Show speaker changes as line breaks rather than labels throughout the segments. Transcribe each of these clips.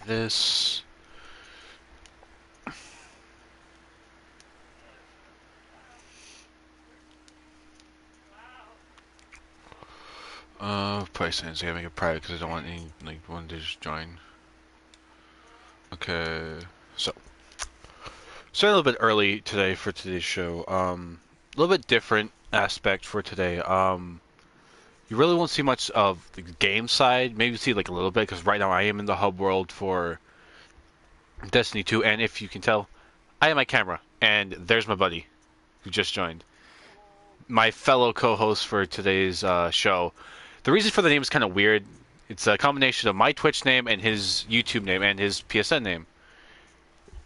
this. Price settings. I gotta make it private because I don't want anyone to just join. Okay, so starting a little bit early today for today's show. A little bit different aspect for today. You really won't see much of the game side. Maybe see like a little bit because right now I am in the hub world for Destiny 2, and if you can tell, I have my camera, and there's my buddy who just joined, my fellow co-host for today's show. The reason for the name is kind of weird. It's a combination of my Twitch name and his YouTube name and his PSN name.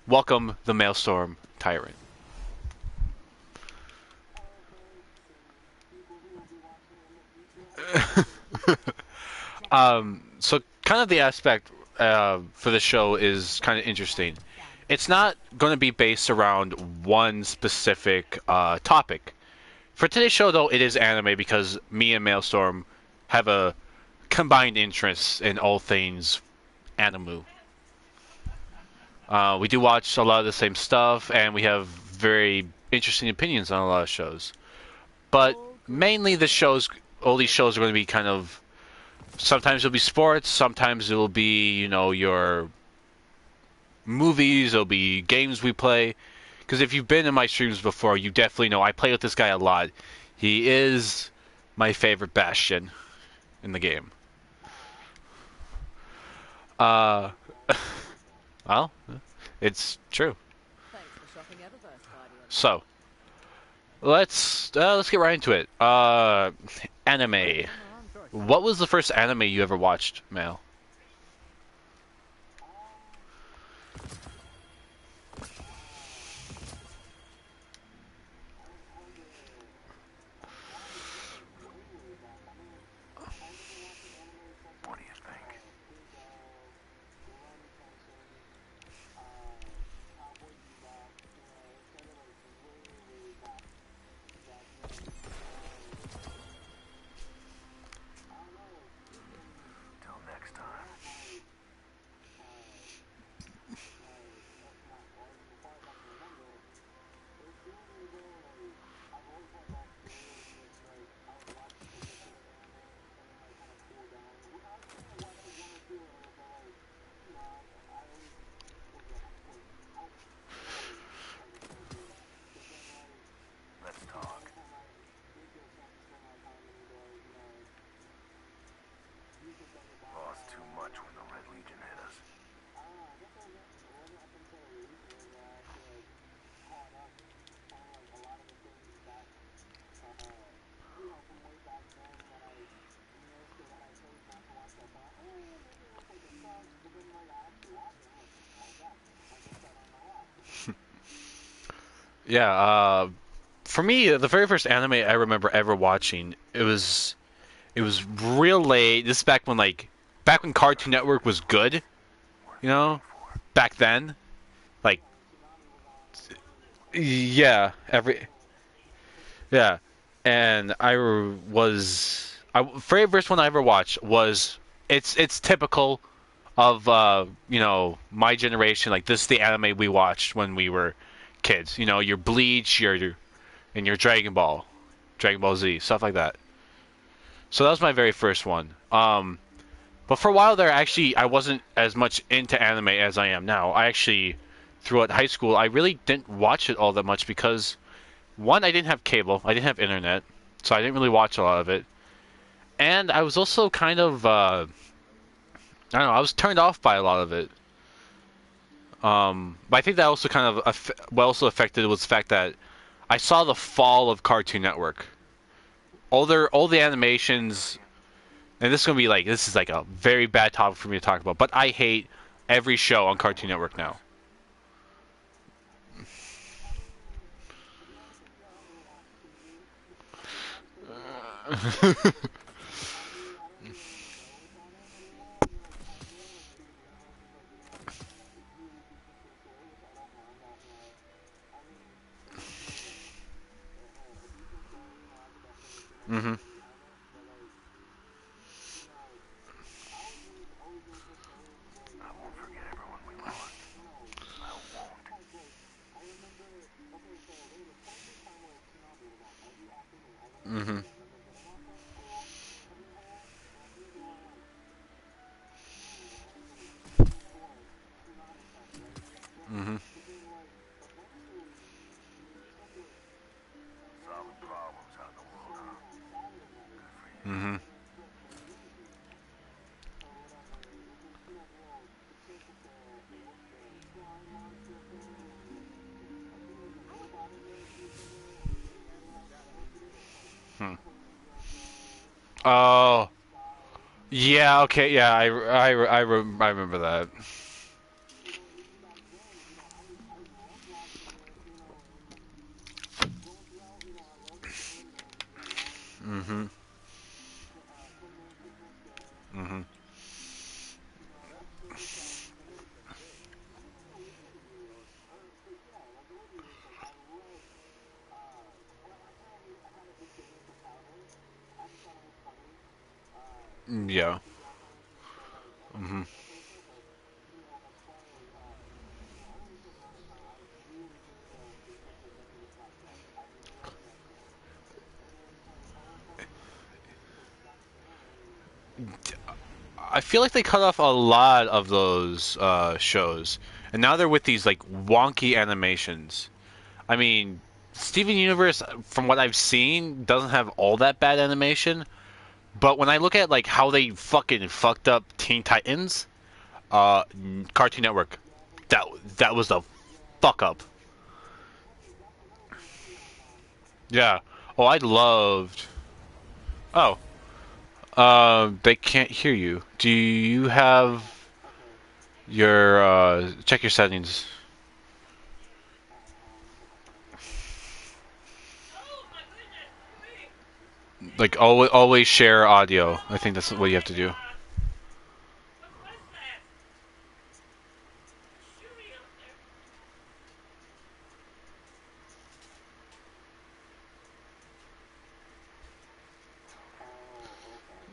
Welcome, the Maelstrom Tyrant. So kind of the aspect for the show is kind of interesting. It's not going to be based around one specific topic. For today's show, though, it is anime because me and Maelstrom have a combined interest in all things anime. We do watch a lot of the same stuff, and we have very interesting opinions on a lot of shows. But mainly, all these shows are going to be kind of. Sometimes it'll be sports, sometimes it'll be, your movies, it'll be games we play. Because if you've been in my streams before, you definitely know I play with this guy a lot. He is my favorite Bastion in the game. Uh, well, it's true. So, let's get right into it. Anime. What was the first anime you ever watched, Mal?
What do you think? Till next time. Let's talk. Lost too much when the Red Legion hit us.
Yeah, for me, the very first anime I remember ever watching, it was real late. This is back when Cartoon Network was good, you know, back then. Like, yeah, yeah, and very first one I ever watched was it's typical of my generation. Like this is the anime we watched when we were kids. Your Bleach, and your Dragon Ball Z, stuff like that. So that was my very first one. But for a while there, actually, I wasn't as much into anime as I am now. I actually, throughout high school, I really didn't watch it all that much because, one, I didn't have cable, I didn't have internet, so I didn't really watch a lot of it. And I was also kind of, I don't know, I was turned off by a lot of it. But I think that also kind of, what also affected was the fact that I saw the fall of Cartoon Network. All the animations, and this is like a very bad topic for me to talk about, but I hate every show on Cartoon Network now. hmm
I won't forget
Mm-hmm. Mm-hmm.
Solving problems out in the world, huh? Good for you.
Mm-hmm. Hmm. Oh. Yeah. Okay. Yeah. I remember that. Mm-hmm. Mm-hmm. Yeah. Mm-hmm. I feel like they cut off a lot of those shows, and now they're with these like wonky animations. I mean, Steven Universe, from what I've seen, doesn't have all that bad animation. But when I look at like how they fucking fucked up Teen Titans, uh, Cartoon Network, that that was a fuck up. Yeah. Oh, I loved. Oh, they can't hear you. Do you have your check your settings? Like always share audio. I think that's what you have to do.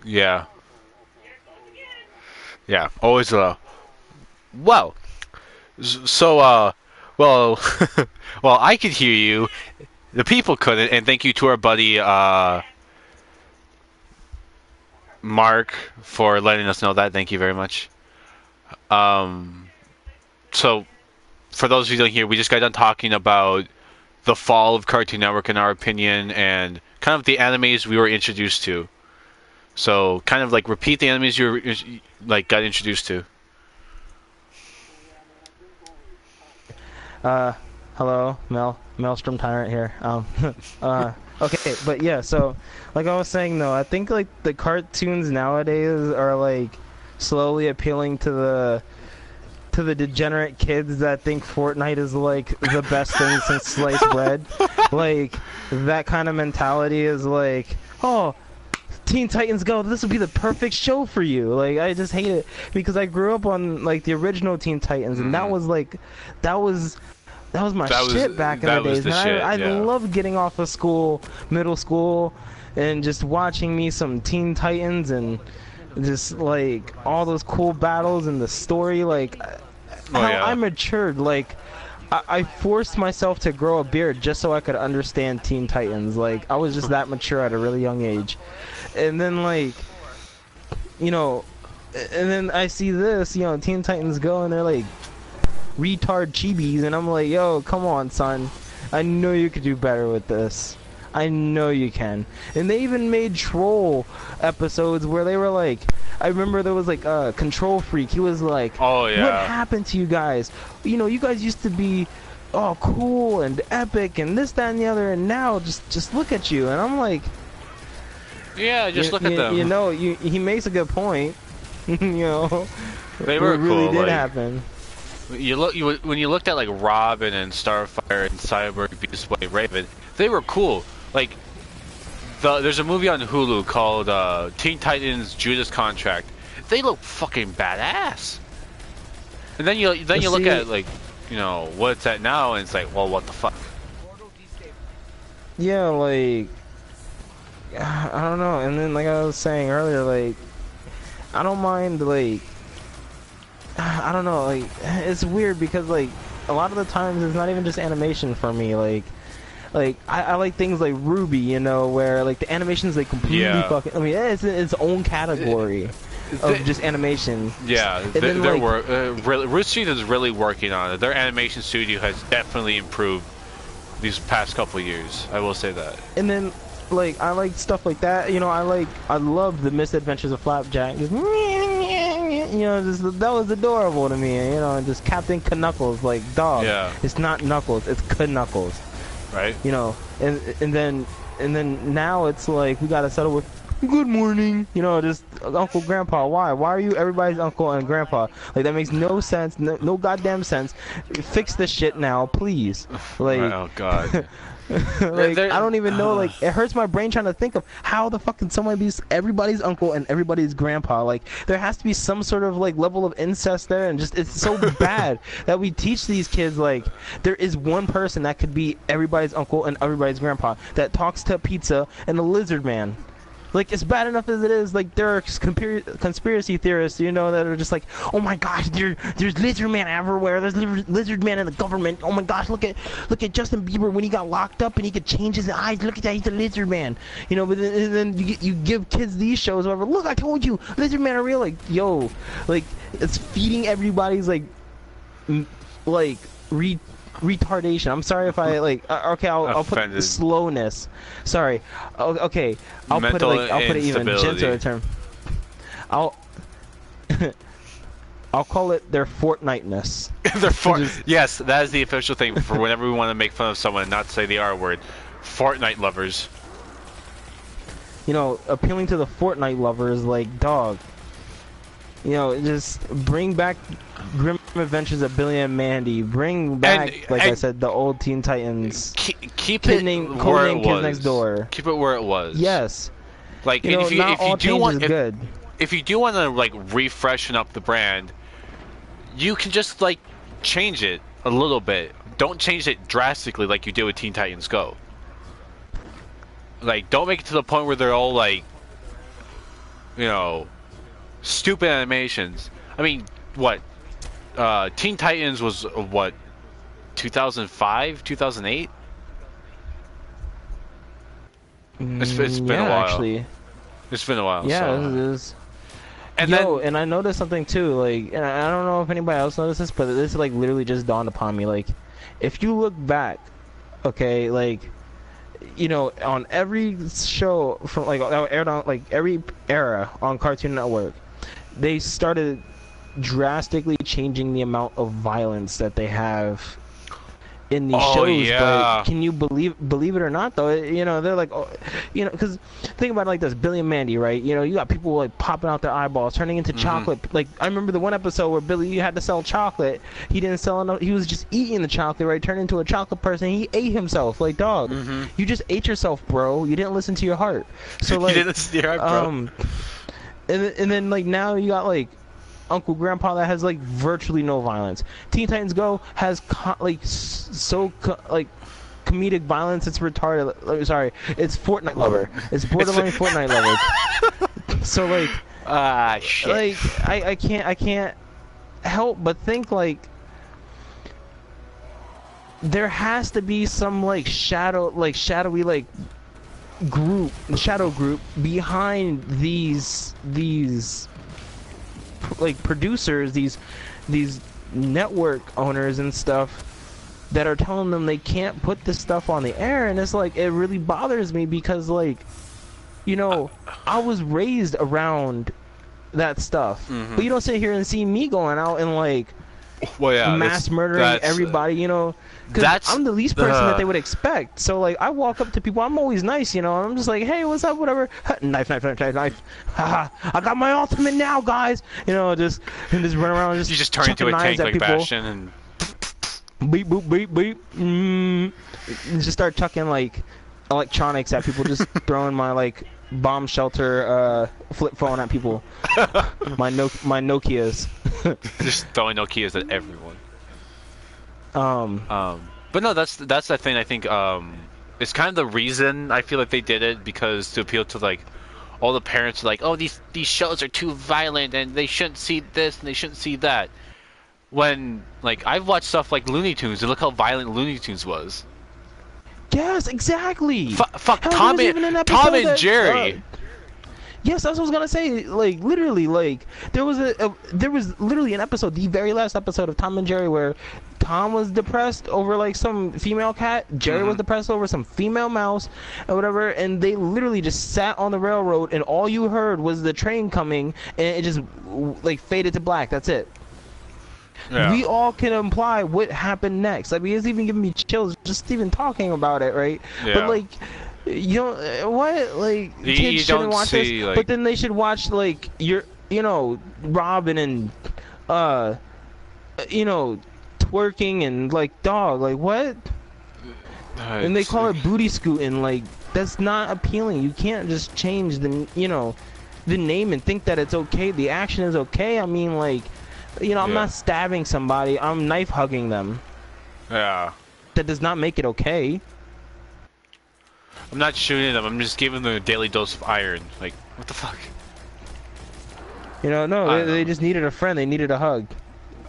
Yeah. Yeah. Always well. So well well I could hear you. The people couldn't, and thank you to our buddy Mark for letting us know that. Thank you very much. Um so for those of you who don't hear, we just got done talking about the fall of Cartoon Network in our opinion and kind of the animes we were introduced to. So kind of like repeat the animes you were, like got introduced to.
Uh, Hello, Maelstrom Tyrant here. Okay, but yeah, so like I was saying though, I think like the cartoons nowadays are like slowly appealing to the degenerate kids that think Fortnite is like the best thing since sliced bread. Like that kind of mentality is like, oh, Teen Titans Go, this would be the perfect show for you. Like I just hate it because I grew up on like the original Teen Titans, and that was like, that was that was my shit back in the
that was
days.
the
Man,
shit.
I
Yeah.
loved getting off of school, middle school, and just watching me some Teen Titans and just like all those cool battles and the story. Like
Oh
how I
yeah.
matured. Like I forced myself to grow a beard just so I could understand Teen Titans. Like I was just that mature at a really young age. And then like, you know, and then I see this, you know, Teen Titans Go, and they're like retard chibis, and I'm like, yo, come on, son. I know you could do better with this. I know you can. And they even made troll episodes where they were like, I remember there was like a Control Freak. He was like,
Oh
what
yeah.
happened to you guys? You know, you guys used to be all cool and epic and this, that, and the other, and now just look at you. And I'm like,
Yeah. Just look at them.
you know, he makes a good point. You know,
They
it
were
really
cool.
did
Like
happen.
when you looked at like Robin and Starfire and Cyborg, Beast Boy, Raven, they were cool. Like there's a movie on Hulu called Teen Titans Judas Contract. They look fucking badass. And then you look
See,
at like, you know, what it's at now, and it's like, well, what the fuck?
yeah, like I don't know. And then like I was saying earlier, like I don't mind like I don't know, like it's weird because like a lot of the times it's not even just animation for me. Like Like I like things like Ruby, you know, where like the animation's like completely
Yeah.
fucking. I mean, it's its own category of just animation.
Yeah,
And then
they're
like
really, Root Studio is really working on it. Their animation studio has definitely improved these past couple years. I will say that.
and then like I like stuff like that. You know, I love the Misadventures of Flapjack. Just, you know, just that was adorable to me. You know, and just Captain Knuckles, like dog.
Yeah.
It's not Knuckles, it's Knuckles.
Right?
You know, and then now it's like we gotta settle with good morning. You know, just Uncle Grandpa. Why are you everybody's uncle and grandpa? Like that makes no sense. No goddamn sense. Fix this shit now, please. Like.
Oh God.
Like I don't even know. Like it hurts my brain trying to think of how the fuck can someone be everybody's uncle and everybody's grandpa. Like there has to be some sort of like level of incest there, and just it's so bad that we teach these kids like there is one person that could be everybody's uncle and everybody's grandpa that talks to pizza and a lizard man. Like, it's bad enough as it is. Like, there are conspiracy theorists, you know, that are just like, oh my gosh, there's lizard man everywhere. There's lizard man in the government. Oh my gosh, look at Justin Bieber when he got locked up and he could change his eyes. Look at that, he's a lizard man. You know, but then you give kids these shows over. Look, I told you, lizard man are real. Like, yo, like, it's feeding everybody's, like retardation. I'm sorry if I like. Okay, I'll put slowness. Sorry. Okay, I'll put it even gentler term. I'll call it their Fortnite-ness.
Yes, that is the official thing for whenever we want to make fun of someone and not say the R word. Fortnite lovers.
You know, appealing to the Fortnite lovers, like dog. You know, just bring back Grim Adventures of Billy and Mandy. Bring back, I said, the old Teen Titans.
Keep it where it was.
Kids Next Door.
Keep it where it was.
Yes.
Like,
you know, not all change is good.
If you do want to like refreshen up the brand, you can just like change it a little bit. Don't change it drastically like you did with Teen Titans Go. Like, don't make it to the point where they're all like, you know, stupid animations. I mean, what? Teen Titans was what? 2005, 2008. It's been a while. Actually, it's been a while.
Yeah,
so.
it is.
And
and I noticed something too. Like, and I don't know if anybody else noticed this, but this like literally just dawned upon me. Like, if you look back, okay, like, you know, on every show from like that aired on like every era on Cartoon Network, they started drastically changing the amount of violence that they have in these shows.
Yeah.
But can you believe it or not though, you know, they're like, oh, you know, because think about it like this: Billy and Mandy, right? You know, you got people like popping out their eyeballs, turning into chocolate. Like, I remember the one episode where Billy had to sell chocolate. He didn't sell enough. He was just eating the chocolate, right? Turned into a chocolate person. He ate himself. Like, dog, you just ate yourself, bro. You didn't listen to your heart. So like,
you didn't listen to your heart, bro.
And then like now you got like Uncle Grandpa that has like virtually no violence. Teen Titans Go has comedic violence. It's retarded. Sorry, it's Fortnite lover. It's borderline Fortnite lover. So like,
shit.
Like I can't help but think like there has to be some like shadowy like shadow group behind these like producers, these network owners and stuff that are telling them they can't put this stuff on the air. And it's like, it really bothers me because, like, you know, I was raised around that stuff, but you don't sit here and see me going out and like mass murdering everybody, you know, because I'm the least person that they would expect. So like, I walk up to people, I'm always nice, you know, and I'm just like, hey, what's up, whatever, knife, haha, I got my ultimate now, guys, you know, just run around and
you just turn into a tank like
people.
Bastion and
beep boop beep beep, and just start chucking like electronics at people, just throwing my like bomb shelter flip phone at people. my Nokias.
Just throwing Nokias at everyone. But no, that's the thing. I think it's kind of the reason I feel like they did it, because to appeal to like all the parents, like, oh, these shows are too violent and they shouldn't see this and they shouldn't see that. When like I've watched stuff like Looney Tunes and look how violent Looney Tunes was.
Yes, exactly.
Fuck
Hell, there was even an
Tom
episode
and
that
Jerry.
yes, that's what I was gonna say. Like literally, like there was literally an episode, the very last episode of Tom and Jerry, where Tom was depressed over like some female cat, Jerry was depressed over some female mouse, or whatever, and they literally just sat on the railroad, and all you heard was the train coming, and it just like faded to black. That's it.
Yeah.
We all can imply what happened next. I mean, it's even giving me chills just even talking about it, right?
Yeah.
But like, you don't what like
You
kids
don't
shouldn't watch
see,
this,
like-
but then they should watch like Robin and uh twerking and like dog like what? And they call it booty scooting. Like that's not appealing. You can't just change the name and think that it's okay. The action is okay. I mean like. I'm not stabbing somebody. I'm knife hugging them.
Yeah.
That does not make it okay.
I'm not shooting them. I'm just giving them a daily dose of iron. Like, what the fuck?
No, they just needed a friend. They needed a hug.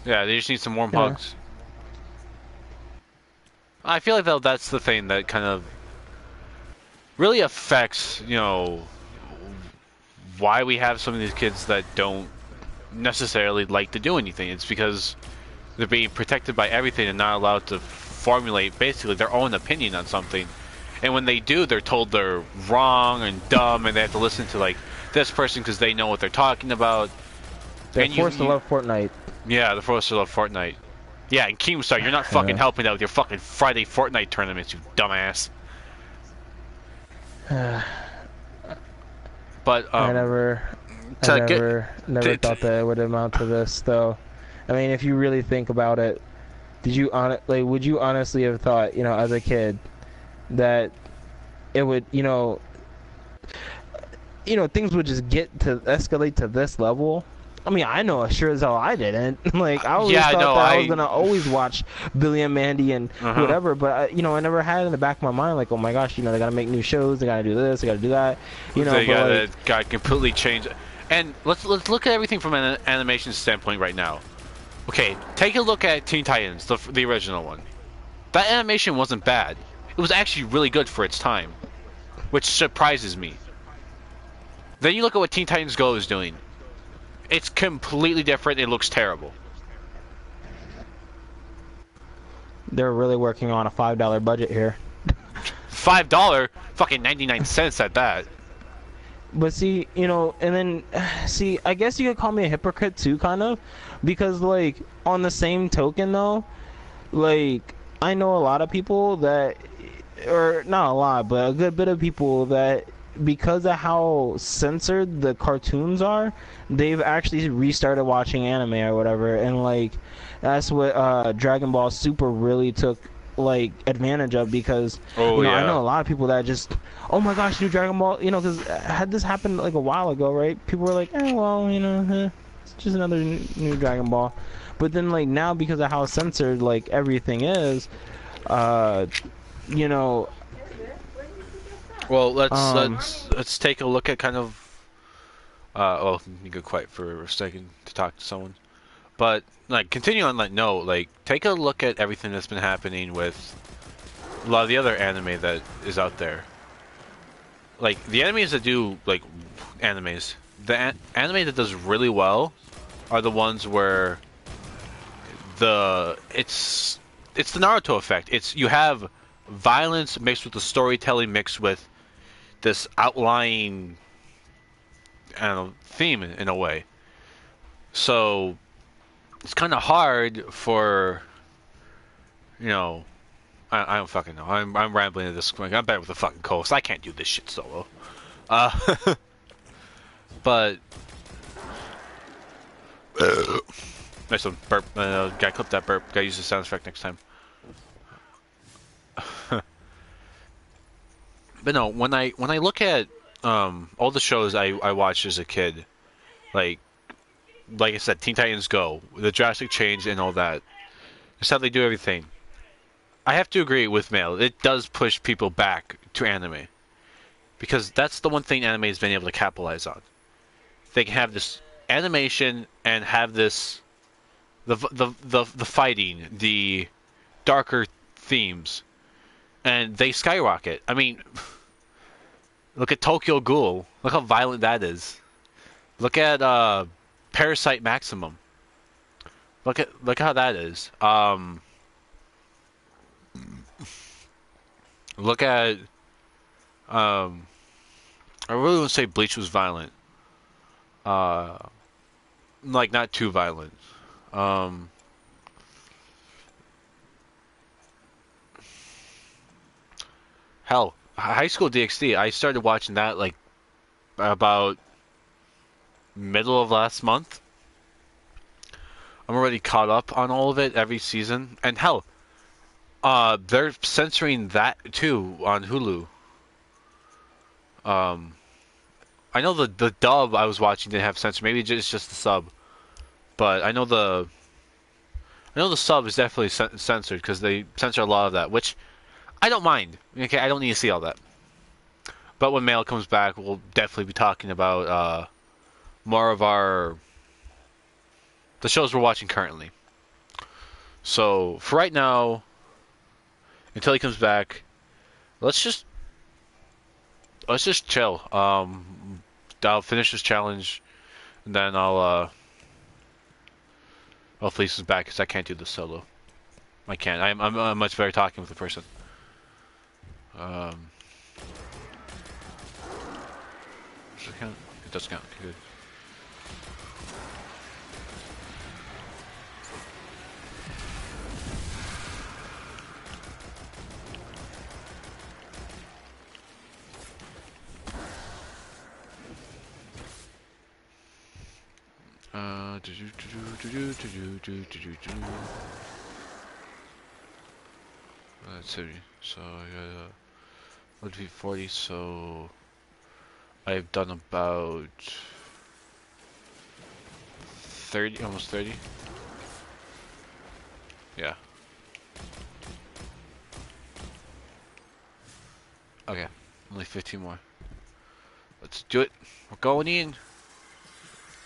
Yeah, they just need some warm hugs. I feel like that's the thing that kind of really affects, why we have some of these kids that don't necessarily like to do anything. It's because they're being protected by everything and not allowed to formulate basically their own opinion on something. And when they do, they're told they're wrong and dumb, and they have to listen to like this person because they know what they're talking about.
They're forced to love Fortnite.
Yeah, they're forced to love Fortnite. Yeah, and Keemstar, you're not fucking helping out with your fucking Friday Fortnite tournaments, you dumbass. But
I never thought that it would amount to this, though. I mean, if you really think about it, would you honestly have thought, as a kid, that it would, things would just escalate to this level? I mean, I know sure as hell I didn't. Like, I always thought I was gonna always watch Billy and Mandy and whatever, but I never had it in the back of my mind, like, oh my gosh, they gotta make new shows, they gotta do this, they gotta do that,
They gotta completely change. And let's look at everything from an animation standpoint right now. Okay, take a look at Teen Titans, the original one. That animation wasn't bad. It was actually really good for its time, which surprises me. Then you look at what Teen Titans Go is doing. It's completely different. It looks terrible.
They're really working on a $5 budget here.
$5? Fucking 99 cents at that.
But see, and then, see, I guess you could call me a hypocrite too, kind of. Because, like, on the same token, though, like, I know a lot of people that, or not a lot, but a good bit of people that, because of how censored the cartoons are, they've actually restarted watching anime or whatever, and like that's what Dragon Ball Super really took like advantage of, because I know a lot of people that just, oh my gosh, new Dragon Ball, because had this happened like a while ago, right? People were like, it's just another new Dragon Ball. But then like now, because of how censored like everything is,
Well, let's take a look at kind of. Well, you go quiet for a second to talk to someone, but like continue on that note. Like, take a look at everything that's been happening with a lot of the other anime that is out there. Like the animes that do animes, the anime that does really well are the ones where it's the Naruto effect. It's you have violence mixed with the storytelling mixed with this outlying, I don't know, theme in a way. So it's kind of hard for, I don't fucking know. I'm rambling at this point. I'm better with the fucking coast. I can't do this shit solo. But nice one, burp. Gotta clip that burp. Gotta use the sound effect next time. But no, when I look at all the shows I watched as a kid, like I said, Teen Titans Go, the drastic change and all that, just how they do everything. I have to agree with Mail. It does push people back to anime, because that's the one thing anime has been able to capitalize on. They can have this animation and have this the fighting, the darker themes, and they skyrocket. I mean, look at Tokyo Ghoul. Look how violent that is. Look at Parasite Maximum. Look how that is. Look at I really wouldn't say Bleach was violent. Uh, like not too violent. Um, Hell, High School DxD. I started watching that like about middle of last month. I'm already caught up on all of it every season, and hell, they're censoring that too on Hulu. Um, I know the dub I was watching didn't have censor. Maybe it's just the sub, but I know the sub is definitely censored because they censor a lot of that, which I don't mind. Okay, I don't need to see all that. But when Mail comes back, we'll definitely be talking about more of the shows we're watching currently. So for right now, until he comes back, let's just chill. I'll finish this challenge, and then hopefully this is back because I can't do this solo. I can't. I'm much better talking with the person. Does it count? It does count. Good. Let's see. So I got would be 40. So I've done about 30, almost 30. Yeah. Okay, only 15 more. Let's do it. We're going in.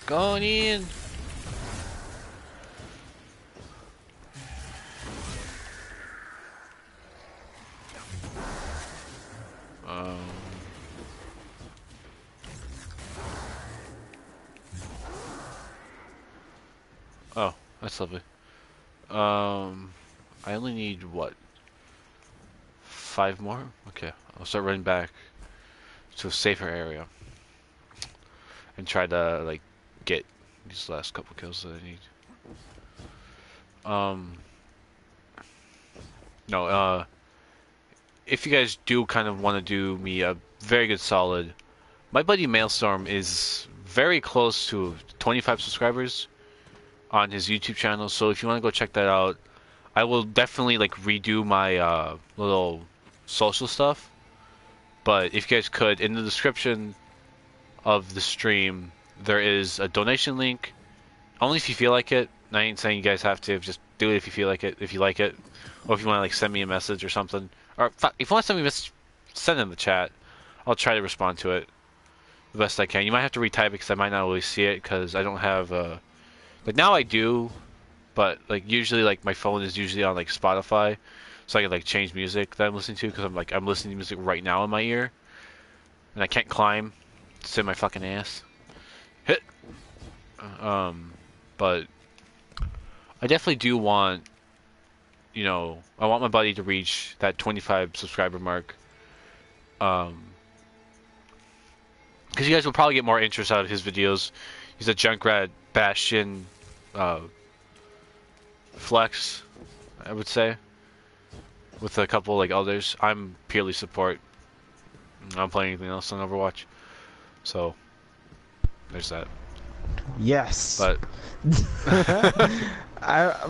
Going in. Oh, that's lovely. I only need what? 5 more? Okay, I'll start running back to a safer area and try to like get these last couple kills that I need. No, if you guys do kind of want to do me a very good solid, my buddy Mailstorm is very close to 25 subscribers on his YouTube channel, so if you want to go check that out, I will definitely like redo my little social stuff. But if you guys could, in the description of the stream, there is a donation link. Only if you feel like it. I ain't saying you guys have to. Just do it if you feel like it. If you like it, or if you want to like send me a message or something. Or if you want to send me a message, send it in the chat. I'll try to respond to it the best I can. You might have to retype it because I might not always see it because I don't have like now I do, but like usually like my phone is usually on like Spotify, so I can like change music that I'm listening to because I'm listening to music right now in my ear, and I can't climb. It's in my fucking ass. Hit. But I definitely do want, you know, I want my buddy to reach that 25 subscriber mark. Because you guys will probably get more interest out of his videos. He's a Junkrat Bastion flex, I would say, with a couple like others. I'm purely support. I don't play anything else on Overwatch, so there's that.
Yes.
But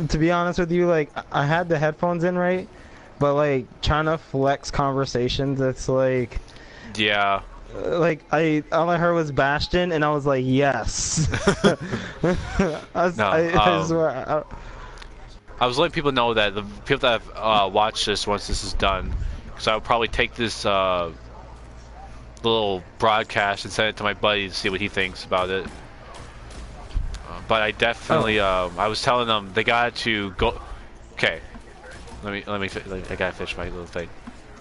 to be honest with you, like I had the headphones in, right? But like trying to flex conversations, it's like like all I heard was Bastion, and I was like, yes. I swear.
I was letting people know that the people that have watched this once this is done, because I would probably take this little broadcast and send it to my buddy to see what he thinks about it. But I definitely, I was telling them they got to go. Okay, let me. I gotta finish my little thing.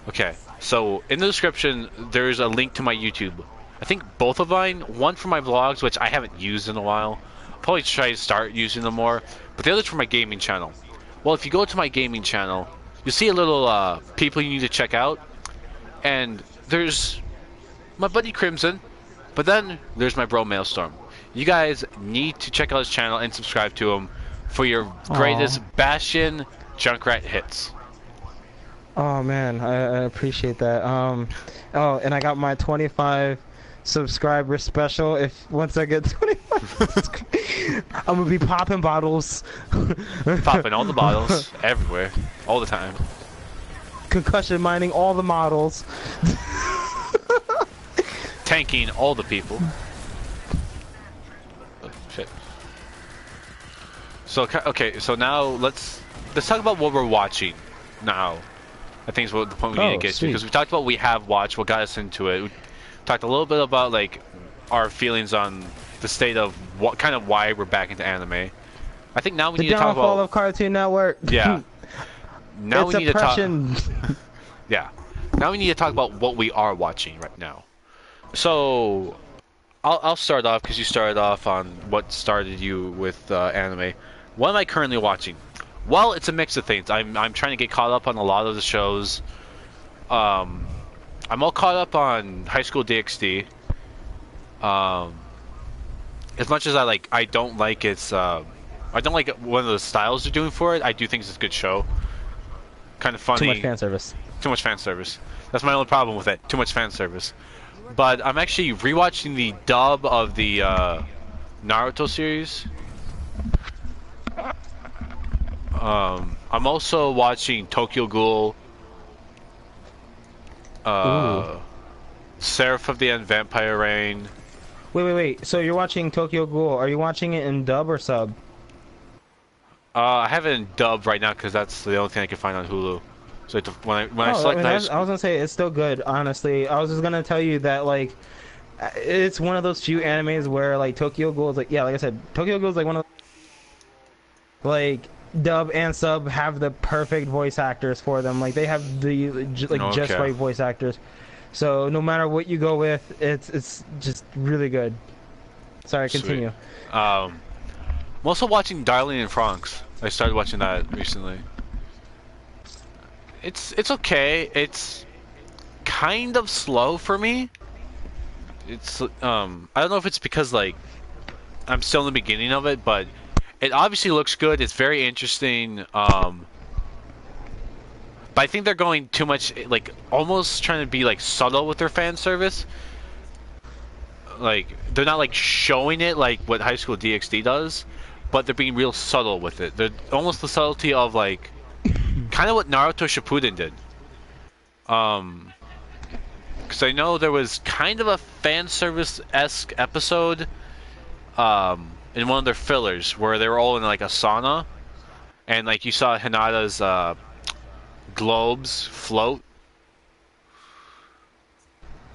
Okay, so in the description, there's a link to my YouTube. I think both of mine, one for my vlogs, which I haven't used in a while. I'll probably try to start using them more, but the other's for my gaming channel. Well, if you go to my gaming channel, you'll see a little people you need to check out, and there's my buddy Crimson, but then there's my bro Maelstrom. You guys need to check out his channel and subscribe to him for your greatest Bastion Junkrat hits.
Oh man, I appreciate that. Oh, and I got my 25 subscriber special. If once I get 25, I'm gonna be popping bottles.
Popping all the bottles everywhere, all the time.
Concussion mining all the models.
Tanking all the people. Oh, shit. So okay, so now let's talk about what we're watching now. I think is what the point we need to get to, because we talked about what we have watched, what got us into it. We talked a little bit about like our feelings on the state of what kind of why we're back into anime. I think now we need to talk about the downfall
of Cartoon Network.
Yeah. Now
it's
we need
oppression.
to talk. Yeah. Now we need to talk about what we are watching right now. So I'll start off because you started off on what started you with anime. What am I currently watching? Well, it's a mix of things. I'm trying to get caught up on a lot of the shows. I'm all caught up on High School DxD. As much as I don't like its I don't like one of the styles they're doing for it. I do think it's a good show. Kind of funny.
Too much fan service.
Too much fan service. That's my only problem with it. Too much fan service. But I'm actually rewatching the dub of the Naruto series. I'm also watching Tokyo Ghoul, Seraph of the End Vampire Rain.
Wait. So you're watching Tokyo Ghoul. Are you watching it in dub or sub?
I have it in dub right now because that's the only thing I can find on Hulu. So when I select
I was gonna say it's still good. Honestly, I was just gonna tell you that like it's one of those few animes where like Tokyo Ghoul is like like I said, Tokyo Ghoul is like one of like dub and sub have the perfect voice actors for them. Like they have the just right voice actors. So no matter what you go with, it's just really good. Sorry, continue.
I'm also watching Darling in Franxx. I started watching that recently. It's okay. It's kind of slow for me. It's I don't know if it's because like I'm still in the beginning of it, but it obviously looks good. It's very interesting. But I think they're going too much, like almost trying to be like subtle with their fan service. Like they're not like showing it like what High School DxD does, but they're being real subtle with it. They're almost the subtlety of like kind of what Naruto Shippuden did. Because I know there was kind of a fan service-esque episode in one of their fillers where they were all in like a sauna, and like you saw Hinata's globes float.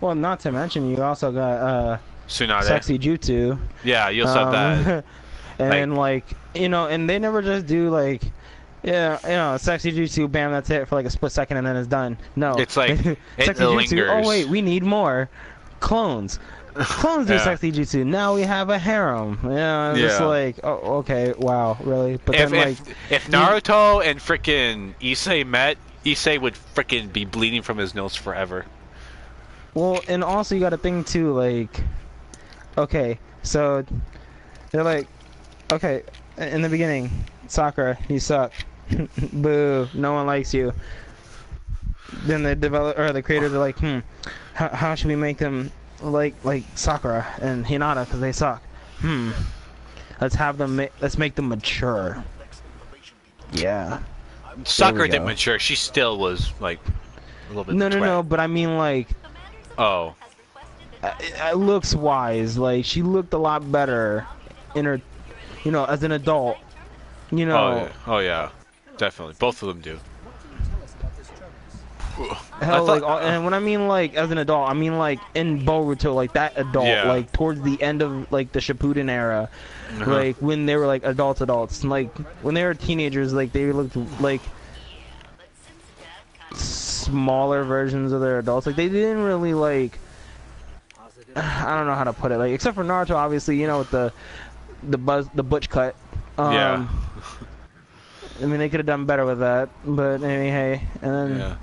Well, not to mention you also got
Tsunade.
c0y0te.
Yeah, you also have that.
And like you know, and they never just do like c0y0te, bam, that's it for like a split second and then it's done. No,
it's like it
c0y0te,
lingers.
oh wait, we need more clones. Clones do c0y0te. Now we have a harem. Yeah, just like, oh, okay, wow, really? But then
if Naruto and frickin' Issei met, Issei would frickin' be bleeding from his nose forever.
Well, and also you got to think too, like, okay, so they're like, okay, in the beginning, Sakura, you suck. Boo, no one likes you. Then the creators are like, how should we make them like Sakura and Hinata because they suck? Let's make them mature. Yeah.
Sakura didn't mature. She still was like a little bit.
No. But I mean like.
Oh.
Looks wise. Like she looked a lot better in her, as an adult.
Oh yeah, definitely. Both of them do.
Hell, and when I mean like as an adult, I mean like in Boruto, like that adult, like towards the end of like the Shippuden era, like when they were like adults, like when they were teenagers, like they looked like smaller versions of their adults. Like they didn't really like. I don't know how to put it. Like except for Naruto, obviously, you know, with the butch cut.
Yeah.
I mean, they could have done better with that, but I mean, hey, and then.
Yeah.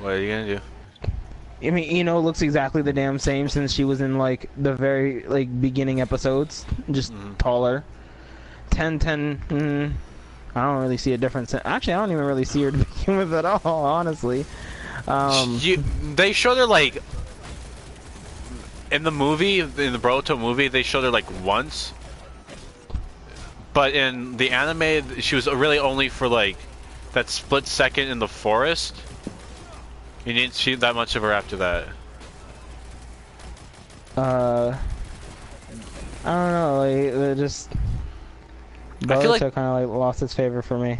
What are you gonna do?
I mean, Ino looks exactly the damn same since she was in like the very like beginning episodes, just taller. 10, I don't really see a difference. Actually, I don't even really see her to begin with at all, honestly.
They showed her like in the movie, in the Boruto movie, they showed her like once, but in the anime, she was really only for like that split second in the forest. You didn't see that much of her after that.
I don't know. Like, it just
I feel like
Boruto kind of like lost its favor for me.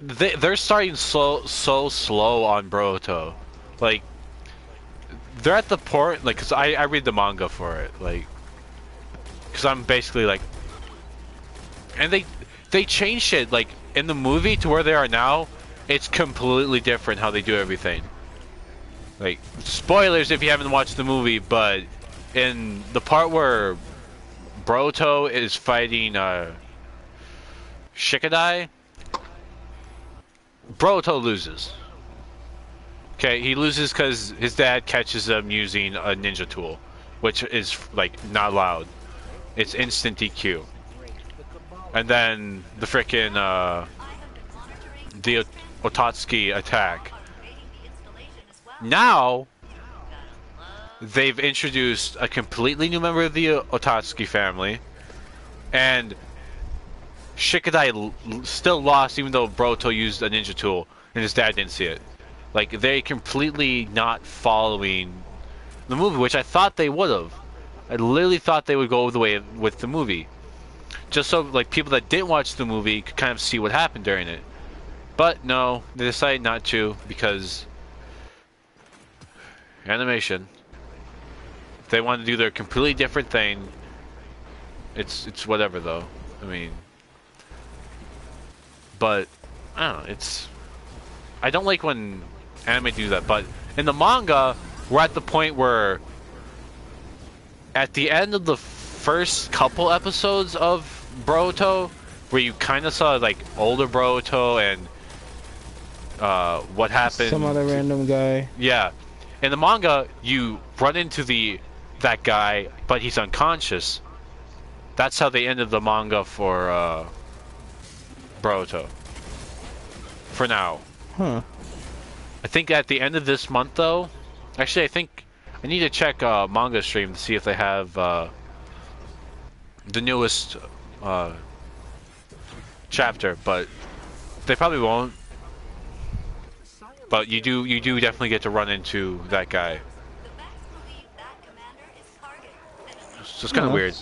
They're starting so slow on Boruto, like they're at the point like because I read the manga for it like because I'm basically like, and they changed shit like in the movie to where they are now. It's completely different how they do everything. Like, spoilers if you haven't watched the movie, but in the part where Boruto is fighting Shikadai, Boruto loses. Okay, he loses because his dad catches him using a ninja tool, which is like not allowed. It's instant DQ. And then the frickin' the Ototsuki attack. Now they've introduced a completely new member of the Ototsuki family, and Shikadai still lost even though Boruto used a ninja tool and his dad didn't see it. Like they completely not following the movie, which I thought they would have. I literally thought they would go the way with the movie, just so like people that didn't watch the movie could kind of see what happened during it. But no, they decided not to because animation. If they want to do their completely different thing, it's whatever though. I mean, but I don't know. I don't like when anime do that. But in the manga, we're at the point where at the end of the first couple episodes of Boruto, where you kind of saw like older Boruto and what happened.
Some other random guy.
Yeah, in the manga, you run into that guy, but he's unconscious. That's how they ended the manga for Boruto. For now.
Huh.
I think at the end of this month, though. Actually, I think I need to check Manga Stream to see if they have the newest chapter, but they probably won't. But you do definitely get to run into that guy. It's just kind of weird.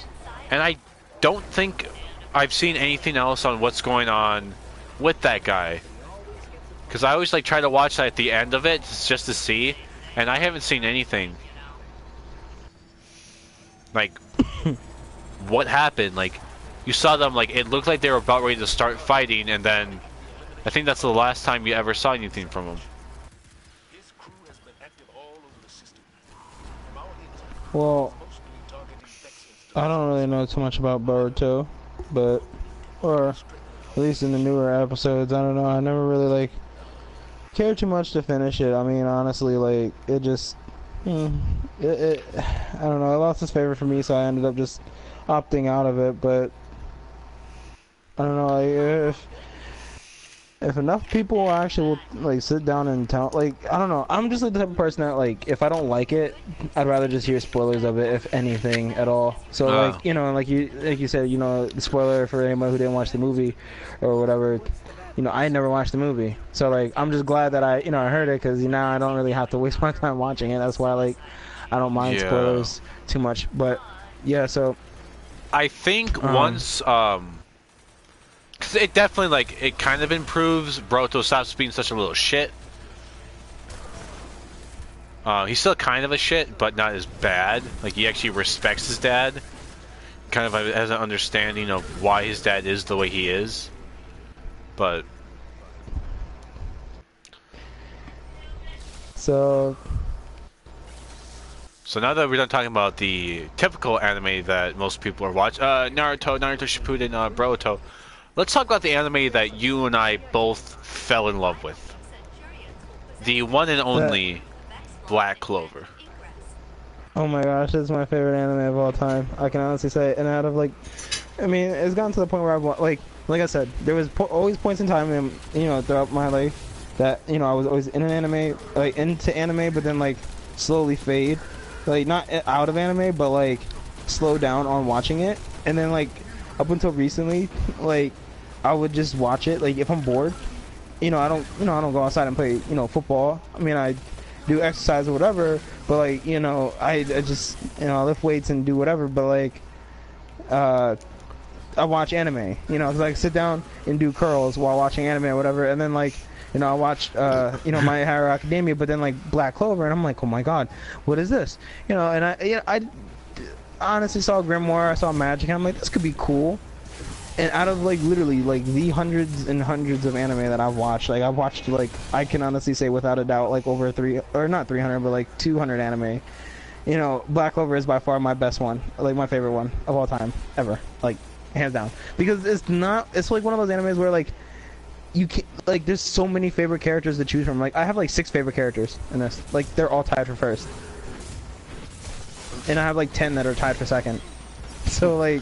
And I don't think I've seen anything else on what's going on with that guy. Because I always like try to watch that at the end of it just to see, and I haven't seen anything. Like, what happened? Like, you saw them, like, it looked like they were about ready to start fighting, and then I think that's the last time you ever saw anything from them.
Well, I don't really know too much about Boruto, but, or at least in the newer episodes, I don't know, I never really, like, cared too much to finish it. I mean, honestly, like, it just, I don't know, it lost its favor for me, so I ended up just opting out of it, but, I don't know, like, if enough people actually will, like, sit down and tell, like, I don't know, I'm just like the type of person that, like, if I don't like it, I'd rather just hear spoilers of it, if anything at all. So, like, you know, like you said, you know, the spoiler for anyone who didn't watch the movie or whatever, you know, I never watched the movie. So, like, I'm just glad that I heard it, because, now I don't really have to waste my time watching it. That's why, like, I don't mind spoilers too much. But, yeah, so.
I think once, because it definitely, like, it kind of improves. Boruto stops being such a little shit. He's still kind of a shit, but not as bad. Like, he actually respects his dad. Kind of has an understanding of why his dad is the way he is. But
So
So now that we're done talking about the typical anime that most people are watching, Naruto Shippuden, Boruto, let's talk about the anime that you and I both fell in love with. The one and
that.
only Black Clover.
Oh my gosh, this is my favorite anime of all time. I can honestly say, and out of like, I mean, it's gotten to the point where I've like I said, there was always points in time, in, throughout my life that I was always in an anime, like into anime, but then like slowly fade, like not out of anime, but like slow down on watching it, and then like up until recently, like I would just watch it, like if I'm bored, I don't go outside and play, football. I mean, I do exercise or whatever, but like, I just, I lift weights and do whatever, but like, I watch anime, 'cause I sit down and do curls while watching anime or whatever, and then like, I watched, My Hero Academia, but then like Black Clover, and I'm like, oh my god, what is this? And I honestly saw Grimoire, I saw Magic, and I'm like, this could be cool. And out of like literally like the hundreds and hundreds of anime that I've watched, like I've watched like I can honestly say without a doubt like over not 300 but like 200 anime. Black Clover is by far my best one, like my favorite one of all time ever, like hands down. Because it's like one of those animes where like you can like there's so many favorite characters to choose from. Like I have like 6 favorite characters in this. Like they're all tied for first, and I have like 10 that are tied for second. So like.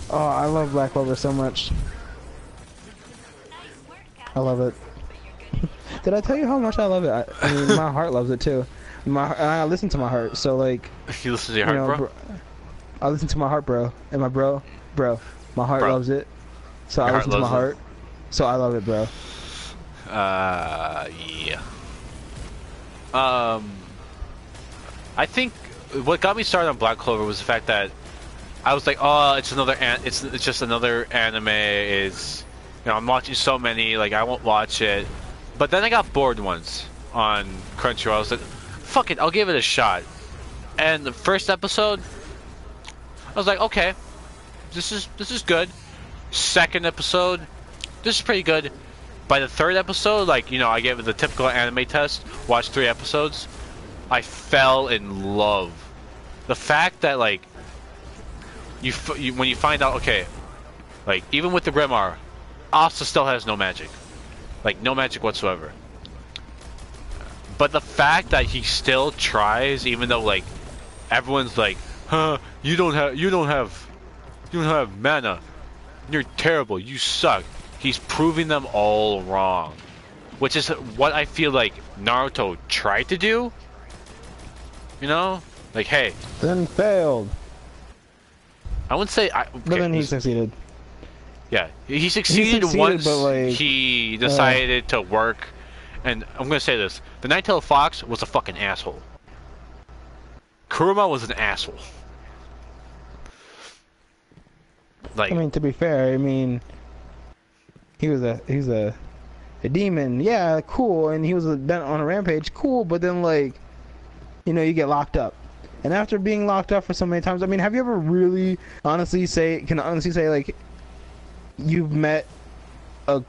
Oh, I love Black Clover so much. I love it. Did I tell you how much I love it? I mean, my heart loves it too. I listen to my heart, so like.
You listen to your heart, bro?
I listen to my heart, bro. And my bro, my heart loves it. So I listen to my heart. So I love it, bro.
Yeah. I think what got me started on Black Clover was the fact that I was like, oh, it's just another anime. I'm watching so many, like I won't watch it. But then I got bored once on Crunchyroll. I was like, fuck it, I'll give it a shot. And the first episode, I was like, okay, this is good. Second episode, this is pretty good. By the third episode, like I gave it the typical anime test, watched 3 episodes, I fell in love. The fact that like. When you find out, okay, like even with the Grimoire, Asta still has no magic, like no magic whatsoever. But the fact that he still tries, even though like everyone's like, huh, you don't have mana, you're terrible, you suck. He's proving them all wrong, which is what I feel like Naruto tried to do. Like hey,
then failed.
I wouldn't say. Okay,
but then he succeeded.
Yeah, he succeeded once
but like,
he decided to work. And I'm gonna say this: the Nine-Tailed Fox was a fucking asshole. Kurama was an asshole. Like,
I mean, to be fair, I mean, he was a demon. Yeah, cool, and he was on a rampage. Cool, but then like, you get locked up. And after being locked up for so many times, I mean, have you ever really honestly say like you've met a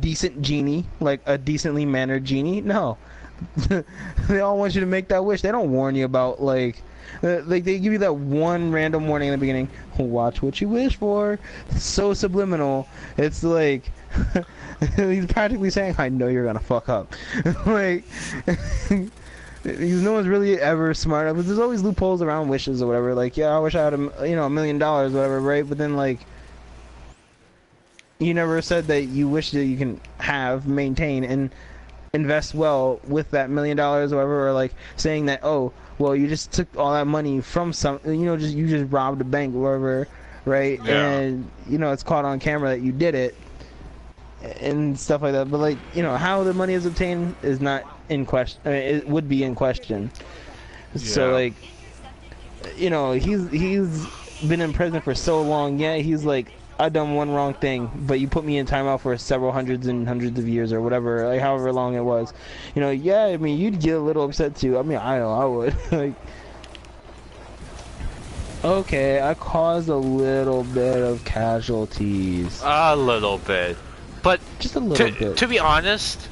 decent genie, like a decently mannered genie? No. They all want you to make that wish. They don't warn you about like they give you that one random warning in the beginning. Watch what you wish for. It's so subliminal. It's like he's practically saying, I know you're gonna fuck up. Like because no one's really ever smart enough. There's always loopholes around wishes or whatever. Like, yeah, I wish I had $1 million or whatever, right? But then like, you never said that you wish that you can maintain, and invest well with that $1 million or whatever, or like saying that, oh, well, you just took all that money from you just robbed a bank or whatever, right?
Yeah.
And it's caught on camera that you did it. And stuff like that, but like how the money is obtained is not in question. I mean, it would be in question. Yeah. So like, he's been in prison for so long. Yeah, he's like, I done one wrong thing, but you put me in timeout for several hundreds and hundreds of years or whatever, like however long it was. Yeah, I mean, you'd get a little upset too. I mean, I know I would. Like, okay, I caused a little bit of casualties.
A little bit. But
just a little bit.
To be honest,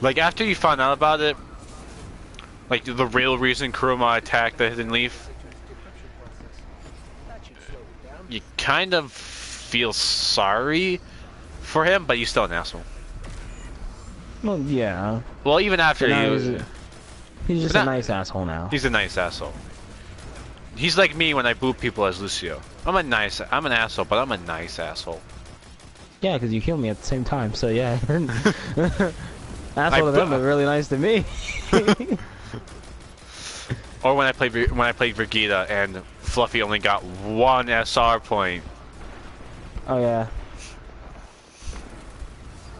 Like after you found out about it, like the real reason Kuruma attacked the Hidden Leaf, you kind of feel sorry for him, but he's still an asshole.
Well, yeah.
Well, even after
He's just a nice asshole now.
He's a nice asshole. He's like me when I boo people as Lucio. I'm an asshole, but I'm a nice asshole.
Yeah, because you killed me at the same time, so yeah. Asshole to them, but really nice to me.
Or when I played Vegeta and Fluffy only got 1 SR point.
Oh yeah.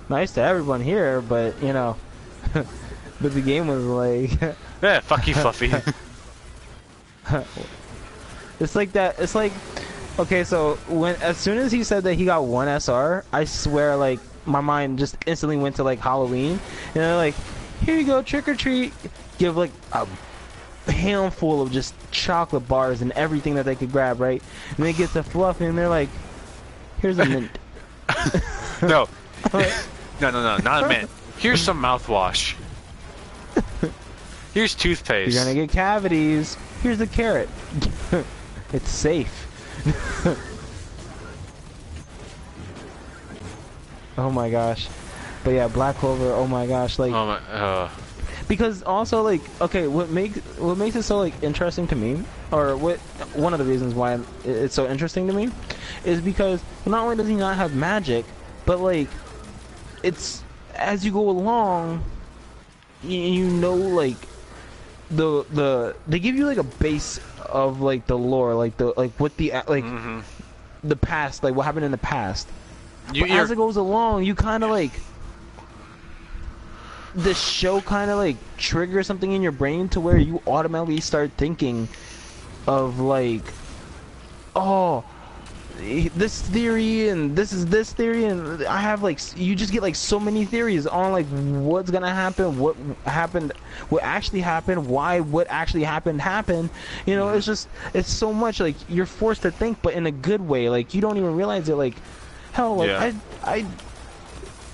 Nice to everyone here, but you know, but the game was like.
Yeah, fuck you, Fluffy.
It's like that. It's like, okay, so as soon as he said that he got 1 SR, I swear, like my mind just instantly went to like Halloween, and they're like, here you go, trick or treat. Give like a handful of just chocolate bars and everything that they could grab, right? And they get to Fluffy, and they're like, here's a mint.
No. No, not a mint. Here's some mouthwash. Here's toothpaste.
You're gonna get cavities. Here's the carrot. It's safe. Oh my gosh. But yeah, Black Clover, oh my gosh, like because also like, okay, what makes it so like interesting to me, or one of the reasons why it's so interesting to me is because not only does he not have magic, but like it's as you go along, you know, like they give you like a base of like the lore, like what the like the past, like what happened in the past. But as it goes along, you kind of like the show kind of like triggers something in your brain to where you automatically start thinking of like, oh, this theory and this is this theory, and I have like, you just get like so many theories on like what's gonna happen, what happened, what actually happened, why what actually happened. You know, it's so much like you're forced to think, but in a good way. Like you don't even realize it. Like hell, like
yeah.
I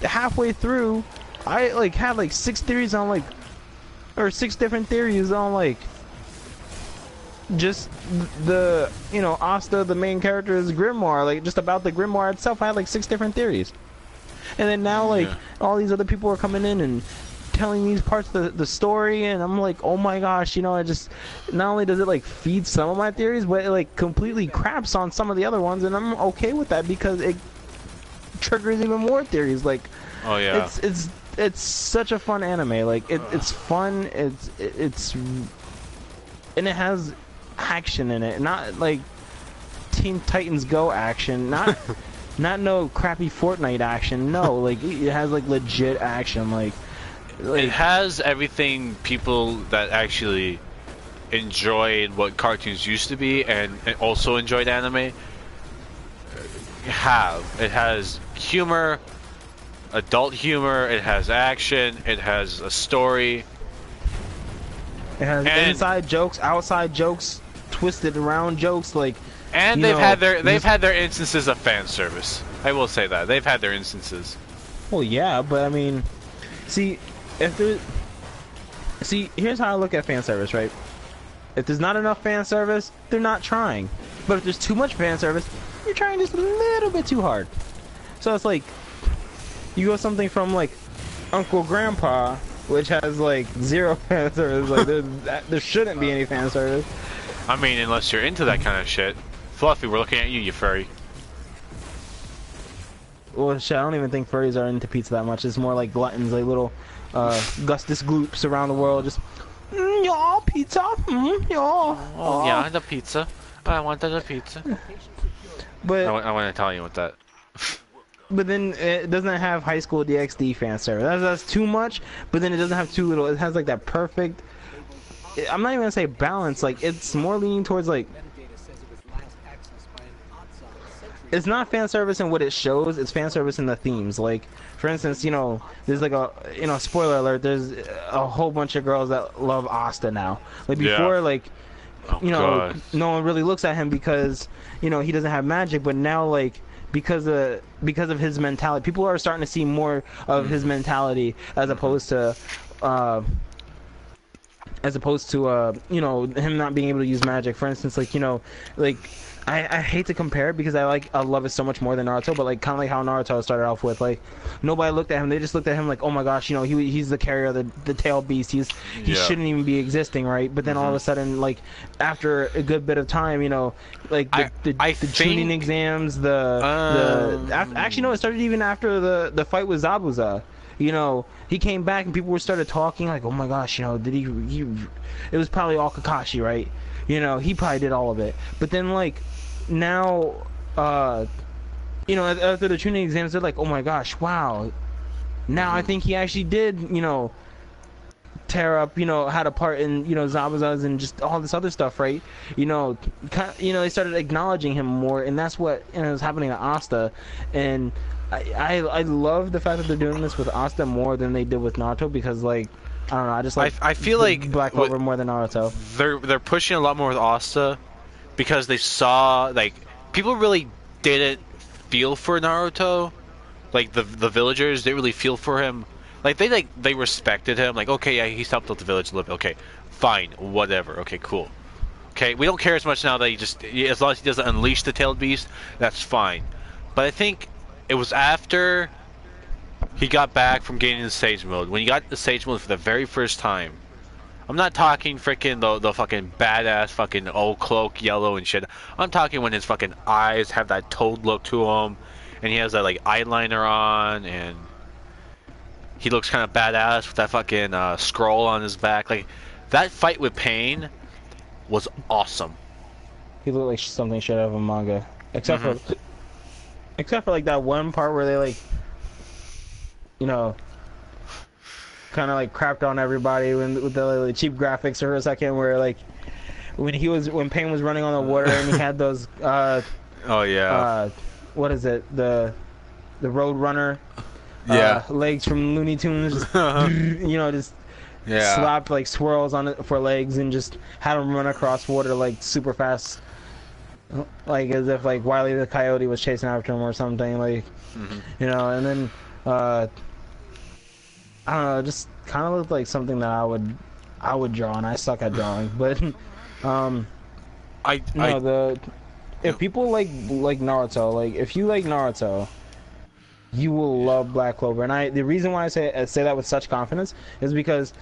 halfway through, I like had like 6 theories on like, or 6 different theories on like just the, you know, Asta, the main character's grimoire, like just about the grimoire itself. I had like 6 different theories, and then now like all these other people are coming in and telling these parts of the story, and I'm like, oh my gosh, you know, it just not only does it like feed some of my theories, but it like completely craps on some of the other ones, and I'm okay with that because it triggers even more theories. Like,
oh yeah,
it's such a fun anime. Like it's fun. It's and it has action in it, not like Teen Titans Go action, not no crappy Fortnite action. No, like it has like legit action. Like
it has everything people that actually enjoyed what cartoons used to be and also enjoyed anime have. It has humor, adult humor, it has action, it has a story.
It has inside jokes, outside jokes, twisted around jokes, like.
And they've had their instances of fan service. I will say that they've had their instances.
Well, yeah, but I mean, here's how I look at fan service, right? If there's not enough fan service, they're not trying. But if there's too much fan service, you're trying just a little bit too hard. So it's like you go something from like Uncle Grandpa, which has like 0 fan service. Like there shouldn't be any fan service.
I mean, unless you're into that kind of shit. Fluffy, we're looking at you, you furry.
Well, shit, I don't even think furries are into pizza that much. It's more like gluttons, like little Gustus gloops around the world. Just, yeah, pizza, yeah.
Oh, yeah, the pizza. I wanted the pizza.
But
I want to tell you what that.
But then it doesn't have High School DxD fan service. That's too much. But then it doesn't have too little. It has like that perfect. I'm not even gonna say balance. Like it's more leaning towards like. It's not fan service in what it shows. It's fan service in the themes. Like, for instance, you know, there's like a, you know, spoiler alert. There's a whole bunch of girls that love Asta now. Like before, like, you know, no one really looks at him because, you know, he doesn't have magic. But now, like, because of his mentality. People are starting to see more of his mentality as opposed to you know, him not being able to use magic. For instance, like, you know, like I hate to compare it because I love it so much more than Naruto, but like kind of like how Naruto started off with, like, nobody looked at him, they just looked at him like, oh my gosh, you know, he's the carrier of the tail beast, he shouldn't even be existing, right? But then all of a sudden, like, after a good bit of time, you know, like the tuning exams, actually no, it started even after the fight with Zabuza. You know, he came back and people started talking like, oh my gosh, you know, did he it was probably all Kakashi, right? You know, he probably did all of it. But then, like, now, you know, after the tuning exams, they're like, oh my gosh, wow. Now I think he actually did, you know, tear up, you know, had a part in, you know, Zabuza's and just all this other stuff, right? You know, they started acknowledging him more, and that's what, you know, was happening to Asta. And I love the fact that they're doing this with Asta more than they did with Naruto, because, like, I don't know, I just like
I feel like
Black Clover more than Naruto.
They're pushing a lot more with Asta because they saw, like, people really didn't feel for Naruto, like the villagers, they really feel for him. Like they respected him. Like, okay, yeah, he helped out the village a little bit. Okay, fine, whatever. Okay, cool. Okay, we don't care as much now that as long as he doesn't unleash the tailed beast, that's fine. But I think it was after he got back from getting the Sage Mode. When he got the Sage Mode for the very first time. I'm not talking freaking the fucking badass fucking old cloak yellow and shit. I'm talking when his fucking eyes have that toad look to him, and he has that like eyeliner on, and he looks kind of badass with that fucking scroll on his back. Like, that fight with Pain was awesome.
He looked like something straight out of a manga, except for like that one part where they, like, you know, kind of like crapped on everybody with the like, cheap graphics for a second, where like when Pain was running on the water and he had those
oh yeah,
what is it, the Road Runner legs from Looney Tunes, just, you know, just slapped like swirls on it for legs and just had him run across water like super fast, like as if like Wile E. the Coyote was chasing after him or something, like, you know. And then I don't know, it just kind of looked like something that I would draw, and I suck at drawing. But if people like Naruto, like if you like Naruto, you will love Black Clover. And the reason why I say that with such confidence is because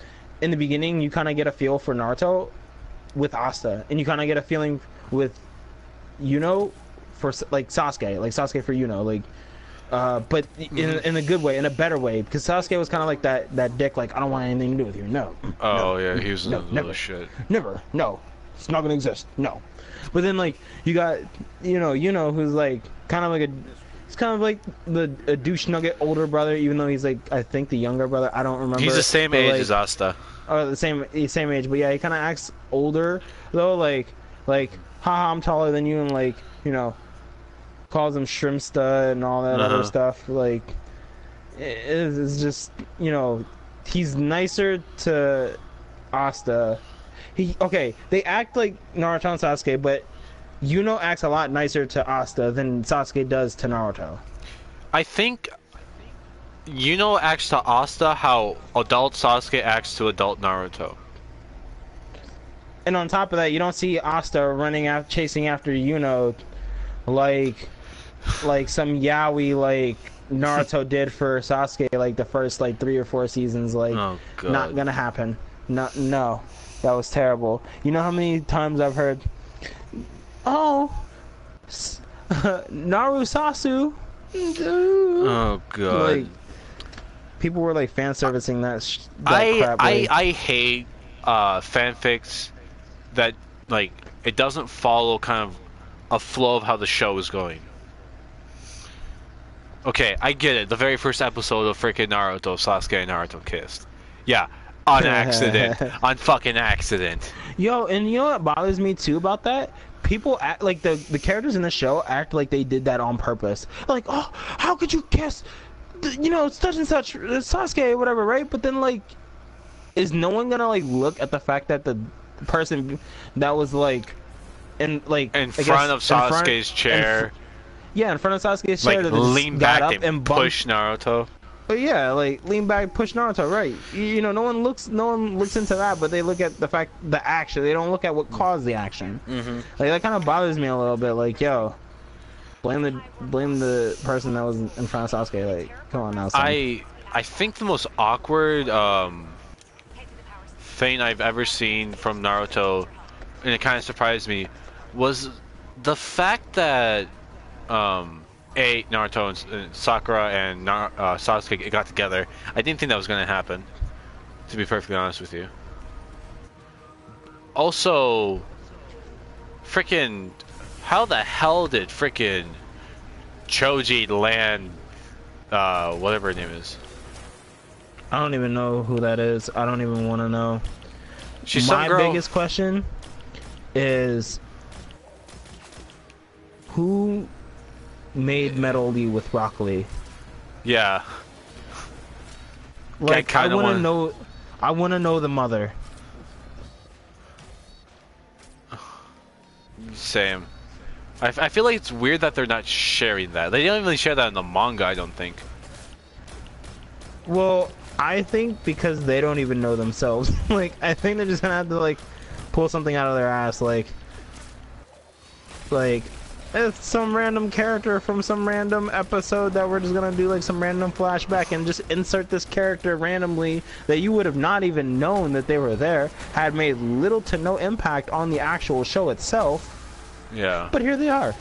in the beginning you kind of get a feel for Naruto with Asta, and you kind of get a feeling with Yuno for like Sasuke for Yuno, like. But in a good way, in a better way, because Sasuke was kind of like that dick, like, I don't want anything to do with you. No.
Oh
no,
yeah, he was
no,
a
never,
shit.
Never. No, it's not gonna exist. No. But then like you got who's like kind of like it's kind of like a douche nugget older brother, even though he's like I think the younger brother. I don't remember.
He's the same age
like,
as Asta.
Oh, the same age, but yeah, he kind of acts older though, like haha, I'm taller than you, and like, you know, calls him Shrimsta and all that other stuff. Like, it's just, you know, he's nicer to Asta. They act like Naruto and Sasuke, but Yuno acts a lot nicer to Asta than Sasuke does to Naruto.
I think Yuno acts to Asta how adult Sasuke acts to adult Naruto.
And on top of that, you don't see Asta running out chasing after Yuno like some yaoi like Naruto did for Sasuke, like the first like 3 or 4 seasons. Like,
oh, God.
Not gonna happen. No, that was terrible. You know how many times I've heard, oh, Naru Sasu.
Oh God.
Like, people were like fan servicing that crap. Like,
I hate fanfics that, like, it doesn't follow kind of a flow of how the show is going. Okay, I get it. The very first episode of freaking Naruto, Sasuke and Naruto kissed. Yeah, on accident. On fucking accident.
Yo, and you know what bothers me too about that? People act like the characters in the show act like they did that on purpose. Like, oh, how could you kiss, you know, such and such, Sasuke or whatever, right? But then, like, is no one gonna like look at the fact that the person that was like in front
of Sasuke's chair.
Yeah, in front of Sasuke's
Like
chair, that
lean
just got
back
up
and
and bumped.
push Naruto.
But yeah, like lean back, push Naruto, right? You know, no one looks into that, but they look at the action. They don't look at what caused the action.
Mm-hmm.
Like that kind of bothers me a little bit. Like, yo, blame the person that was in front of Sasuke. Like, come on now, son.
I think the most awkward thing I've ever seen from Naruto, and it kind of surprised me, was the fact that Naruto and Sakura and Sasuke got together. I didn't think that was going to happen, to be perfectly honest with you. Also, freaking, how the hell did freaking Choji land whatever her name is?
I don't even know who that is. I don't even want to know.
She's
My
some girl.
biggest question is who made Metal Lee with Rock Lee?
Yeah.
Like, I want to know. I want to know the mother.
Same. I feel like it's weird that they're not sharing that. They don't really share that in the manga, I don't think.
Well, I think because they don't even know themselves. Like, I think they're just gonna have to like pull something out of their ass, like it's some random character from some random episode that we're just gonna do like some random flashback and just insert this character randomly that you would have not even known that they were there, had made little to no impact on the actual show itself.
Yeah.
But here they are.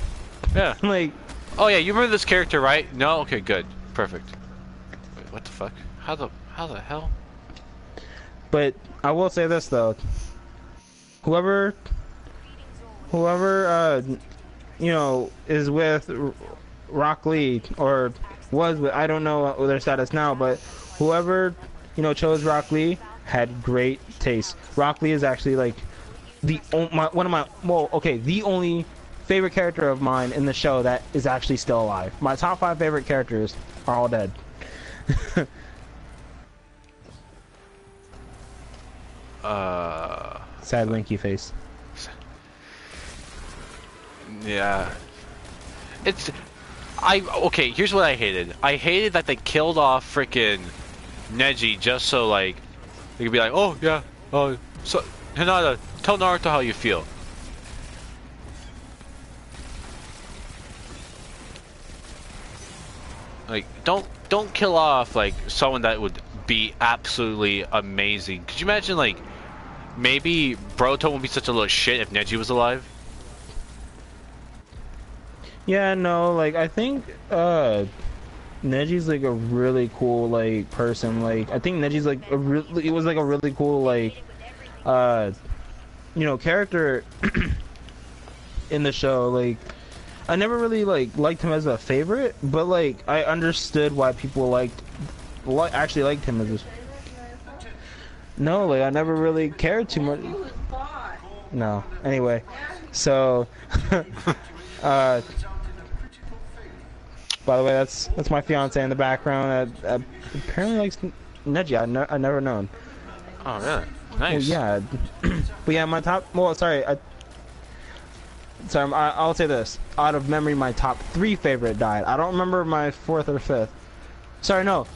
Yeah.
Like,
oh yeah, you remember this character, right? No? Okay, good. Perfect. Wait, what the fuck? How the hell?
but I will say this though. Whoever you know, is with Rock Lee, or was with, I don't know their status now, but whoever, you know, chose Rock Lee had great taste. Rock Lee is actually like the only favorite character of mine in the show that is actually still alive. My top 5 favorite characters are all dead. Sad Linky face.
Yeah. Okay, here's what I hated. I hated that they killed off freaking Neji just so, like, they could be like, oh, yeah, so, Hinata, tell Naruto how you feel. Like, don't kill off, like, someone that would be absolutely amazing. Could you imagine, like, maybe Boruto wouldn't be such a little shit if Neji was alive?
Yeah, no, like, I think, Neji's, like, a really cool, like, person. Like, I think Neji's, like, it was, like, a really cool, like, you know, character in the show. Like, I never really, like, liked him as a favorite, but, like, I understood why people actually liked him as no, like, I never really cared too much. No. Anyway, so, by the way, that's my fiance in the background. Apparently likes Neji. I never known.
Oh, really? Nice.
Well, yeah, but yeah, my top. Well, sorry, I'll say this. Out of memory, my top 3 favorite died. I don't remember my 4th or 5th. Sorry, no.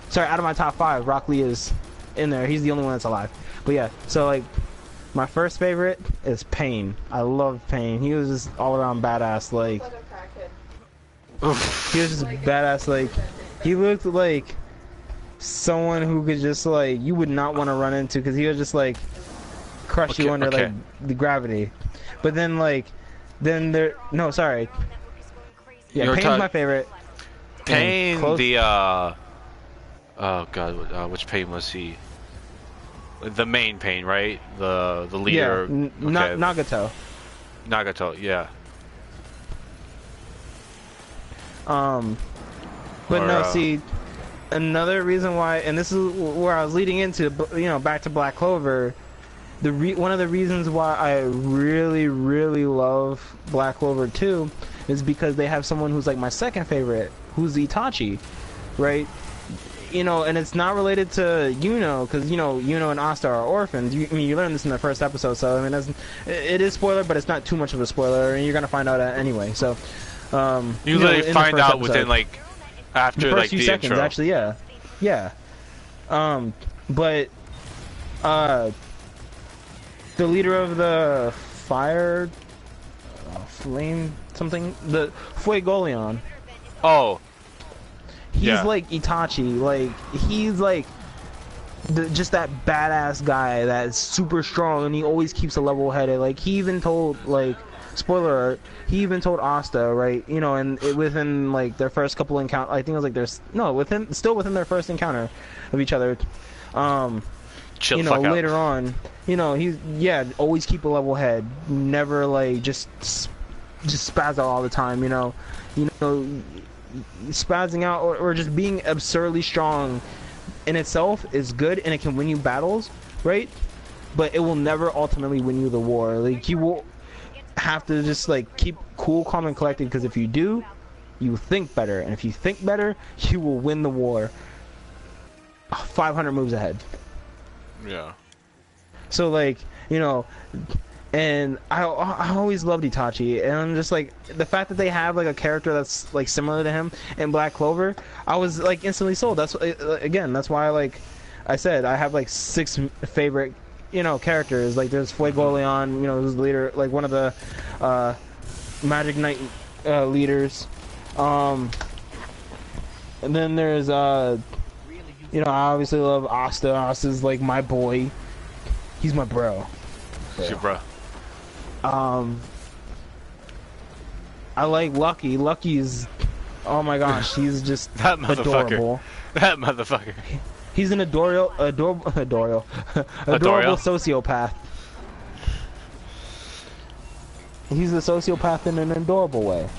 Sorry, out of my top 5, Rock Lee is in there. He's the only one that's alive. But yeah, so like, my first favorite is Pain. I love Pain. He was just all around badass. Like he was just badass. Like, he looked like someone who could just, like, you would not want to run into, because he would just, like, crush you under like the gravity. But then, like, no, sorry. Yeah, Pain's my favorite.
Pain, oh god, which Pain was he? The main Pain, right? The leader.
Yeah, Nagato.
Nagato, yeah.
But no, see, another reason why, and this is where I was leading into, you know, back to Black Clover. One of the reasons why I really, really love Black Clover 2 is because they have someone who's like my second favorite, who's Itachi, right? You know, and it's not related to Yuno, because, you know, Yuno and Asta are orphans. I mean, you learned this in the first episode, so, I mean, it is spoiler, but it's not too much of a spoiler, and you're going to find out anyway. So,
You literally
in the
find
first
out within
episode.
like
The
after
first
like
few
the
seconds,
intro.
actually, yeah, yeah. But uh, the leader of the fire, flame something, the Fuegoleon.
Oh,
He's
yeah.
like Itachi. Like he's like just that badass guy that's super strong, and he always keeps a level headed. Like he even told like. Spoiler alert, he even told Asta, right, you know, and within like their first couple encounter, I think it was like still within their first encounter of each other,
Chill
you
the
know,
fuck out.
later on, you know, he's, yeah, always keep a level head, never like just spaz out all the time, you know, spazzing out or just being absurdly strong in itself is good and it can win you battles, right? But it will never ultimately win you the war. Like you will have to just like keep cool, calm, and collected, because if you do, you think better, and if you think better, you will win the war 500 moves ahead.
Yeah.
So like, you know, and I always loved Itachi, and I'm just like, the fact that they have like a character that's like similar to him in Black Clover, I was like instantly sold. That's again, that's why like I said I have like 6 favorite, you know, characters. Like there's Fuegoleon, you know, who's the leader, like one of the Magic Knight leaders. And then there's you know, I obviously love Asta. Asta's like my boy. He's my bro.
Shit, bro.
I like Lucky. Lucky's, oh my gosh, he's just
That motherfucker.
adorable.
That motherfucker.
He's an adorable sociopath. He's a sociopath in an adorable way.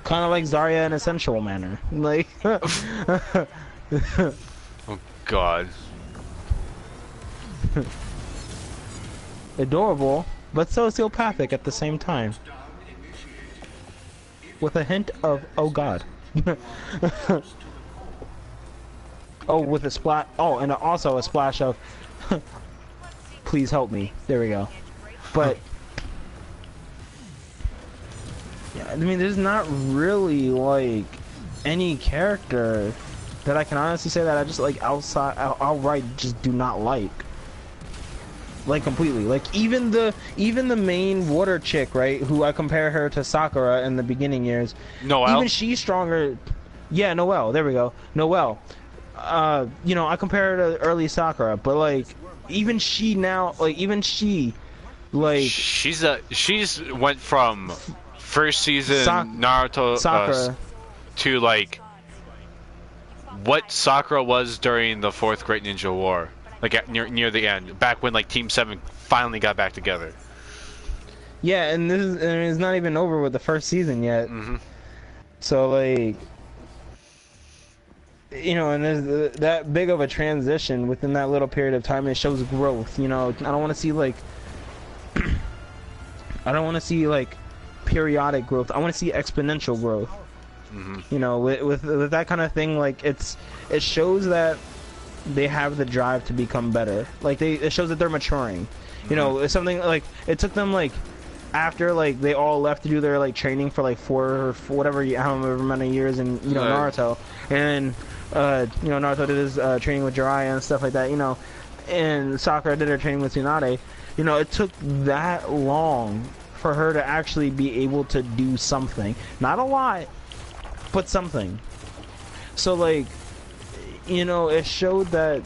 Kind of like Zarya in a sensual manner. Like,
Oh God.
adorable, but sociopathic at the same time. With a hint of, oh God. Oh, with a splat. Oh, and also a splash of, please help me. There we go. But, yeah, I mean, there's not really, like, any character that I can honestly say that I just, like, outright just do not like. Like, completely. Like, even the main water chick, right, who I compare her to Sakura in the beginning years.
Noelle?
Even she's stronger. Yeah, Noelle. There we go. Noelle. You know, I compare her to early Sakura, but, like, even she now, like, like...
She's went from first season Naruto
Sakura.
to, like, what Sakura was during the 4th Great Ninja War. Like near the end, back when like Team 7 finally got back together.
Yeah, and it's not even over with the first season yet.
Mm-hmm.
So like, you know, and there's that big of a transition within that little period of time. It shows growth. You know, I don't want to see like, I don't want to see like periodic growth. I want to see exponential growth.
Mm-hmm.
You know, with that kind of thing, like it shows that they have the drive to become better. Like it shows that they're maturing. You know, it's something like it took them like after like they all left to do their like training for like 4 or whatever, however many years in, you know, Naruto, and you know, Naruto did his training with Jiraiya and stuff like that. You know, and Sakura did her training with Tsunade. You know, it took that long for her to actually be able to do something. Not a lot, but something. So like, you know, it showed that,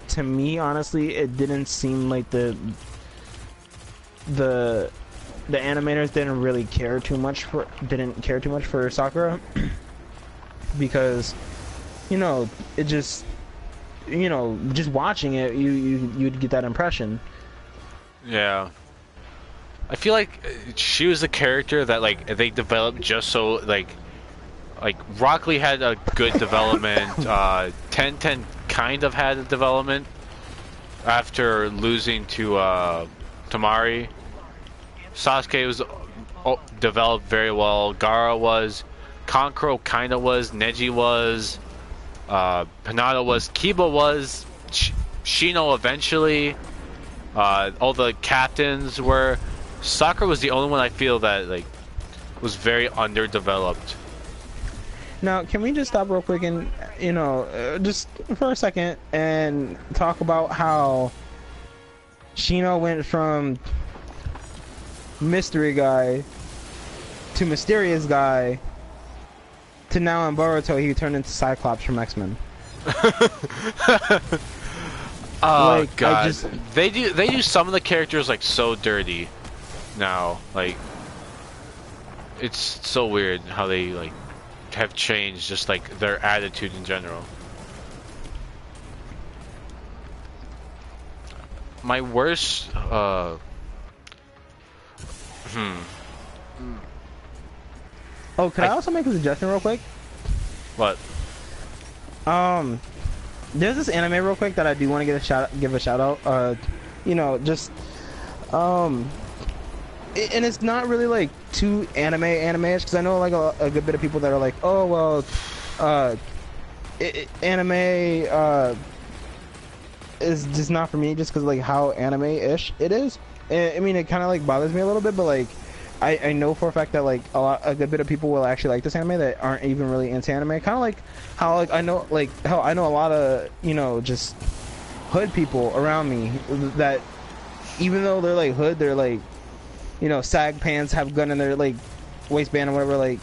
to me, honestly, it didn't seem like the animators didn't care too much for Sakura because, you know, it just, you know, just watching it, you'd get that impression.
Yeah. I feel like she was a character that like they developed just so like Rock Lee had a good development. 10-10 kind of had a development after losing to Tamari. Sasuke was developed very well. Gaara was. Kankuro kind of was. Neji was. Hinata was. Kiba was. Shino eventually. All the captains were. Soccer was the only one I feel that like was very underdeveloped.
Now, can we just stop real quick and, just for a second and talk about how Shino went from mystery guy to mysterious guy to now in Boruto he turned into Cyclops from X-Men.
Oh
Like, I
god,
just,
they do some of the characters like so dirty now. Like it's so weird how they like have changed just like their attitude in general. My worst hmm
oh, could I
I
also make a suggestion real quick?
what
Um, there's this anime real quick that I do want to give a shout out. Just um, and it's not really like too anime-ish because I know like a good bit of people that are like, oh well, uh, anime is just not for me just because like how anime-ish it is. I mean, it kind of like bothers me a little bit, but like I know for a fact that like a good bit of people will actually like this anime that aren't even really into anime. Kind of like how like I know like hell I know a lot of just hood people around me that even though they're like hood, they're like sag pants, have gun in their like waistband or whatever, like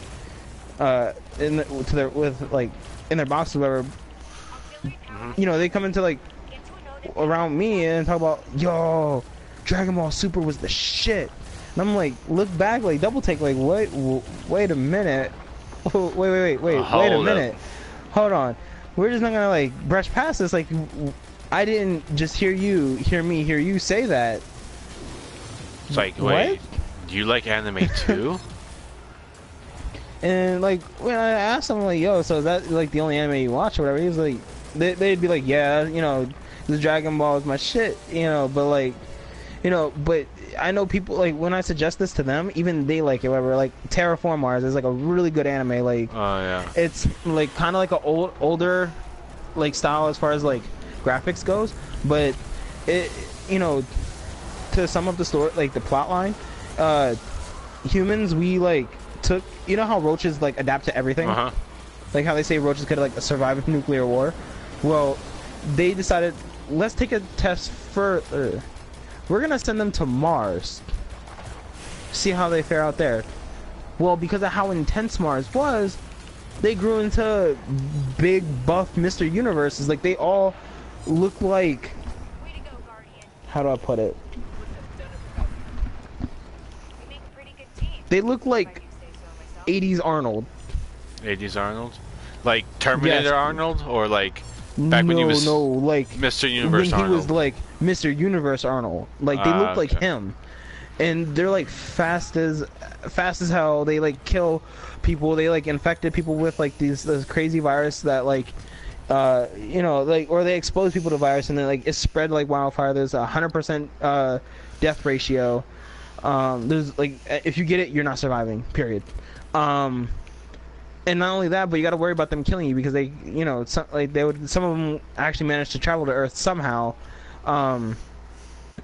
to their with like in their boxes or whatever. They come into like around me and talk about yo, Dragon Ball Super was the shit. And I'm like, look back, like double take, like wait a minute, wait a
hold up.
minute, hold on. We're just not gonna like brush past this. Like, I didn't just hear you say that.
It's like
What?
wait, do you like anime too?
And like when I asked him like, yo, so is that like the only anime you watch or whatever? He was like, they'd be like, yeah, the Dragon Ball is my shit, but like, but I know people like when I suggest this to them, even they like it. Whatever, like Terraform Mars is like a really good anime. Like,
Oh yeah.
it's like kind of like a older like style as far as like graphics goes, but it to sum up the story, like the plot line, humans we like took how roaches like adapt to everything,
Uh huh.
like how they say roaches could like survive a nuclear war. Well, they decided let's take a test further. We're gonna send them to Mars, see how they fare out there. Well, because of how intense Mars was, they grew into big buff Mr. Universes. Like they all look like, how do I put it? They look like 80s Arnold.
80s Arnold, like Terminator
Yes.
Arnold, or like back when he was
No, like
Mr.
when
Universe
he was
Arnold.
like Mr. Universe Arnold. Like they look like
Okay.
him, and they're like fast as hell. They like kill people. They like infected people with like this crazy virus that like like, or they expose people to virus and then like it's spread like wildfire. There's 100% death ratio. There's like if you get it, you're not surviving. Period. And not only that, but you got to worry about them killing you because they, some of them actually managed to travel to Earth somehow,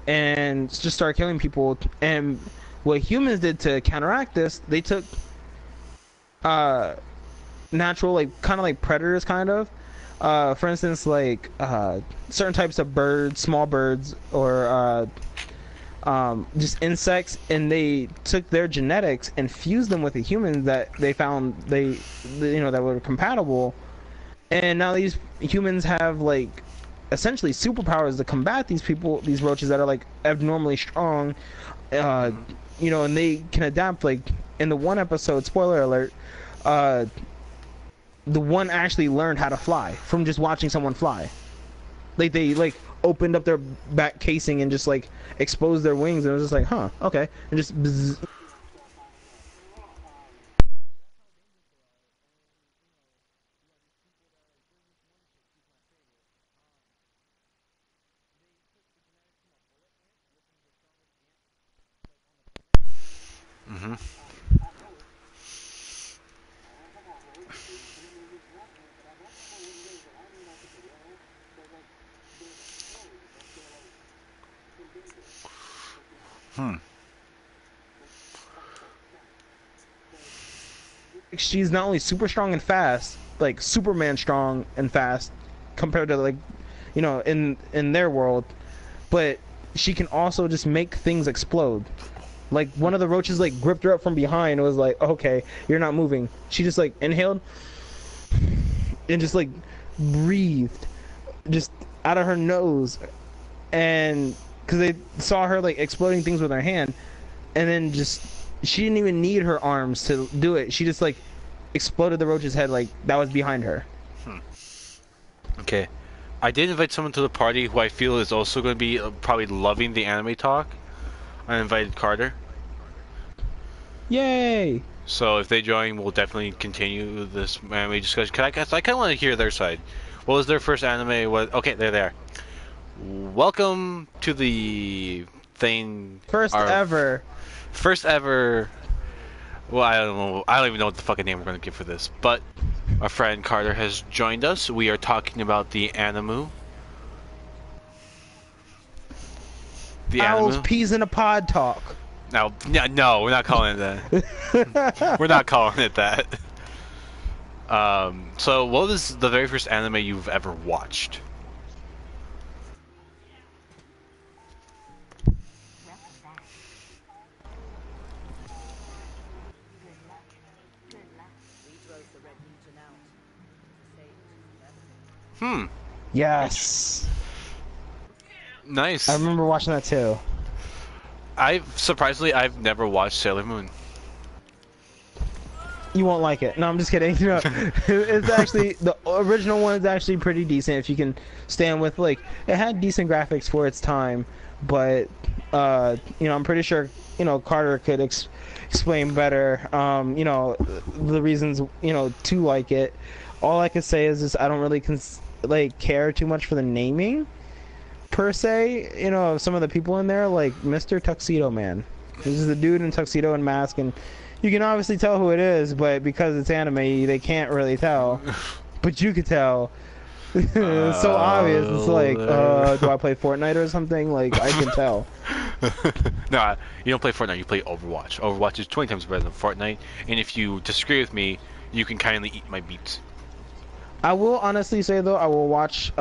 and just start killing people. And what humans did to counteract this, they took natural, like kind of like predators, kind of. For instance, like certain types of birds, small birds, or just insects, and they took their genetics and fused them with the humans that they found that were compatible, and now these humans have like essentially superpowers to combat these roaches that are like abnormally strong, and they can adapt. Like in the one episode, spoiler alert, the one actually learned how to fly from just watching someone fly. Like they like opened up their back casing and just like exposed their wings, and it was just like, huh, okay, and just bzz.
Hmm. Hmm.
she's not only super strong and fast, like Superman strong and fast, compared to like, in their world, but she can also just make things explode. Like one of the roaches like gripped her up from behind and was like, "Okay, you're not moving." She just like inhaled and just like breathed just out of her nose, and because they saw her like exploding things with her hand, and then just she didn't even need her arms to do it. She just like exploded the roach's head like that was behind her.
Okay. I did invite someone to the party who I feel is also going to be probably loving the anime talk. I invited Carter.
Yay!
So if they join, we'll definitely continue this anime discussion. I kind of want to hear their side. What was their first anime? Okay, there they are. Welcome to the thing.
First ever.
First ever. Well, I don't know. I don't even know what the fucking name we're going to give for this. But our friend Carter has joined us. We are talking about the anime. The
Owls,
anime.
peas in a pod talk.
No, we're not calling it that. We're not calling it that. So what was the very first anime you've ever watched?
Yes.
Nice.
I remember watching that too.
I've never watched Sailor Moon.
You won't like it. No, I'm just kidding. No, it's actually the original one is actually pretty decent if you can stand with like it had decent graphics for its time, but I'm pretty sure Carter could explain better the reasons to like it. All I could say is just I don't really care too much for the naming per se, of some of the people in there, like Mr. Tuxedo Man. This is the dude in tuxedo and mask, and you can obviously tell who it is, but because it's anime, they can't really tell. But you could tell. It's so obvious. It's like, do I play Fortnite or something? Like, I can tell.
No, you don't play Fortnite, you play Overwatch. Overwatch is 20 times better than Fortnite, and if you disagree with me, you can kindly eat my beats.
I will honestly say, though, I would watch,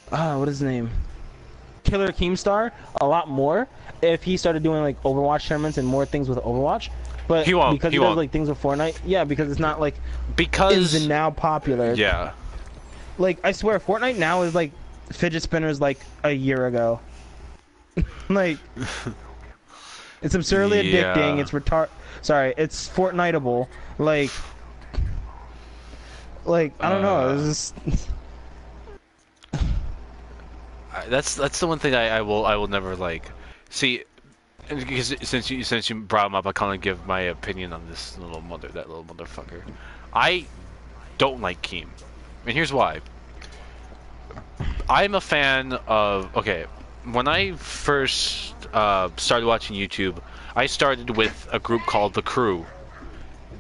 what is his name? Killer Keemstar a lot more if he started doing like Overwatch tournaments and more things with Overwatch. But
he won't.
Because
he
does
won't.
like things with Fortnite. Yeah, because it's not like
because
is now popular.
Yeah.
Like I swear, Fortnite now is like fidget spinners like a year ago. Like it's absurdly addicting. It's it's Fortniteable. Like I don't know. It's just...
That's the one thing I will never like. See, because since you brought him up, I kind of give my opinion on this little motherfucker. I don't like Keem, and here's why. I'm a fan of when I first started watching YouTube, I started with a group called The Crew.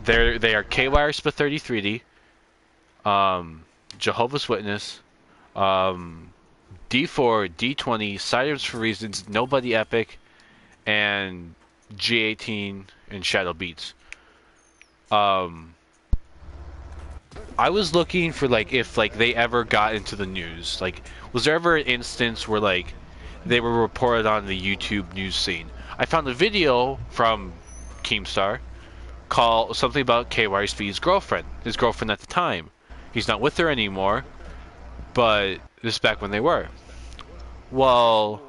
They are c0y0te, Jehovah's Witness, D4, D20, Siders for Reasons, Nobody Epic, and G18 and Shadow Beats. I was looking for if they ever got into the news. Was there ever an instance where they were reported on the YouTube news scene? I found a video from Keemstar called something about k0y0te's girlfriend. His girlfriend at the time. He's not with her anymore, but this is back when they were. Well,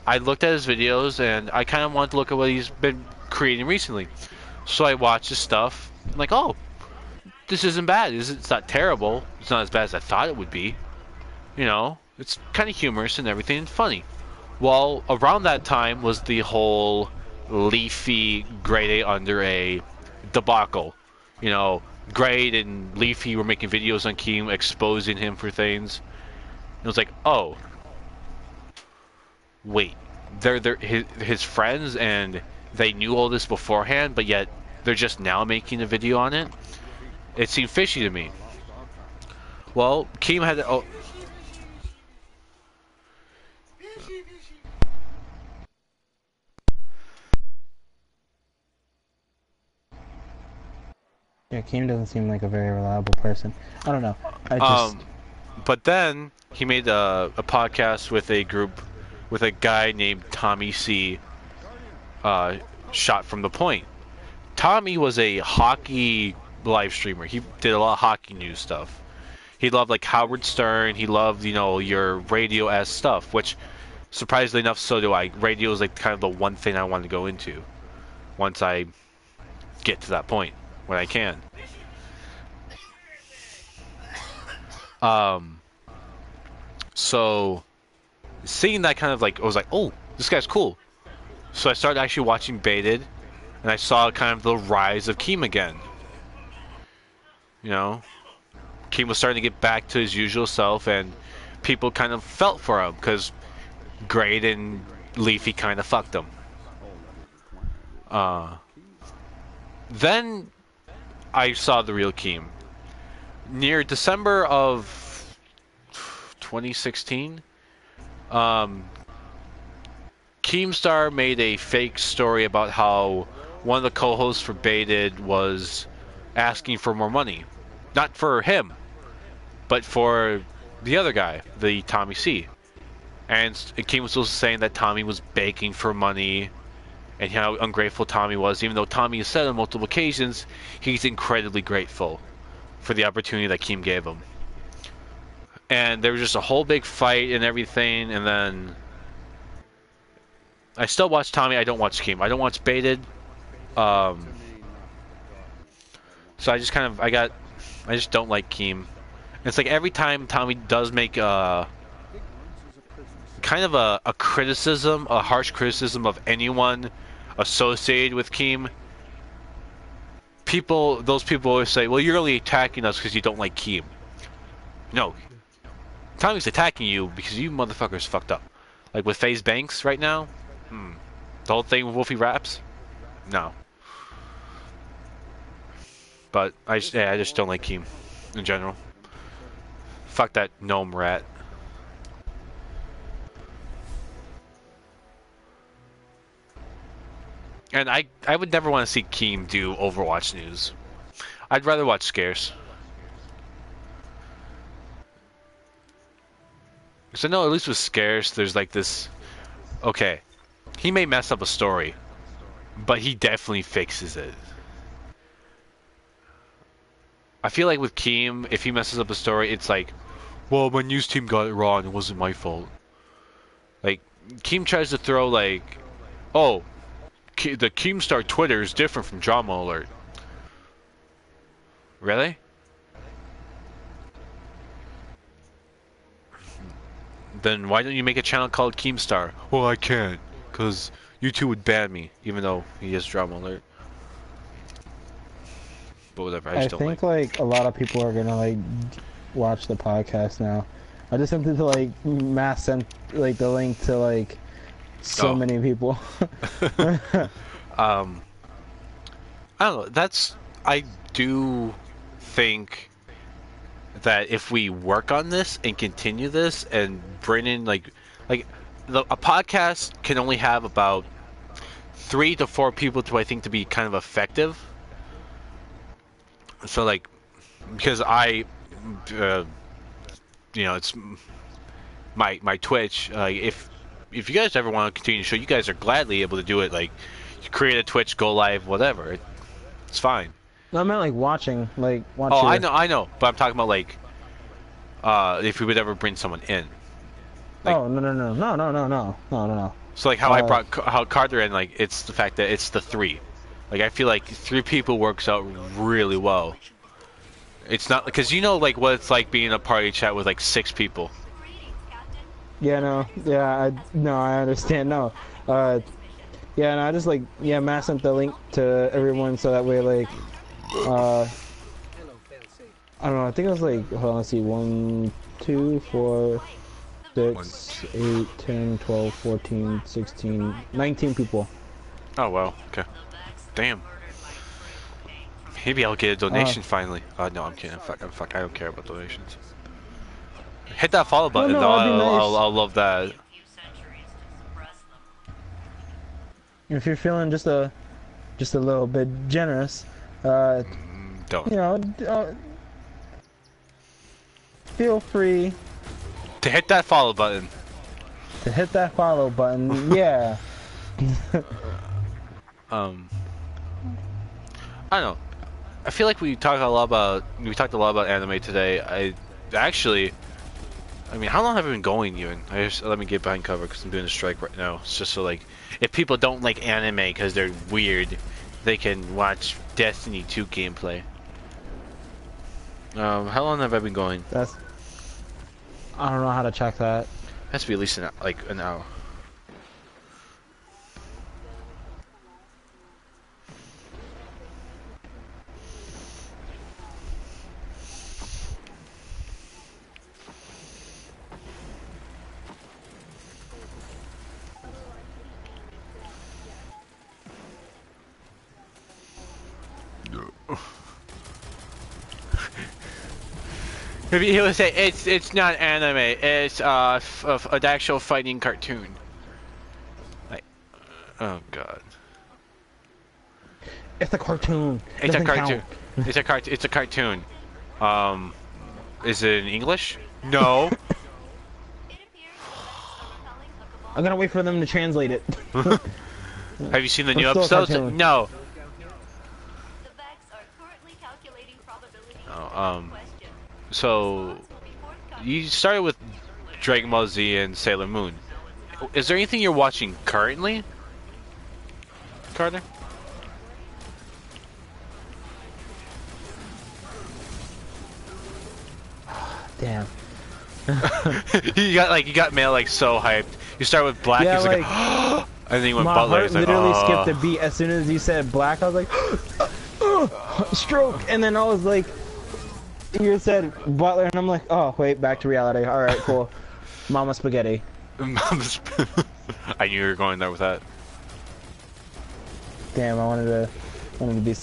I looked at his videos and I kind of wanted to look at what he's been creating recently. So I watched his stuff. I'm like, oh, this isn't bad. It's not terrible. It's not as bad as I thought it would be. It's kind of humorous and everything and funny. Well, around that time was the whole Leafy grade A under A debacle. Grade and Leafy were making videos on Keem exposing him for things. It was like, oh, wait, they're his friends and they knew all this beforehand, but yet they're just now making a video on it. It seemed fishy to me. Well, Keem had
Yeah, Keem doesn't seem like a very reliable person. I don't know. I just
But then he made a podcast with a group with a guy named Tommy C. Shot from the point. Tommy was a hockey live streamer. He did a lot of hockey news stuff. He loved like Howard Stern. He loved your radio-esque stuff, which surprisingly enough, so do I. Radio is like kind of the one thing I want to go into once I get to that point when I can. So seeing that kind of like, I was like, oh, this guy's cool. So I started actually watching Baited, and I saw kind of the rise of Keem again. Keem was starting to get back to his usual self, and people kind of felt for him because Great and Leafy kind of fucked him. Then I saw the real Keem. Near December of 2016, Keemstar made a fake story about how one of the co-hosts for Baited was asking for more money. Not for him, but for the other guy, the Tommy C. And Keem was also saying that Tommy was begging for money and how ungrateful Tommy was, even though Tommy has said on multiple occasions he's incredibly grateful for the opportunity that Keem gave him. And there was just a whole big fight and everything, and then I still watch Tommy. I don't watch Keem. I don't watch Baited. So I just I just don't like Keem. It's like every time Tommy does make kind of a criticism, a harsh criticism of anyone associated with Keem, those people always say, well, you're only attacking us because you don't like Keem. No. Tommy's attacking you because you motherfuckers fucked up. Like with FaZe Banks right now? The whole thing with Wolfie Raps? No. But I just don't like Keem in general. Fuck that gnome rat. And I would never want to see Keem do Overwatch news. I'd rather watch Scarce. Because I know at least with Scarce, there's like this... Okay, he may mess up a story, but he definitely fixes it. I feel like with Keem, if he messes up a story, it's like, well, my news team got it wrong, it wasn't my fault. Like, Keem tries to throw like, oh, the Keemstar Twitter is different from Drama Alert. Really? Then why don't you make a channel called Keemstar? Well, I can't, because YouTube would ban me, even though he is Drama Alert. But whatever, I just don't
think like a lot of people are gonna like watch the podcast now. I just sent it to like mass sent like the link to like so many people.
I don't know. I do think that if we work on this and continue this and bring in a podcast can only have about 3 to 4 people to I think to be kind of effective. So like, because it's my Twitch. If you guys ever want to continue the show, you guys are gladly able to do it. Like, you create a Twitch, go live, whatever. It's fine.
No, I meant like watching, like watch.
Oh, I know, but I'm talking about like, if we would ever bring someone in. Like,
oh no.
So like how I brought how Carter in, like it's the fact that it's the 3. Like I feel like 3 people works out really well. It's not because like what it's like being in a party chat with like 6 people.
Yeah, no, yeah, I understand. No, yeah, no, I just like mass sent the link to everyone so that way like, I don't know. I think it was like, hold on, let's see, 1, 2, 4, 6, 8, 10, 12, 14, 16, 19 people.
Oh wow, okay. Damn. Maybe I'll get a donation finally. No, I'm kidding. Fuck, I don't care about donations. Hit that follow button,
no,
though.
nice.
I'll love that.
If you're feeling just a little bit generous,
Don't.
You know, feel free
To hit that follow button.
to hit that follow button. Yeah.
Um, I don't know. I feel like we talked a lot about anime today. I mean, how long have I been going even? Let me get behind cover because I'm doing a strike right now. It's just so like, if people don't like anime because they're weird, they can watch Destiny 2 gameplay. How long have I been going?
I don't know how to check that.
It has to be at least an hour. He would say it's not anime. It's an actual fighting cartoon. Like, oh god.
It's a cartoon.
It's a
Doesn't
cartoon.
count.
It's a cartoon. Is it in English? No.
I'm gonna wait for them to translate it.
Have you seen the new
It's still a
episodes?
cartoon.
No.
The Vex are currently calculating probability
Oh, so you started with Dragon Ball Z and Sailor Moon. Is there anything you're watching currently, Carter?
Damn.
you got mail like so hyped. You start with Black,
Yeah,
he's like,
like,
and then you went
My
Butler.
heart
He's like,
literally
oh.
skipped a beat as soon as you said black. I was like, stroke, and then I was like, you said Butler, and I'm like, oh wait, back to reality. All right, cool. Mama spaghetti.
I knew you were going there with that.
Damn, I wanted to be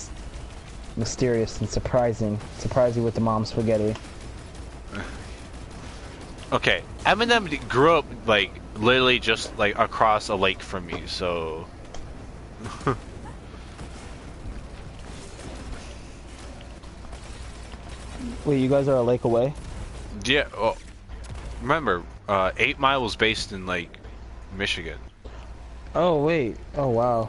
mysterious and surprising. Surprise you with the mom spaghetti.
Okay, Eminem grew up like literally just like across a lake from me, so.
Wait, you guys are a lake away?
Yeah. Well, remember, 8 Mile was based in like Michigan.
Oh wait. Oh wow.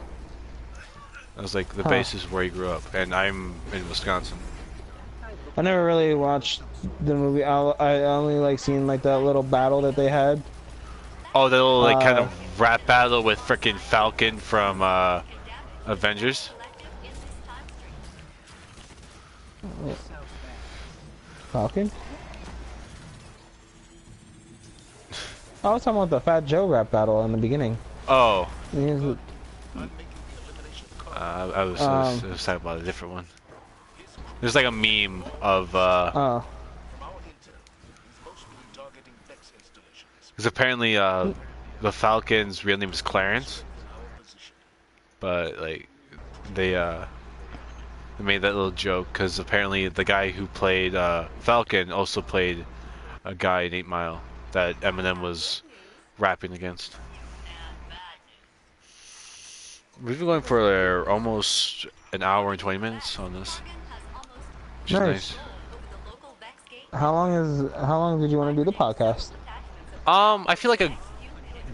That was like the basis where he grew up, and I'm in Wisconsin.
I never really watched the movie. I only like seen like that little battle that they had.
Oh, the little like kind of rap battle with frickin' Falcon from Avengers.
Falcon? I was talking about the Fat Joe rap battle in the beginning.
Oh.
Yeah,
I was talking about a different one. There's like a meme of
oh.
because apparently the Falcon's real name is Clarence, but like they made that little joke because apparently the guy who played Falcon also played a guy in 8 Mile that Eminem was rapping against. We've been going for almost an hour and 20 minutes on this. Which is nice.
How long did you want to do the podcast?
I feel like a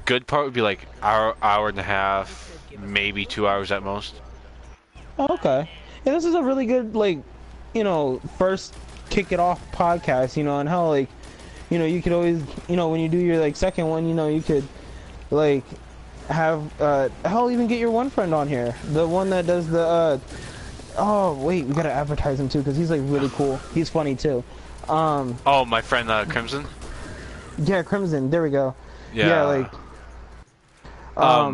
good part would be like hour and a half, maybe 2 hours at most.
Oh, okay. Yeah, this is a really good, like, you know, first kick it off podcast, you know, and how, like, you know, you could always, you know, when you do your, like, second one, you know, you could, like, have, hell, even get your one friend on here. The one that does the, oh, wait, we gotta advertise him, too, because he's, like, really cool. He's funny, too.
Oh, my friend, Crimson?
Yeah, Crimson, there we go.
Yeah,
like,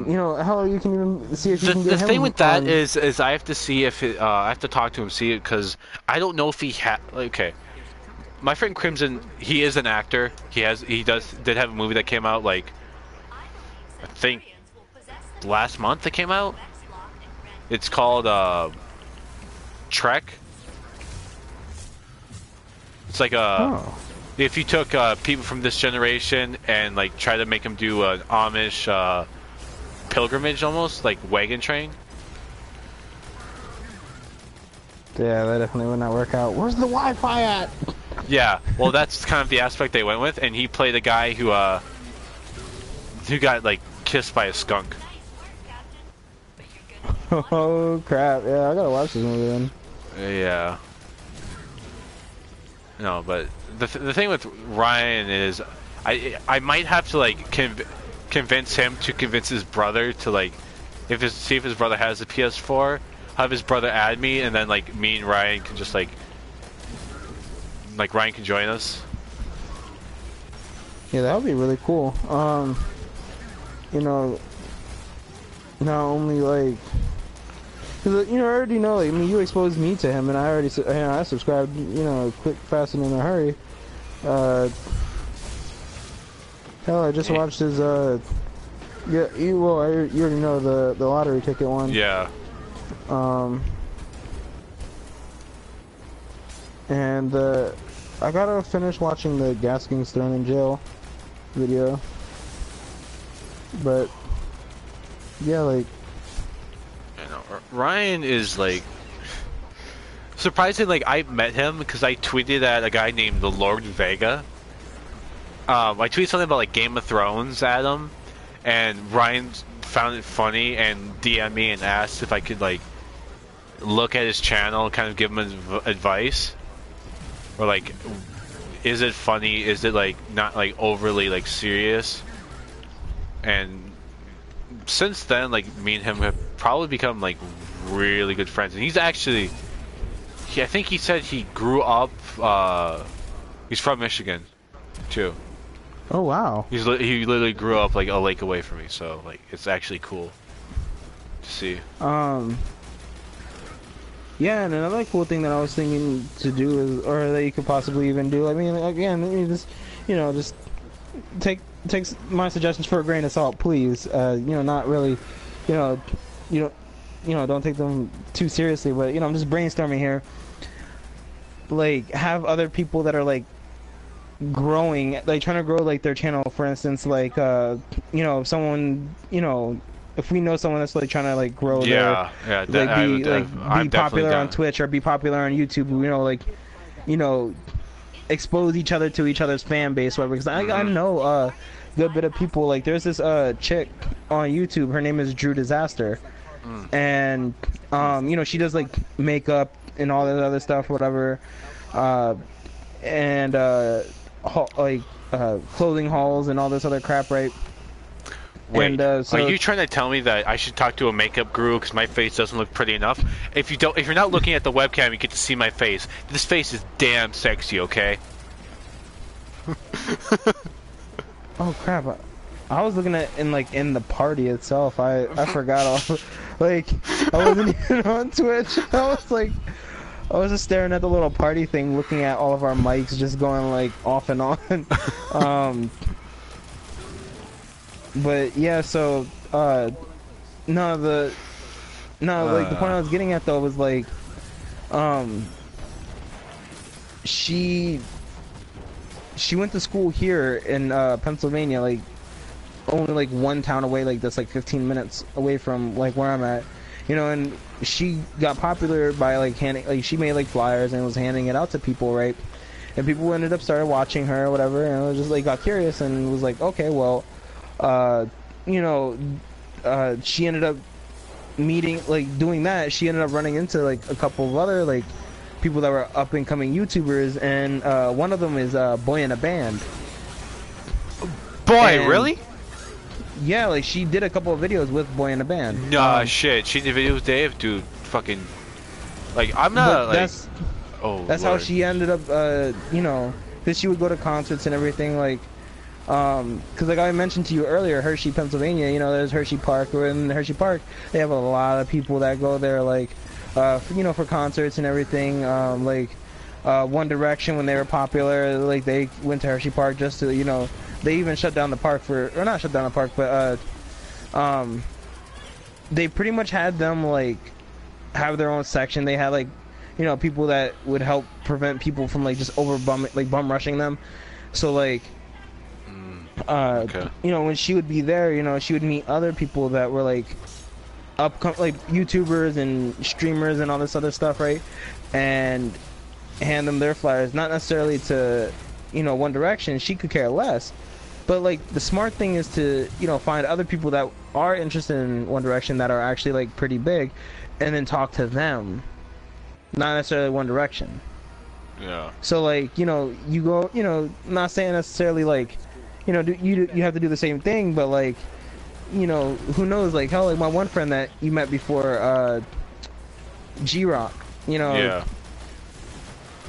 you know, hell, you can even see if you can get him.
The thing with that is I have to see if it, I have to talk to him, see it, because I don't know if he okay. My friend Crimson, he is an actor. Did have a movie that came out, like, I think last month it came out. It's called, Trek. It's like if you took people from this generation and like try to make them do an Amish pilgrimage, almost like wagon train.
Yeah, that definitely would not work out. Where's the Wi-Fi at?
Yeah, well, that's kind of the aspect they went with, and he played a guy who got like kissed by a skunk.
Nice work, Captain. But you're good.
Oh crap! Yeah, I gotta watch this movie then.
Yeah. No, but the thing with Ryan is, I might have to like convince him to convince his brother to like, see if his brother has a PS4, have his brother add me, and then like me and Ryan can just like Ryan can join us.
Yeah, that would be really cool. You know, not only like, cause you know, I already know. Like, I mean, you exposed me to him, and I already, I subscribed. You know, quick, fast, and in a hurry. Hell, I just watched his. Yeah, you already know the lottery ticket one.
Yeah.
And I gotta finish watching the Gasking's Thrown in Jail video. But yeah, like,
I know. Ryan is like surprisingly, like I met him because I tweeted at a guy named the Lord Vega. I tweeted something about like Game of Thrones at him, and Ryan found it funny and DM'd me and asked if I could like look at his channel and kind of give him advice, or like, is it funny? Is it like not like overly like serious? And since then, like me and him have probably become like really good friends. And he's actually, I think he said he grew up. He's from Michigan, too.
oh wow.
He literally grew up like a lake away from me. So like it's actually cool to see.
Yeah, and another cool thing that I was thinking to do is, or that you could possibly even do. I mean, again, you just, you know, just take my suggestions for a grain of salt, please. You know, not really, you know, don't take them too seriously. But you know, I'm just brainstorming here. Like, have other people that are like growing, like trying to grow like their channel. For instance, like you know, if someone, you know, if we know someone that's like trying to like grow
Yeah,
their, be popular on Twitch or be popular on YouTube, you know, like, you know, expose each other to each other's fan base, whatever. Because I know a good bit of people. Like, there's this chick on YouTube. Her name is Drew Disaster, and you know, she does like makeup and all that other stuff, whatever, and clothing hauls and all this other crap, right?
Wait,
and, so,
are you trying to tell me that I should talk to a makeup guru because my face doesn't look pretty enough? If you're not looking at the webcam, you get to see my face. This face is damn sexy, okay?
Oh crap! I was looking at in the party itself. I forgot all. Like, I wasn't even on Twitch. I was just staring at the little party thing, looking at all of our mics just going like off and on. But yeah, so like the point I was getting at though was like, she went to school here in Pennsylvania, like only like one town away, like that's like 15 minutes away from like where I'm at, you know, and she got popular by like handing, like she made like flyers and was handing it out to people, right? And people ended up started watching her or whatever, and it was just like got curious and was like, okay, well, you know, she ended up meeting, like doing that, she ended up running into like a couple of other like people that were up and coming YouTubers, and one of them is Boy in a Band.
Boy,
And,
really?
Yeah, like she did a couple of videos with Boy in a Band.
Nah, shit. She did videos with Dave, dude. Fucking, like, I'm not like.
That's how she ended up, you know, because she would go to concerts and everything, like, because like I mentioned to you earlier, Hershey, Pennsylvania, you know, there's Hershey Park. In Hershey Park, they have a lot of people that go there, like, you know, for concerts and everything. Like, One Direction, when they were popular, like, they went to Hershey Park just to, you know, they even shut down the park for, or not shut down the park, but, they pretty much had them, like, have their own section. They had, like, you know, people that would help prevent people from, like, just bum rushing them. So, like,
okay.
you know, when she would be there, you know, she would meet other people that were like, like YouTubers and streamers and all this other stuff, right? And hand them their flyers, not necessarily to, One Direction. She could care less. But like the smart thing is to, find other people that are interested in One Direction that are actually like pretty big, and then talk to them, not necessarily One Direction.
Yeah.
So like, you go, not saying necessarily like, you have to do the same thing, but like, who knows? Like, hell, like my one friend that you met before, G-Rock,
Yeah.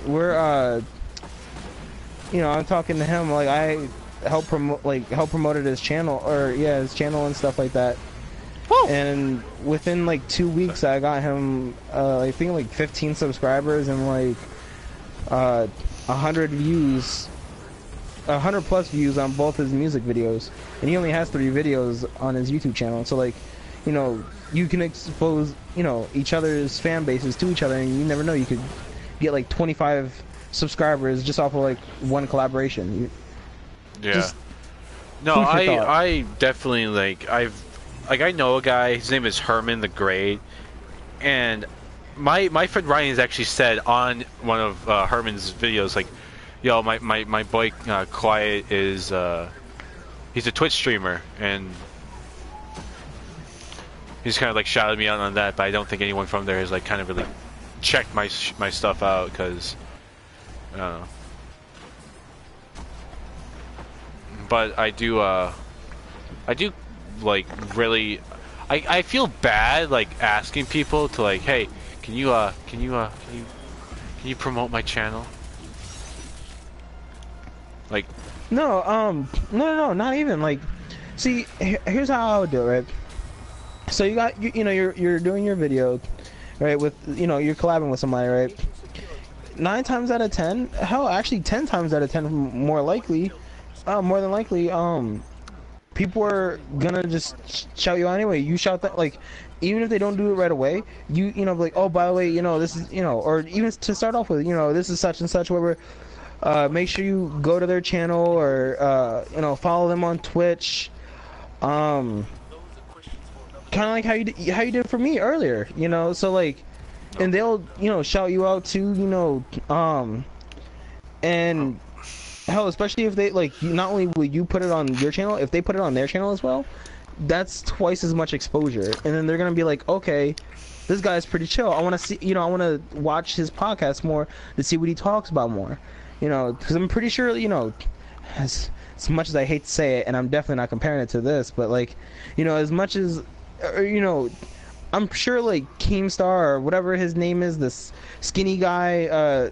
we're, I'm talking to him, like I help promoted his channel, or yeah, his channel and stuff like that.
Woo!
And within like 2 weeks, I got him, I think like 15 subscribers and like 100 views, 100 plus views on both his music videos, and he only has 3 videos on his YouTube channel. So like, you can expose, each other's fan bases to each other, and you never know, you could get like 25 subscribers just off of like one collaboration.
Yeah.
Just
no,
food for thought.
I definitely like I know a guy. His name is Herman the Great, and my friend Ryan has actually said on one of Herman's videos, like, yo, my boy Quiet is he's a Twitch streamer, and he's kind of like shouted me out on that. But I don't think anyone from there has like kind of really checked my stuff out, because I don't know. But I do like really, I feel bad like asking people to like, hey, can you promote my channel? Like,
no, not even like. See, here's how I would do it, right? So you got you're doing your video, right? With you're collabing with somebody, right? 9 times out of 10, hell, actually 10 times out of 10, more than likely, people are gonna just shout you out anyway. You shout that, like, even if they don't do it right away, you like, oh, by the way, this is, or even to start off with, this is such and such, whatever. Make sure you go to their channel, or follow them on Twitch. Kind of like how you did for me earlier, so like, and they'll shout you out too, and hell, especially if they like, not only will you put it on your channel, if they put it on their channel as well, that's twice as much exposure. And then they're gonna be like, okay, this guy's pretty chill. I want to see, I want to watch his podcast more to see what he talks about more, because I'm pretty sure, as much as I hate to say it, and I'm definitely not comparing it to this, but like, as much as, I'm sure like Keemstar or whatever his name is, this skinny guy,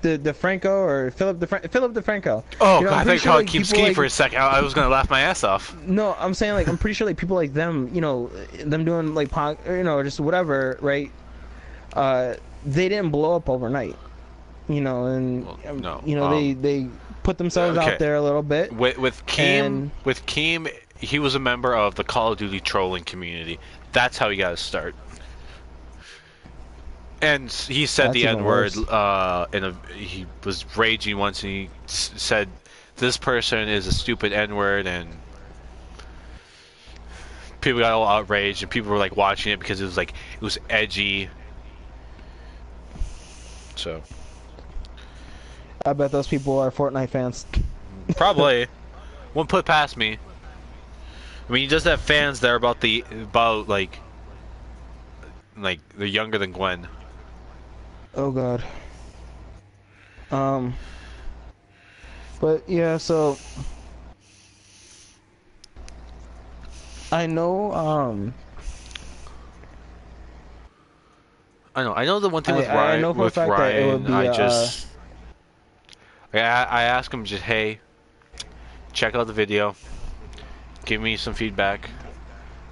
DeFranco, or Philip DeFranco.
oh
God,
god, I
pretty
think
sure,
I
like,
keep
people,
skiing
like,
for a second. I was gonna laugh my ass off.
No, I'm saying like, I'm pretty sure like people like them, them doing like just whatever, right? They didn't blow up overnight, and
Well, no,
they put themselves
okay.
out there a little bit.
With Keem, he was a member of the Call of Duty trolling community. That's how he got his start. And he said
That's
the
even
N-word.
worse.
He was raging once, and he said, "This person is a stupid N-word," and people got all outraged, and people were like watching it because it was edgy. So
I bet those people are Fortnite fans.
probably won't put past me. I mean, he does have fans that are about like they're younger than Gwen.
Oh god. But yeah, so I know
I know the one thing with
I know for a fact that it would
Ryan,
be
I ask him just, hey, check out the video, give me some feedback.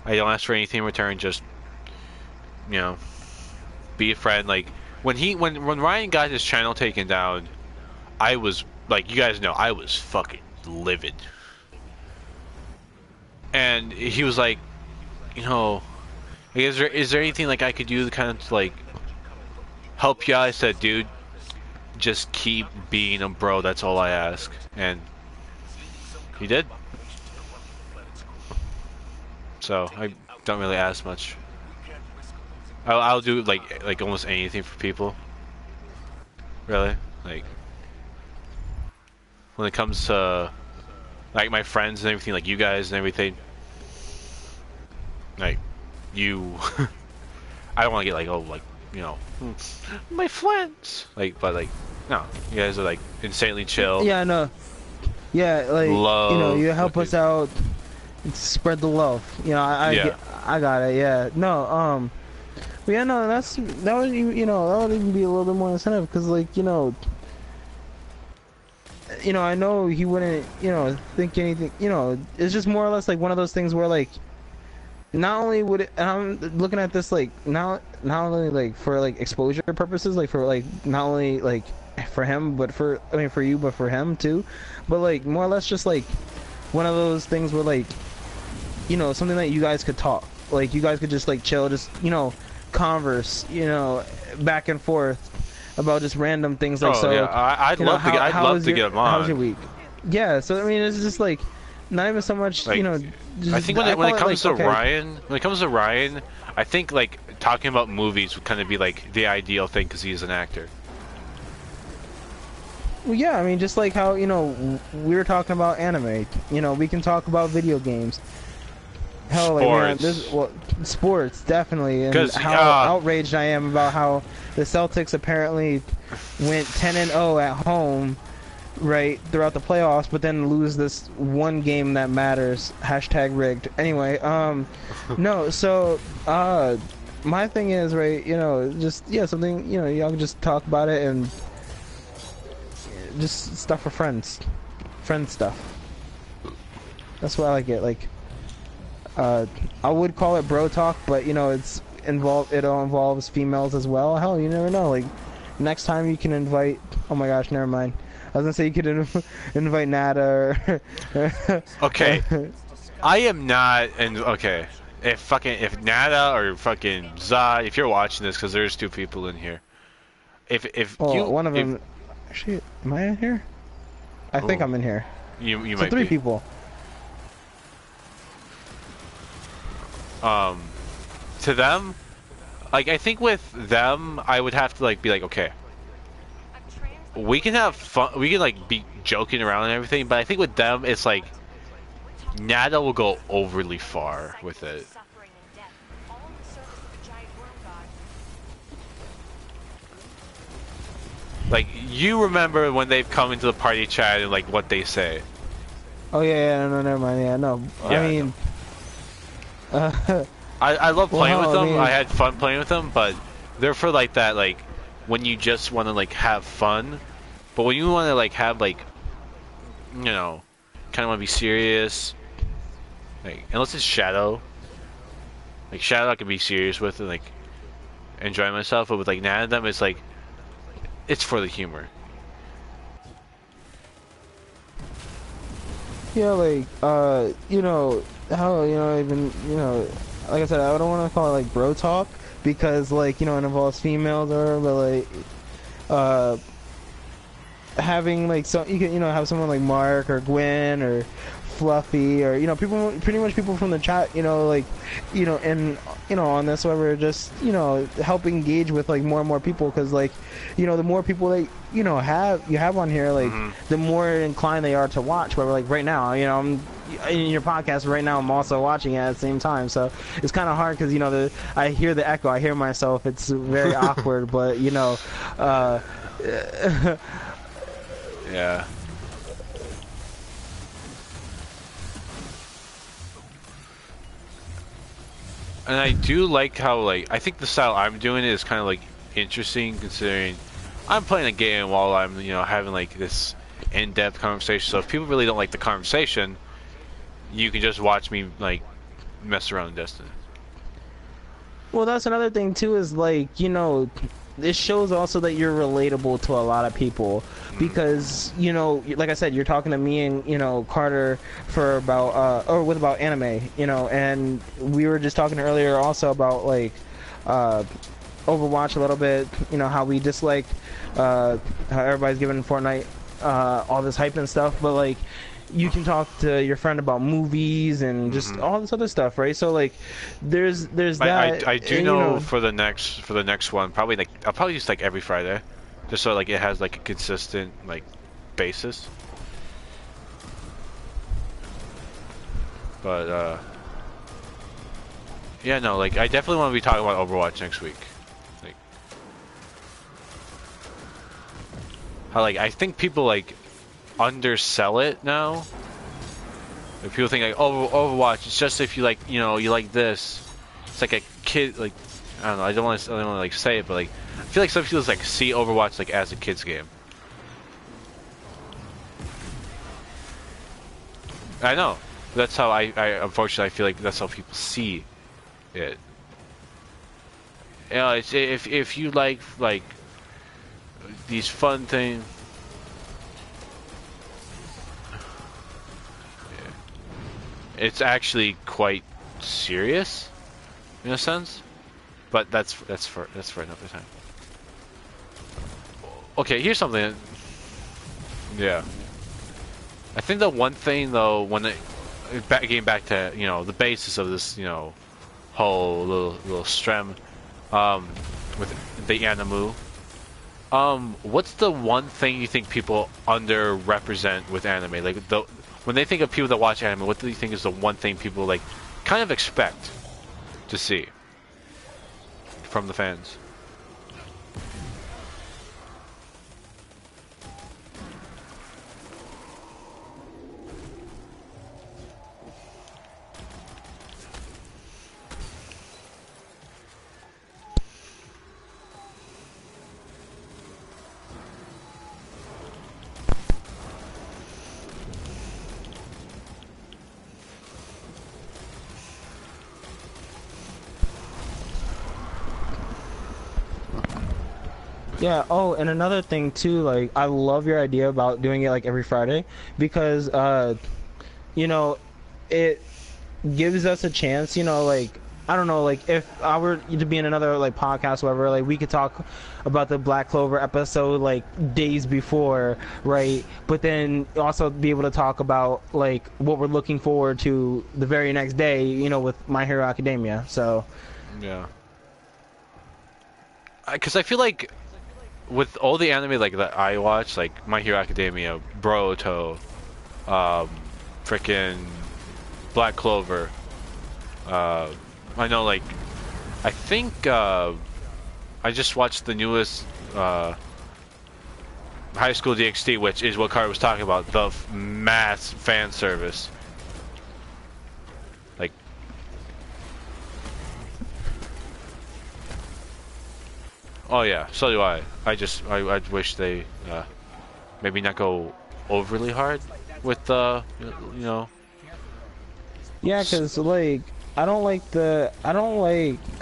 I don't ask for anything in return, just be a friend. Like when Ryan got his channel taken down, I was like, you guys know, I was fucking livid. And he was like, is there anything like I could do to kind of like help you out? I said, dude, just keep being a bro. That's all I ask. And he did. So don't really ask much. I'll do like almost anything for people. Really, like when it comes to like my friends and everything, like you guys and everything. Like you, I don't want to get like oh like you know my friends like but like no, you guys are like insanely chill.
Yeah, no. Yeah, like
Love,
you help us out, spread the love.
Yeah.
I got it. Yeah, no, but yeah, no, that would that would even be a little bit more incentive because like I know he wouldn't think anything. It's just more or less like one of those things where like not only would it, and I'm looking at this like not only like for like exposure purposes, like for like not only like for him, but for for you, but for him too, but like more or less just like one of those things where like something that you guys could talk, like you guys could just like chill, just converse, back and forth about just random things like
Oh yeah, I'd love to get him on.
How's your week? Yeah, so I mean it's just like not even so much
like,
just,
I think when it comes to Ryan, I think like talking about movies would kind of be like the ideal thing because he's an actor.
Well, yeah, I mean, just like how, we were talking about anime, we can talk about video games. Hell,
Sports.
Like, sports, definitely, and
'Cause,
how outraged I am about how the Celtics apparently went 10-0 at home, right, throughout the playoffs, but then lose this one game that matters, #rigged. Anyway, no, so, my thing is, right, just, yeah, something, y'all can just talk about it and just stuff for friends stuff. That's why I like it. Like I would call it bro talk, but it all involves females as well. Hell, you never know. Like next time you can invite, oh my gosh, never mind, I was gonna say you could invite Nada or
Okay, I am not, and okay, if Nada or fucking Za, if you're watching this, because there's two people in here, if
one of them. Actually, am I in here? I think I'm in here.
You
so
might
three
be.
people.
To them, like I think with them, I would have to like be like, okay, we can have fun, we can like be joking around and everything, but I think with them, it's like Nada will go overly far with it. Like, you remember when they've come into the party chat and, like, what they say.
Oh, yeah, no, never mind, yeah, no.
Yeah,
I mean...
I love playing with them,
I mean...
I had fun playing with them, but they're for, like, that, like, when you just want to, like, have fun, but when you want to, like, have, like, kind of want to be serious, like, unless it's Shadow. Like, Shadow I can be serious with and, like, enjoy myself, but with, like, none of them, it's, like, it's for the humor.
Yeah, like, how, even, like I said, I don't want to call it, like, bro talk, because, like, it involves females or, but, like, having, like, so, you can, have someone like Mark or Gwen or Fluffy or, people, pretty much people from the chat, like, and, on this, whatever, just, help engage with, like, more and more people, because, like, the more people that, you have on here, like, the more inclined they are to watch, whatever, like, right now, I'm in your podcast right now, I'm also watching it at the same time, so it's kind of hard, because, I hear the echo, I hear myself, it's very awkward, but,
yeah. And I do like how, like, I think the style I'm doing is kind of, like, interesting, considering I'm playing a game while I'm, having, like, this in-depth conversation. So if people really don't like the conversation, you can just watch me, like, mess around in Destiny.
Well, that's another thing, too, is, like, this shows also that you're relatable to a lot of people, because like I said, you're talking to me and Carter for about about anime, and we were just talking earlier also about like Overwatch a little bit, how we disliked how everybody's giving Fortnite all this hype and stuff, but like you can talk to your friend about movies and just all this other stuff, right? So like, there's that,
I do
and,
know for the next one, probably like I'll probably use like every Friday, just so like it has like a consistent like basis. But yeah, no, like I definitely want to be talking about Overwatch next week. Like how like I think people like undersell it now. Like, people think like Overwatch, it's just if you like, you know, you like this. It's like a kid, like I don't know. I don't want to like say it, but like I feel like some people like see Overwatch like as a kid's game. I know. That's how I unfortunately I feel like that's how people see it. You know, it's if you like these fun things. It's actually quite serious, in a sense, but that's for another time. Okay, here's something. Yeah, I think the one thing though, when getting back to the basis of this whole little strem, with the animu. What's the one thing you think people underrepresent with anime? Like when they think of people that watch anime, what do you think is the one thing people like kind of expect to see from the fans?
Yeah, oh, and another thing too, like I love your idea about doing it like every Friday because you know, it gives us a chance, like I don't know, like if I were to be in another like podcast or whatever, like we could talk about the Black Clover episode like days before, right? But then also be able to talk about like what we're looking forward to the very next day, with My Hero Academia. So
Yeah, because I feel like with all the anime like that I watch, like My Hero Academia, Boruto, frickin' Black Clover. I know, like, I think I just watched the newest High School DxD, which is what Carter was talking about, the mass fan service. Like, oh yeah, so do I. I wish they maybe not go overly hard with
yeah, because like I don't like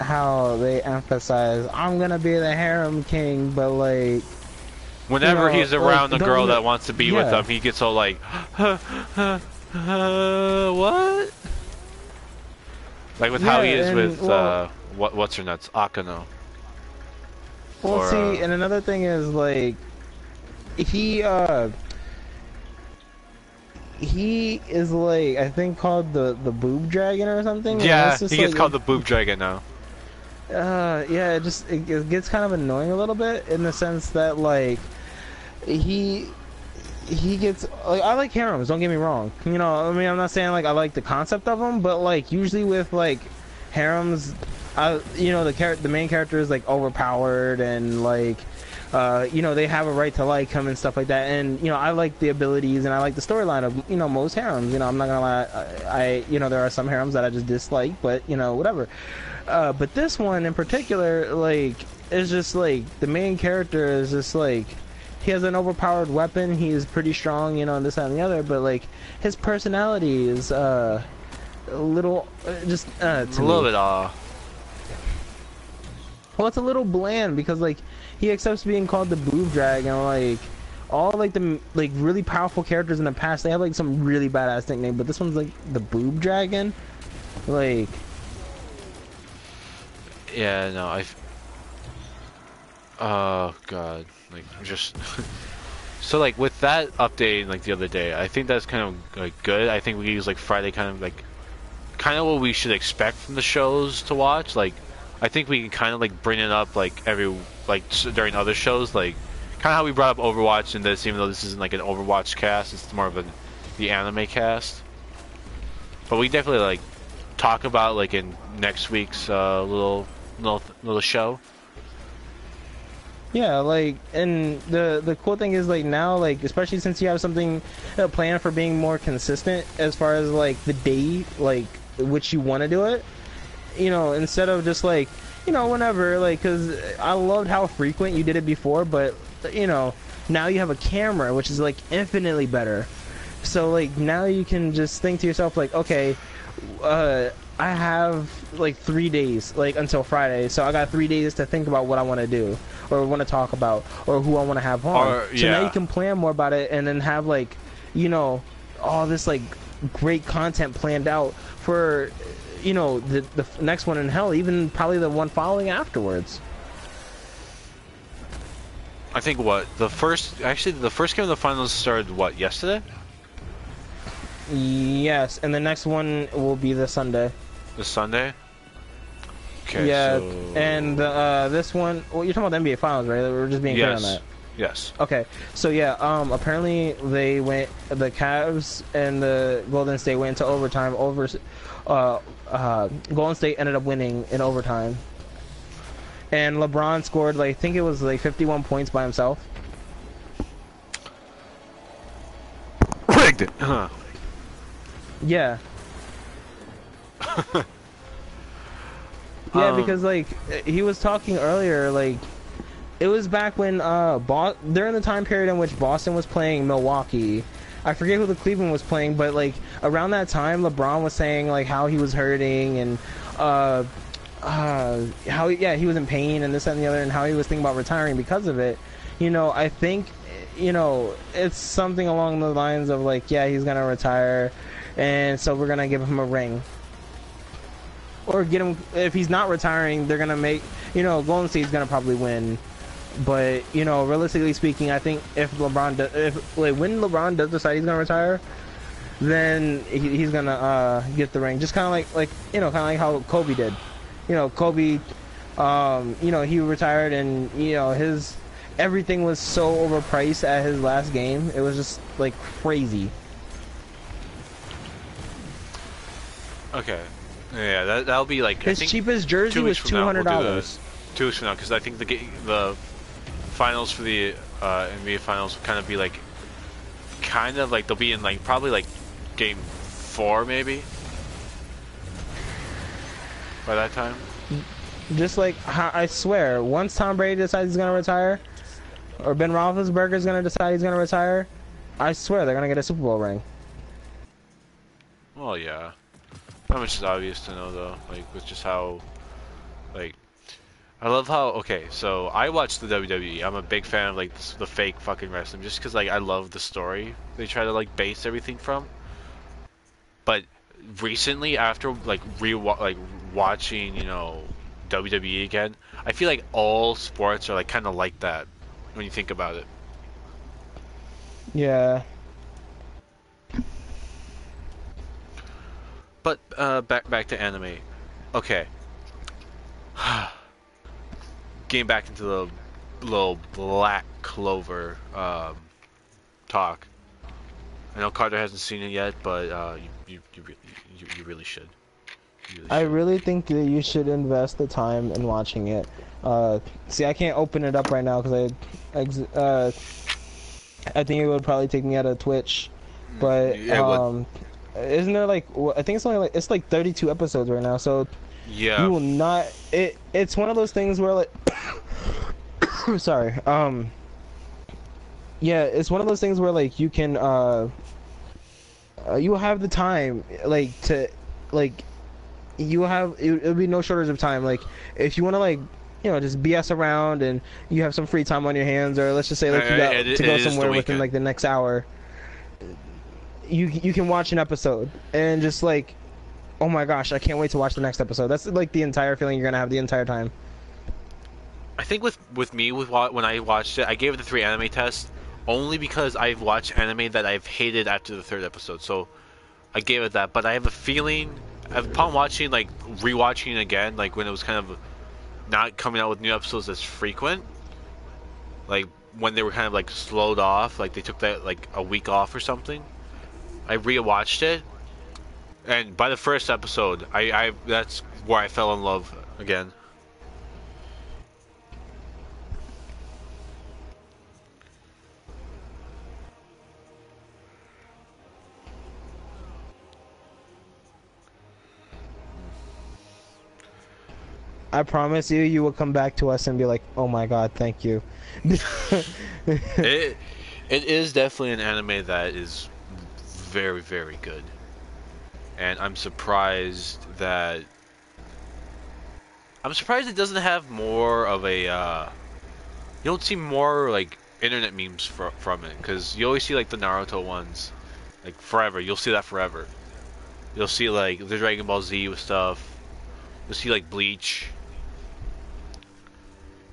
how they emphasize I'm gonna be the harem king, but like
whenever he's around
like,
the girl that wants to be with
yeah.
him, he gets all like, what? Like with how he
Yeah,
is
and
with
well,
what's her nuts, Akano.
well,
Or
see, and another thing is like he uh he is like I think called the boob dragon or something. And
yeah,
it's just
he gets
like
called the boob dragon now.
yeah, it gets kind of annoying a little bit in the sense that like he gets like I like harems. Don't get me wrong. I mean, I'm not saying like I like the concept of them, but like usually with like harems, the main character is like overpowered and like they have a right to like him and stuff like that. And I like the abilities and I like the storyline of most harems. I'm not gonna lie. There are some harems that I just dislike, but whatever. But this one in particular, like, is just like the main character is just like he has an overpowered weapon. He is pretty strong, and this that, and the other. But like his personality is a little just
A little bit
well, it's a little bland because like he accepts being called the boob dragon. Like all like the like really powerful characters in the past, they have like some really badass nickname, but this one's like the boob dragon. Like
yeah, no, oh god, like just So like with that update like the other day, I think that's kind of like good. I think we use like Friday kind of what we should expect from the shows to watch. Like I think we can kind of like bring it up like during other shows, like kind of how we brought up Overwatch in this, even though this isn't like an Overwatch cast, it's more of the anime cast. But we definitely like talk about like in next week's little show.
Yeah, like, and the cool thing is, like, now, like, especially since you have something planned for being more consistent as far as, like, the day, like, which you want to do it, you know, instead of just, like, you know, whenever, like, because I loved how frequent you did it before, but, you know, now you have a camera, which is, like, infinitely better. So, like, now you can just think to yourself, like, okay, I have, like, 3 days, like, until Friday, so I got 3 days to think about what I want to do, or want to talk about, or who I want to have on.
Or,
so now
yeah.
you can plan more about it, and then have, like, you know, all this, like, great content planned out for, you know, the next one, in hell, even probably the one following afterwards.
I think the first game of the finals started what, yesterday?
Yes, and the next one will be the Sunday.
This Sunday? Okay,
Yeah,
so...
and this one, well, you're talking about the NBA Finals, right? We're just being clear on that.
Yes.
Okay, so yeah, apparently the Cavs and the Golden State went into overtime. Golden State ended up winning in overtime, and LeBron scored, like, I think it was like 51 points by himself.
Rigged it. Huh.
Yeah. Yeah, because, like, he was talking earlier, like, it was back when during the time period in which Boston was playing Milwaukee. I forget who the Cleveland was playing, but, like, around that time, LeBron was saying, like, how he was hurting, and how he was in pain, and this, that, and the other, and how he was thinking about retiring because of it. You know, I think, you know, it's something along the lines of, like, yeah, he's gonna retire, and so we're gonna give him a ring. Or get him, if he's not retiring, they're gonna make, you know, Golden State's gonna probably win. But, you know, realistically speaking, I think when LeBron does decide he's gonna retire, then he's gonna get the ring. Just kind of like you know, kind of like how Kobe did. You know, Kobe, you know, he retired, and, you know, everything was so overpriced at his last game. It was just, like, crazy.
Okay. Yeah, that'll be like
His cheapest jersey was $200.
2 weeks from now, because I think the finals for the NBA finals will kind of be like, they'll be in like probably like game 4 maybe by that time.
Just like, I swear, once Tom Brady decides he's gonna retire, or Ben Roethlisberger is gonna decide he's gonna retire, I swear they're gonna get a Super Bowl ring.
Well, yeah. Not much is obvious to know though, like with just how, like, I love how, okay, so I watch the WWE. I'm a big fan of like the fake fucking wrestling, just because like I love the story they try to like base everything from. But recently, after like watching, you know, WWE again, I feel like all sports are like kind of like that when you think about it.
Yeah.
But back to anime. Okay. Getting back into the little Black Clover talk. I know Carter hasn't seen it yet, but you really should.
I really think that you should invest the time in watching it. See, I can't open it up right now because I think it would probably take me out of Twitch. But
yeah,
isn't there like, I think it's like 32 episodes right now, so
yeah,
you will not. It's one of those things where, like, sorry, yeah, it's one of those things where, like, you can you have the time, like, to, like, it'll be no shortage of time, like, if you want to, like, you know, just BS around and you have some free time on your hands, or let's just say, like, you got to go somewhere within like the next hour, you can watch an episode and just, like, oh my gosh, I can't wait to watch the next episode. That's like the entire feeling you're gonna have the entire time.
I think with me when I watched it, I gave it the 3 anime tests. only because I've watched anime that I've hated after the third episode. So I gave it that. But I have a feeling, upon watching, like rewatching it again, like when it was kind of not coming out with new episodes as frequent, like when they were kind of like slowed off, like they took that like a week off or something. I rewatched it, and by the first episode, I that's where I fell in love again.
I promise you, you will come back to us and be like, "Oh my God, thank you."
It it is definitely an anime that is very very good, and I'm surprised it doesn't have more of a you don't see more like internet memes from it, because you always see like the Naruto ones, like forever. You'll see that forever. You'll see like the Dragon Ball Z with stuff. You'll see like Bleach,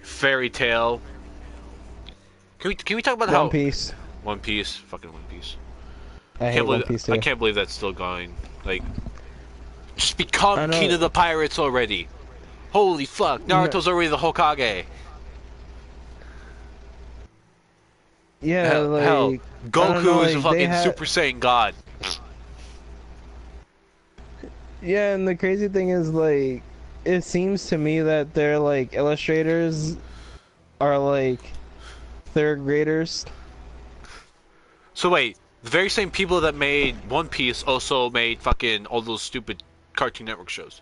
Fairy Tale. Can we talk about
One Piece.
One Piece, fucking One Piece.
I hate One Piece too.
I can't believe that's still going. Like, just become King of the Pirates already. Holy fuck, Naruto's already the Hokage.
Yeah,
hell,
like
Goku is a
like,
fucking Super Saiyan God.
Yeah, and the crazy thing is, like, it seems to me that their like illustrators are like third graders.
So wait, the very same people that made One Piece also made fucking all those stupid Cartoon Network shows.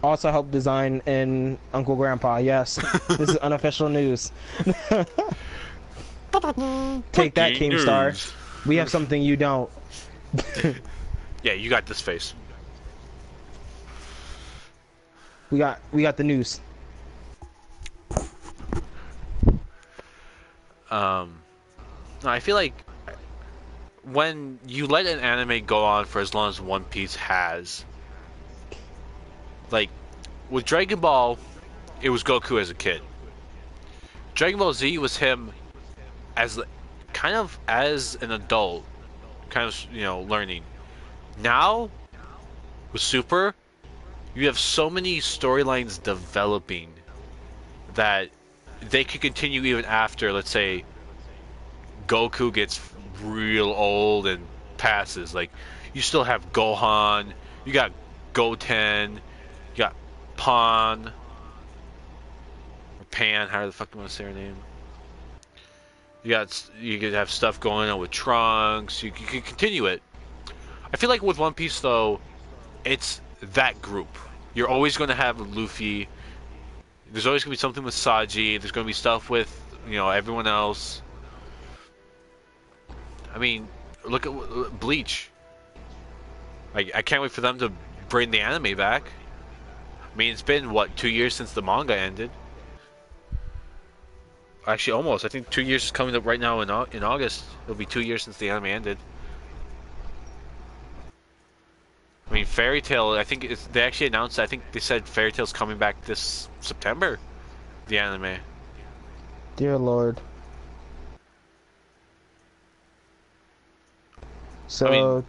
Also helped design in Uncle Grandpa. Yes, this is unofficial news. Take that, Keemstar. We have something you don't.
Yeah, you got this face.
We got the news.
I feel like when you let an anime go on for as long as One Piece has, like with Dragon Ball, it was Goku as a kid. Dragon Ball Z was him as kind of as an adult, kind of learning. Now with Super, you have so many storylines developing that they could continue even after, let's say, Goku gets real old and passes. Like, you still have Gohan, you got Goten, you got Pan, or Pan, how the fuck do you want to say her name? You could have stuff going on with Trunks. You could continue it. I feel like with One Piece though, it's that group. You're always going to have Luffy. There's always going to be something with Saji. There's going to be stuff with everyone else. I mean, look at Bleach. I can't wait for them to bring the anime back. I mean, it's been what, 2 years since the manga ended. Actually, almost. I think 2 years is coming up right now in August. It'll be 2 years since the anime ended. I mean, Fairy Tail, I think they actually announced, I think they said Fairy Tail's coming back this September, the anime.
Dear Lord. So,
I mean,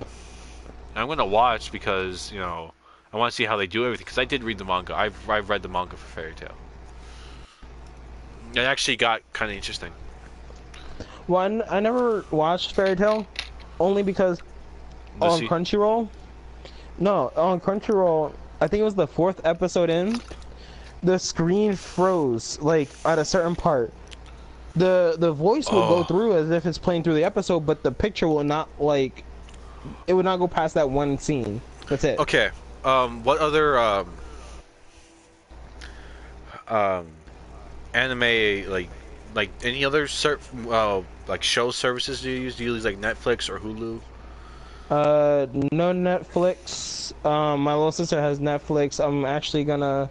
I'm going to watch because, I want to see how they do everything, because I did read the manga. I've read the manga for Fairy Tail. It actually got kind of interesting.
one, I never watched Fairy Tail, only because on Crunchyroll, I think it was the 4th episode in, the screen froze, like, at a certain part. The voice will go through as if it's playing through the episode, but the picture will not, like, it would not go past that one scene. That's it.
Okay. What other, anime, like any other like show services do you use? Do you use like Netflix or Hulu?
No Netflix. My little sister has Netflix. I'm actually gonna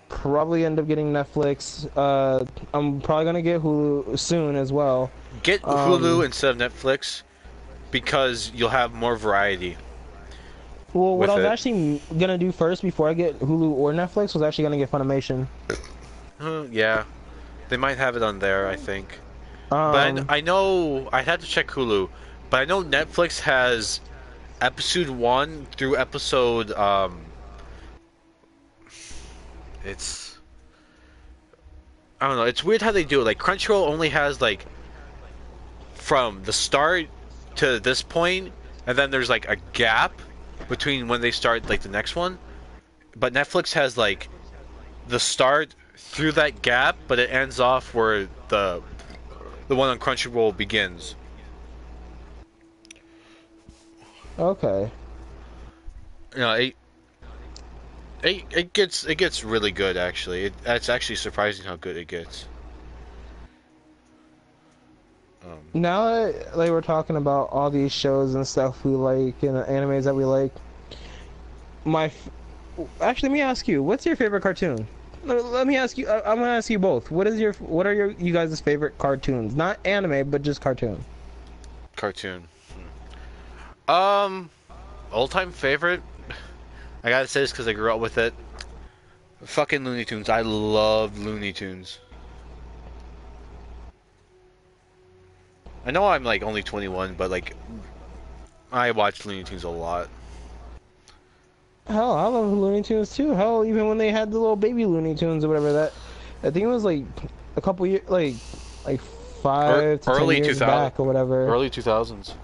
probably end up getting Netflix. I'm probably gonna get Hulu soon as well.
Get Hulu instead of Netflix, because you'll have more variety.
Well, what I was actually gonna do first before I get Hulu or Netflix was actually gonna get Funimation.
Yeah, they might have it on there, I think. But
Um,
I know I'd have to check Hulu, but I know Netflix has episode 1 through episode it's I don't know. It's weird how they do it. Like Crunchyroll only has like from the start to this point, and then there's like a gap between when they start like the next one. But Netflix has like the start through that gap, but it ends off where the one on Crunchyroll begins.
okay.
You know, it gets really good actually. It's actually surprising how good it gets.
Now that like we're talking about all these shows and stuff we like and the animes that we like, actually let me ask you, what's your favorite cartoon? Let me ask you. I'm gonna ask you both. What are you guys' favorite cartoons? Not anime, but just cartoon.
Cartoon. Um, all-time favorite. I gotta say this because I grew up with it. Fucking Looney Tunes. I love Looney Tunes. I know I'm like only 21, but like I watch Looney Tunes a lot.
Hell, I love Looney Tunes too. Hell, even when they had the little baby Looney Tunes or whatever that, I think it was like a couple years, like 5 to 10
Early
years
2000,
back or whatever.
early 2000s.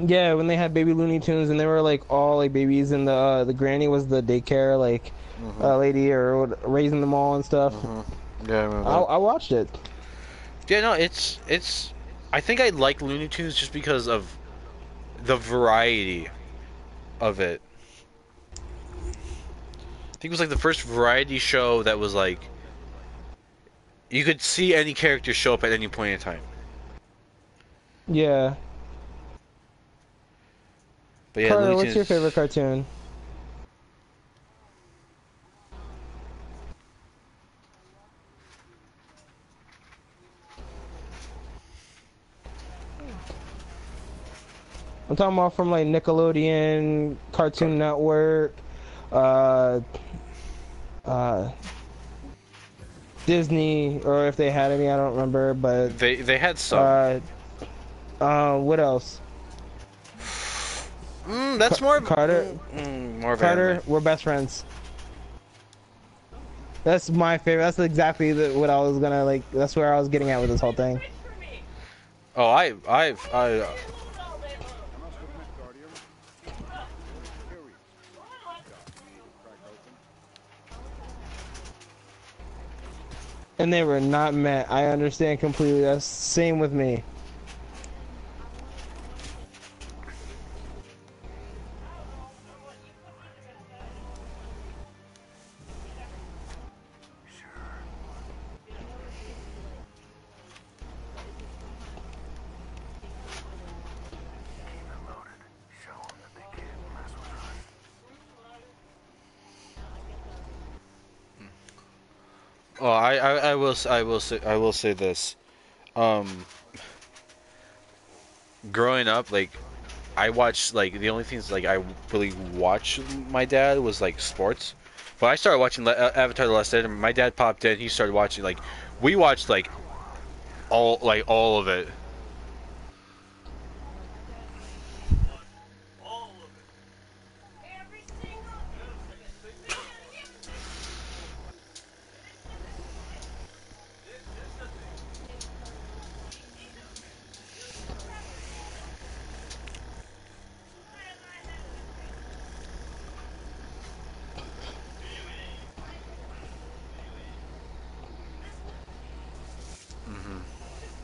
Yeah, when they had baby Looney Tunes and they were like all like babies and the granny was the daycare like lady or raising them all and stuff.
Yeah, I remember
I watched it.
Yeah, no, it's. I think I like Looney Tunes just because of the variety of it. I think it was like the first variety show that was like you could see any character show up at any point in time.
Yeah.
But yeah,
Carter,
Looney
what's
Tunes.
your favorite cartoon? I'm talking about from like Nickelodeon, Cartoon Network, uh, uh, Disney, or if they had any, I don't remember. But
They had some.
what else?
That's more
Carter,
more of
Carter,
anime.
we're best friends. That's my favorite. That's exactly what I was gonna like. That's where I was getting at with this whole thing.
Oh, I
must admit, Guardian, curious.
And they were not met. I understand completely. That's same with me.
Keep it loaded. Show them that they can't mess with us.
Oh, I will say this. Um, growing up, like I watched like the only things like I really watched my dad was like sports. But I started watching Avatar: The Last Airbender. My dad popped in. He started watching like we watched like all of it.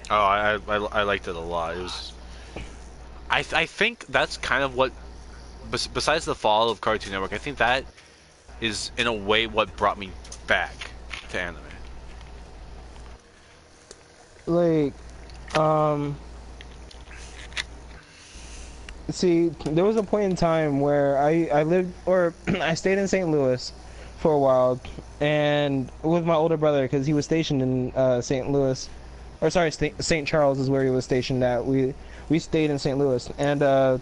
Oh, I liked it a lot. It was I think that's kind of what besides the fall of Cartoon Network. I think that is in a way what brought me back to anime.
Like, um, see, there was a point in time where I lived or I stayed in St. Louis for a while, and with my older brother because he was stationed in St. Louis, or sorry, St. Charles is where he was stationed at. We stayed in St. Louis, and I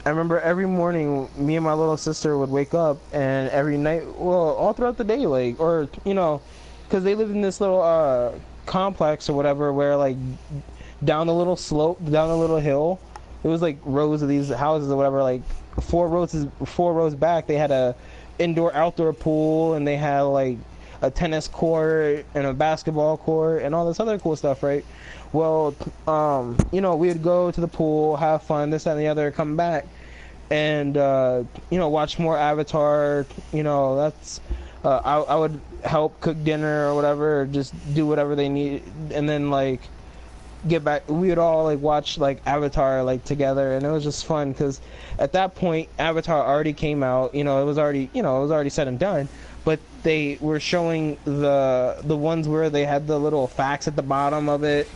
remember every morning me and my little sister would wake up, and every night, well, all throughout the day, like, or because they lived in this little complex or whatever, where like down the little slope, down the little hill, it was like rows of these houses or whatever. Like four rows back, they had a indoor outdoor pool, and they had like a tennis court and a basketball court and all this other cool stuff, right? Well, you know, we would go to the pool, have fun, this, that, and the other, come back, and you know, watch more Avatar. You know, that's I would help cook dinner or whatever, or just do whatever they need, and then like get back. We would all like watch like Avatar like together, and it was just fun because at that point Avatar already came out. You know, it was already, you know, it was already said and done. But they were showing the ones where they had the little facts at the bottom of it.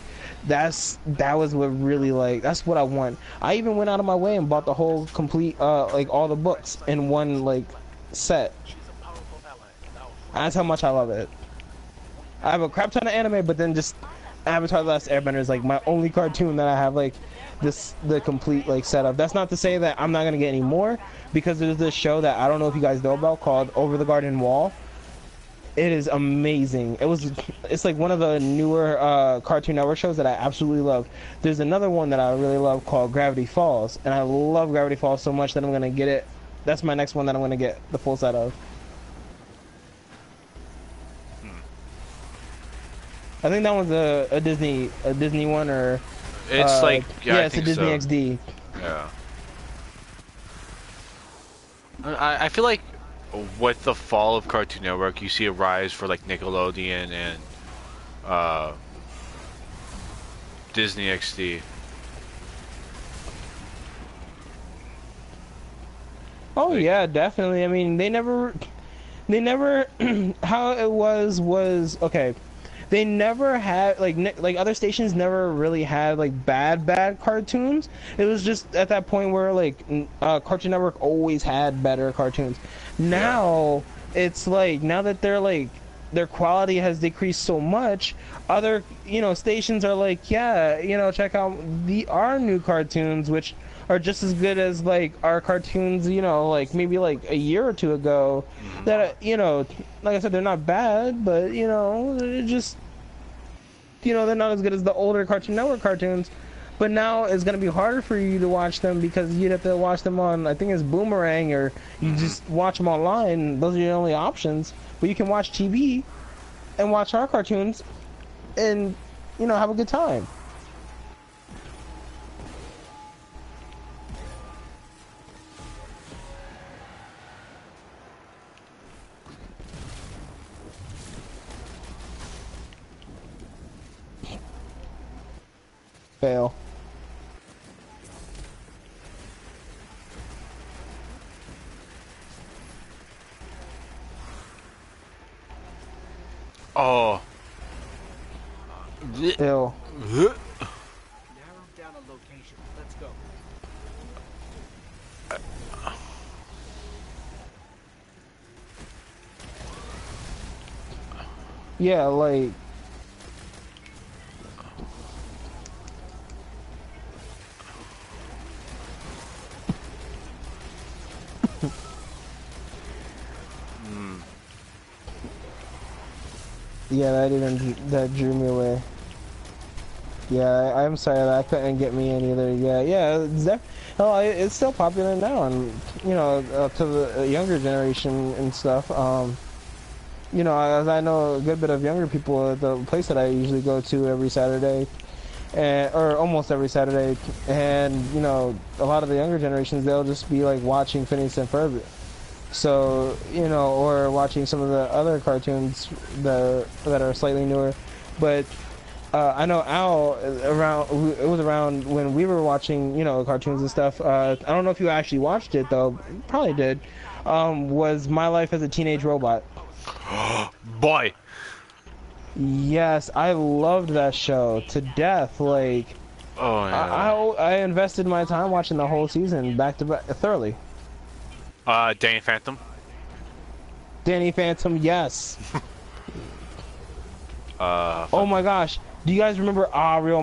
That was what really, like, that's what I want. I even went out of my way and bought the whole complete like all the books in one like set. That's how much I love it. I have a crap ton of anime, but then just Avatar: The Last Airbender is like my only cartoon that I have like the complete like setup. That's not to say that I'm not gonna get any more, because there's this show that I don't know if you guys know about called Over the Garden Wall. It is amazing. It's like one of the newer Cartoon Network shows that I absolutely love. There's another one that I really love called Gravity Falls, and I love Gravity Falls so much that I'm gonna get it. That's my next one that I'm gonna get the full set of. I think that one's a Disney one, or
It's like, yeah, I
it's a
think
Disney
so.
XD.
Yeah. I feel like with the fall of Cartoon Network, you see a rise for like Nickelodeon and Disney XD.
Oh
Like-
yeah, definitely. I mean, they never how it was okay. They never had like other stations never really had like bad cartoons. It was just at that point where like Cartoon Network always had better cartoons. Now it's like, now that they're like their quality has decreased so much, other, you know, stations are like, yeah, you know, check out our new cartoons, which are just as good as like our cartoons, you know, like maybe like a year or two ago. That, you know, like I said, they're not bad, but you know, they're just, you know, they're not as good as the older Cartoon Network cartoons. But now it's gonna be harder for you to watch them because you'd have to watch them on, I think it's Boomerang, or you just watch them online. Those are your only options. But you can watch TV and watch our cartoons and, you know, have a good time. Fail.
Oh.
Ew.
Narrow down a location. Let's go.
Yeah, like, yeah, that drew me away. Yeah, I'm sorry that couldn't get me in either. Yeah, it's still popular now, and you know, to the younger generation and stuff. You know, as I know a good bit of younger people at the place that I usually go to every Saturday, or almost every Saturday, and you know, a lot of the younger generations, they'll just be like watching Phineas and Ferb. So, you know, or watching some of the other cartoons that are slightly newer. But I know Al, it was around when we were watching, you know, cartoons and stuff. I don't know if you actually watched it though. Probably did. Was My Life as a Teenage Robot.
Boy.
Yes, I loved that show to death. Like,
Oh yeah.
I invested my time watching the whole season back to back thoroughly.
Danny Phantom.
Danny Phantom, yes. Oh my gosh, do you guys remember Real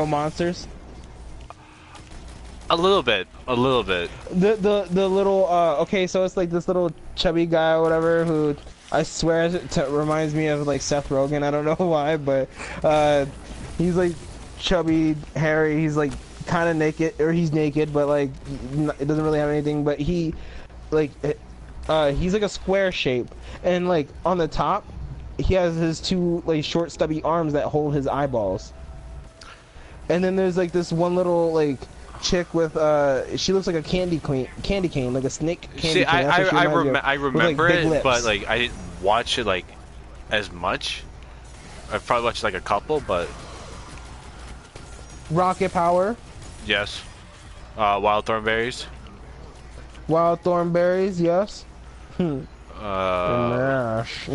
Monsters?
A little bit.
The little okay, so it's like this little chubby guy or whatever who I swear it reminds me of like Seth Rogen. I don't know why, but he's like chubby, hairy. He's like kind of naked, or he's naked, but like it doesn't really have anything. But he like he's like a square shape, and like on the top, he has his two like short, stubby arms that hold his eyeballs. And then there's like this one little like chick with she looks like a candy cane, like a snake candy
See,
cane. That's what she reminds me of,
I
with,
remember
like, big
it,
lips.
but like I didn't watch it like as much. I've probably watched like a couple, but
Rocket Power,
yes. Wild Thornberries.
Wild Thornberries, yes.
Mash.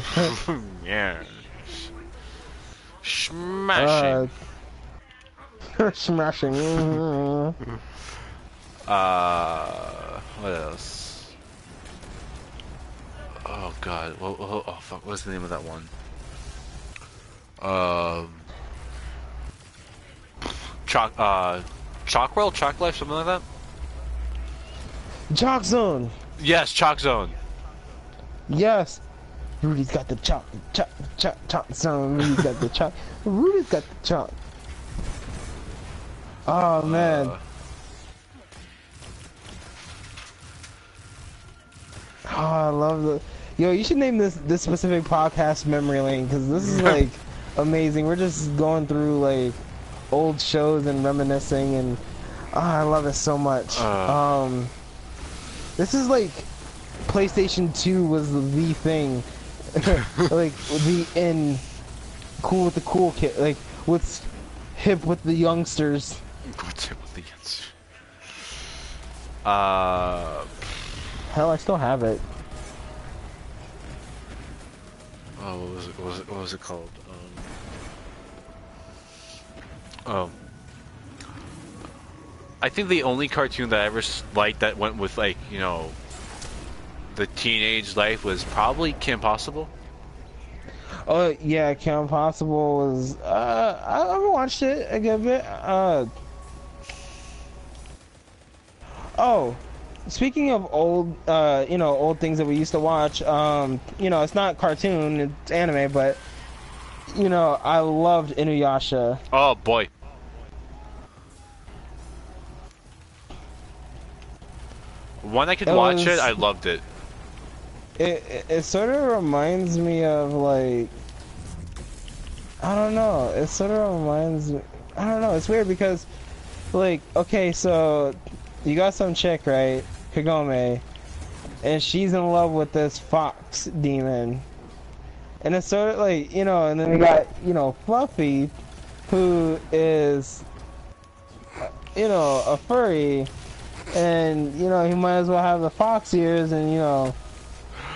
Yeah. Smashing.
Smashing.
What else? Oh god. Oh fuck. What's the name of that one? Chalk World, Chalk Life, something like that.
Chalk Zone.
Yes, Chalk Zone.
Yes. Rudy's got the chalk zone. Rudy's got the chalk. Rudy's got the chalk. Oh man. Oh, I love the. Yo, you should name this specific podcast Memory Lane, because this is like amazing. We're just going through like old shows and reminiscing, and I love it so much. This is like PlayStation 2 was the thing, like the in cool with the cool kid, like what's hip with the youngsters.
What's hip with the youngsters?
Hell, I still have it.
Oh, what was it called? I think the only cartoon that I ever liked that went with like, you know, the teenage life was probably Kim Possible.
Oh yeah, Kim Possible was. I haven't watched it a good bit. Oh, speaking of old, you know, old things that we used to watch. You know, it's not cartoon, it's anime, but you know, I loved Inuyasha.
Oh boy. When I could watch it, I loved it.
It sort of reminds me of like, I don't know. It sort of reminds me. I don't know. It's weird because, like, okay, so you got some chick, right, Kagome, and she's in love with this fox demon, and it's sort of like, you know, and then we got, you know, Fluffy, who is, you know, a furry, and you know he might as well have the fox ears, and you know,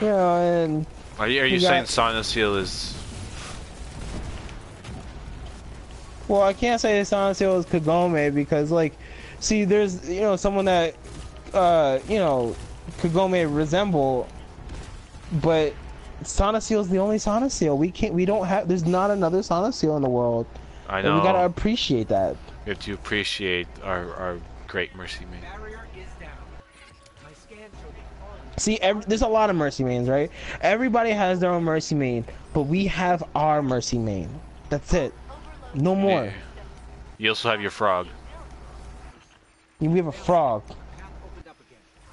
and
Are you saying Sonoseal is?
Well, I can't say Sonoseal is Kagome because, like, see, there's, you know, someone that, you know, Kagome resemble, but Sonoseal's the only Sonoseal. We don't have, there's not another Sonoseal in the world.
I know.
And we gotta appreciate that.
We have to appreciate our great Mercy Maid.
See, there's a lot of Mercy Mains, right? Everybody has their own Mercy Main, but we have our Mercy Main. That's it. No more.
Yeah. You also have your frog.
We have a frog.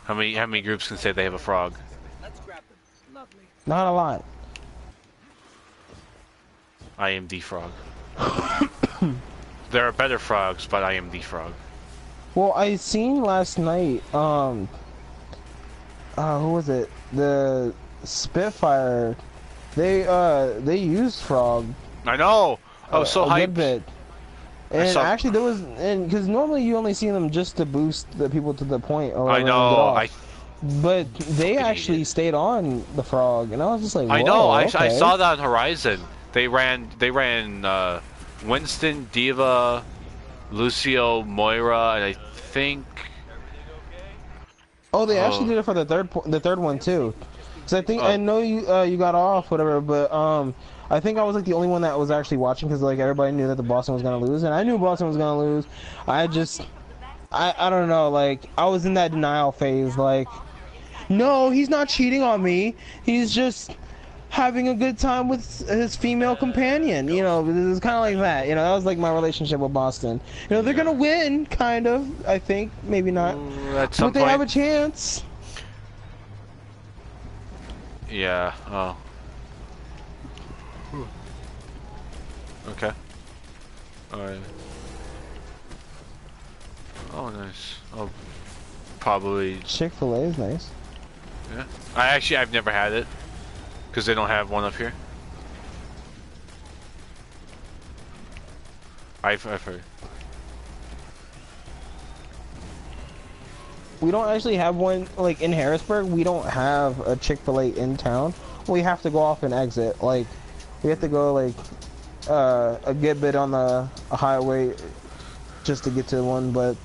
How many groups can say they have a frog?
Not a lot.
I am the frog. There are better frogs, but I am the frog.
Well, I seen last night, who was it? The Spitfire. They used frog.
I know. I was so
a
hyped.
good bit. And actually, there was, and because normally you only see them just to boost the people to the point. Or
I know.
But they actually stayed on the frog, and I was just like, whoa,
I know.
okay.
I saw that on Horizon. They ran Winston, Diva, Lucio, Moira, and I think.
Oh, they actually did it for the third one too. Cause I think I know you got off whatever, but I think I was like the only one that was actually watching because like everybody knew that the Boston was gonna lose, and I knew Boston was gonna lose. I don't know, like I was in that denial phase, like no, he's not cheating on me. He's just having a good time with his female companion. You know, it was kind of like that. You know, that was like my relationship with Boston. You know, they're
Yeah.
gonna win, kind of. I think maybe not,
At some
but they have a
point.
chance.
Yeah. Oh. Okay. Alright. Oh, nice. Oh, probably.
Chick-fil-A is nice.
Yeah. I've never had it because they don't have one up here. I've heard.
We don't actually have one, like, in Harrisburg. We don't have a Chick-fil-A in town. We have to go off and exit. Like, we have to go, like, a good bit on the highway just to get to one, but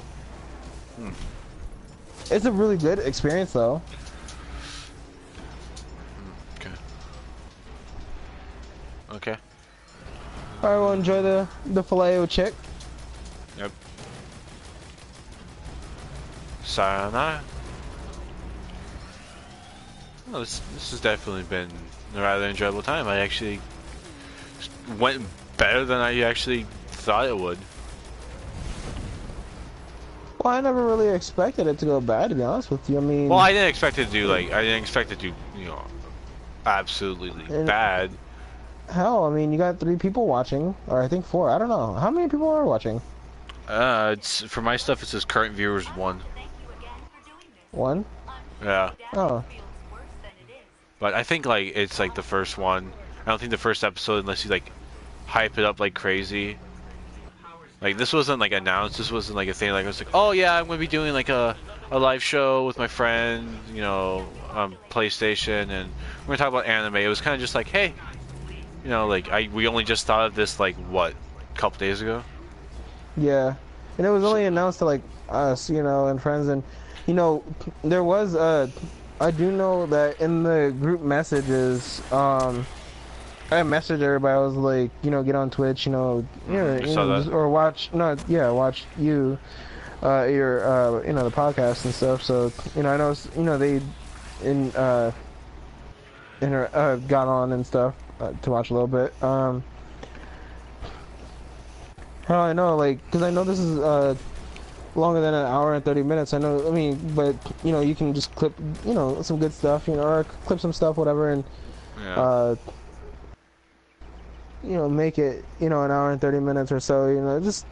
it's a really good experience, though.
Okay. Okay.
Alright, well, enjoy the filet chick.
Yep. Sayonara. Well, this has definitely been a rather enjoyable time. I actually went better than I actually thought it would.
Well, I never really expected it to go bad, to be honest with you. I mean...
Well, I didn't expect it to do like I didn't expect it to do, you know, absolutely bad.
Hell, I mean, you got 3 people watching, or I think 4. I don't know. How many people are watching?
It's for my stuff. It says current viewers 1.
Thank you again for doing this.
1?
Yeah,
Oh.
Feels worse than it is.
but I think like it's like the first one. I don't think the first episode, unless you like hype it up like crazy. Like this wasn't like announced. This wasn't like a thing. Like I was like, oh yeah, I'm gonna be doing like a live show with my friend, you know, on PlayStation, and we're gonna talk about anime. It was kind of just like, hey, you know, like we only just thought of this like what, a couple days ago.
Yeah. And it was only announced to, like, us, you know, and friends, and, you know, there was, I do know that in the group messages, I messaged everybody. I was like, you know, get on Twitch, you know,
I saw that.
or watch, no, yeah, watch you, your, you know, the podcast and stuff. So, you know, I know, you know, they, got on and stuff to watch a little bit. How I know, like, because I know this is longer than an hour and 30 minutes. I know, I mean, but you know, you can just clip, you know, some good stuff, you know, or clip some stuff, whatever, and
Yeah.
you know, make it, you know, an hour and 30 minutes or so. You know, just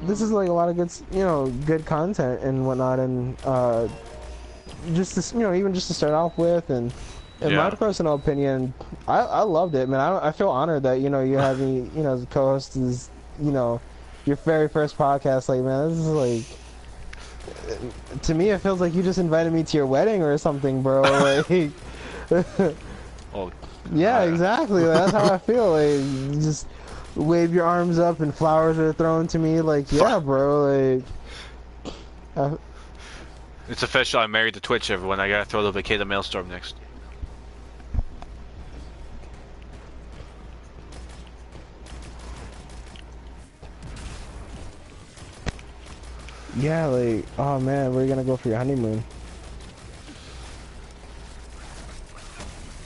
this is like a lot of good, you know, good content and whatnot, and just to, you know, even just to start off with, and in my
Yeah.
personal opinion, I loved it, man. I feel honored that, you know, you have me, you know, as a co-host, is, you know, your very first podcast. Like, man, this is like, to me, it feels like you just invited me to your wedding or something, bro. Like,
Oh.
yeah,
I-
exactly. Like, that's how I feel. Like, you just wave your arms up and flowers are thrown to me. Like, yeah, bro. Like,
It's official. I'm married to Twitch. Everyone. I gotta throw the Vacata Maelstrom next.
yeah, like, oh man, where are you gonna go for your honeymoon?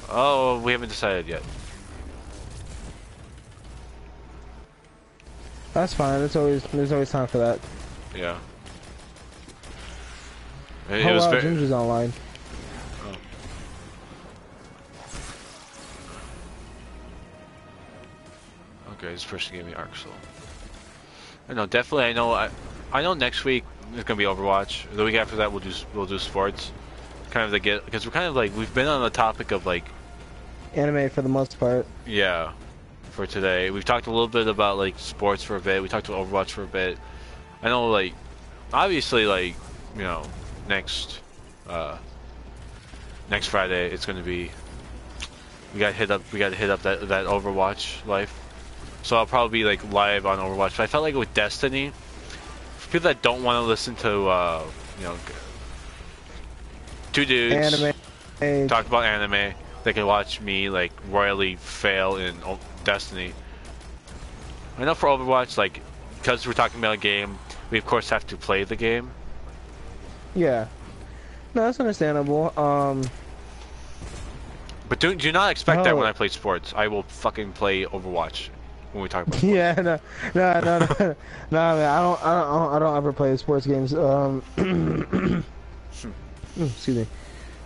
Oh, we haven't decided yet.
That's fine. There's always time for that.
Yeah.
Oh
It was
wow,
very.
Ginger's online.
Okay, this person gave me Arc Soul. I know, definitely. I know. Next week is gonna be Overwatch. The week after that, we'll do sports. Kind of to get, because we're kind of like we've been on the topic of like,
Anime for the most part.
yeah, for today. We've talked a little bit about like sports for a bit. We talked about Overwatch for a bit. I know, like, obviously, like, you know, next Friday it's gonna be. We gotta hit up that Overwatch life. So I'll probably be like live on Overwatch. But I felt like with Destiny, for people that don't want to listen to, you know, two dudes
Anime.
talk about anime, they can watch me like royally fail in Destiny. I know for Overwatch, like, because we're talking about a game, we of course have to play the game.
Yeah. No, that's understandable.
But do not expect that
No.
when I play sports. I will fucking play Overwatch when we talk about sports.
Yeah, no, man. I don't ever play sports games. Excuse me.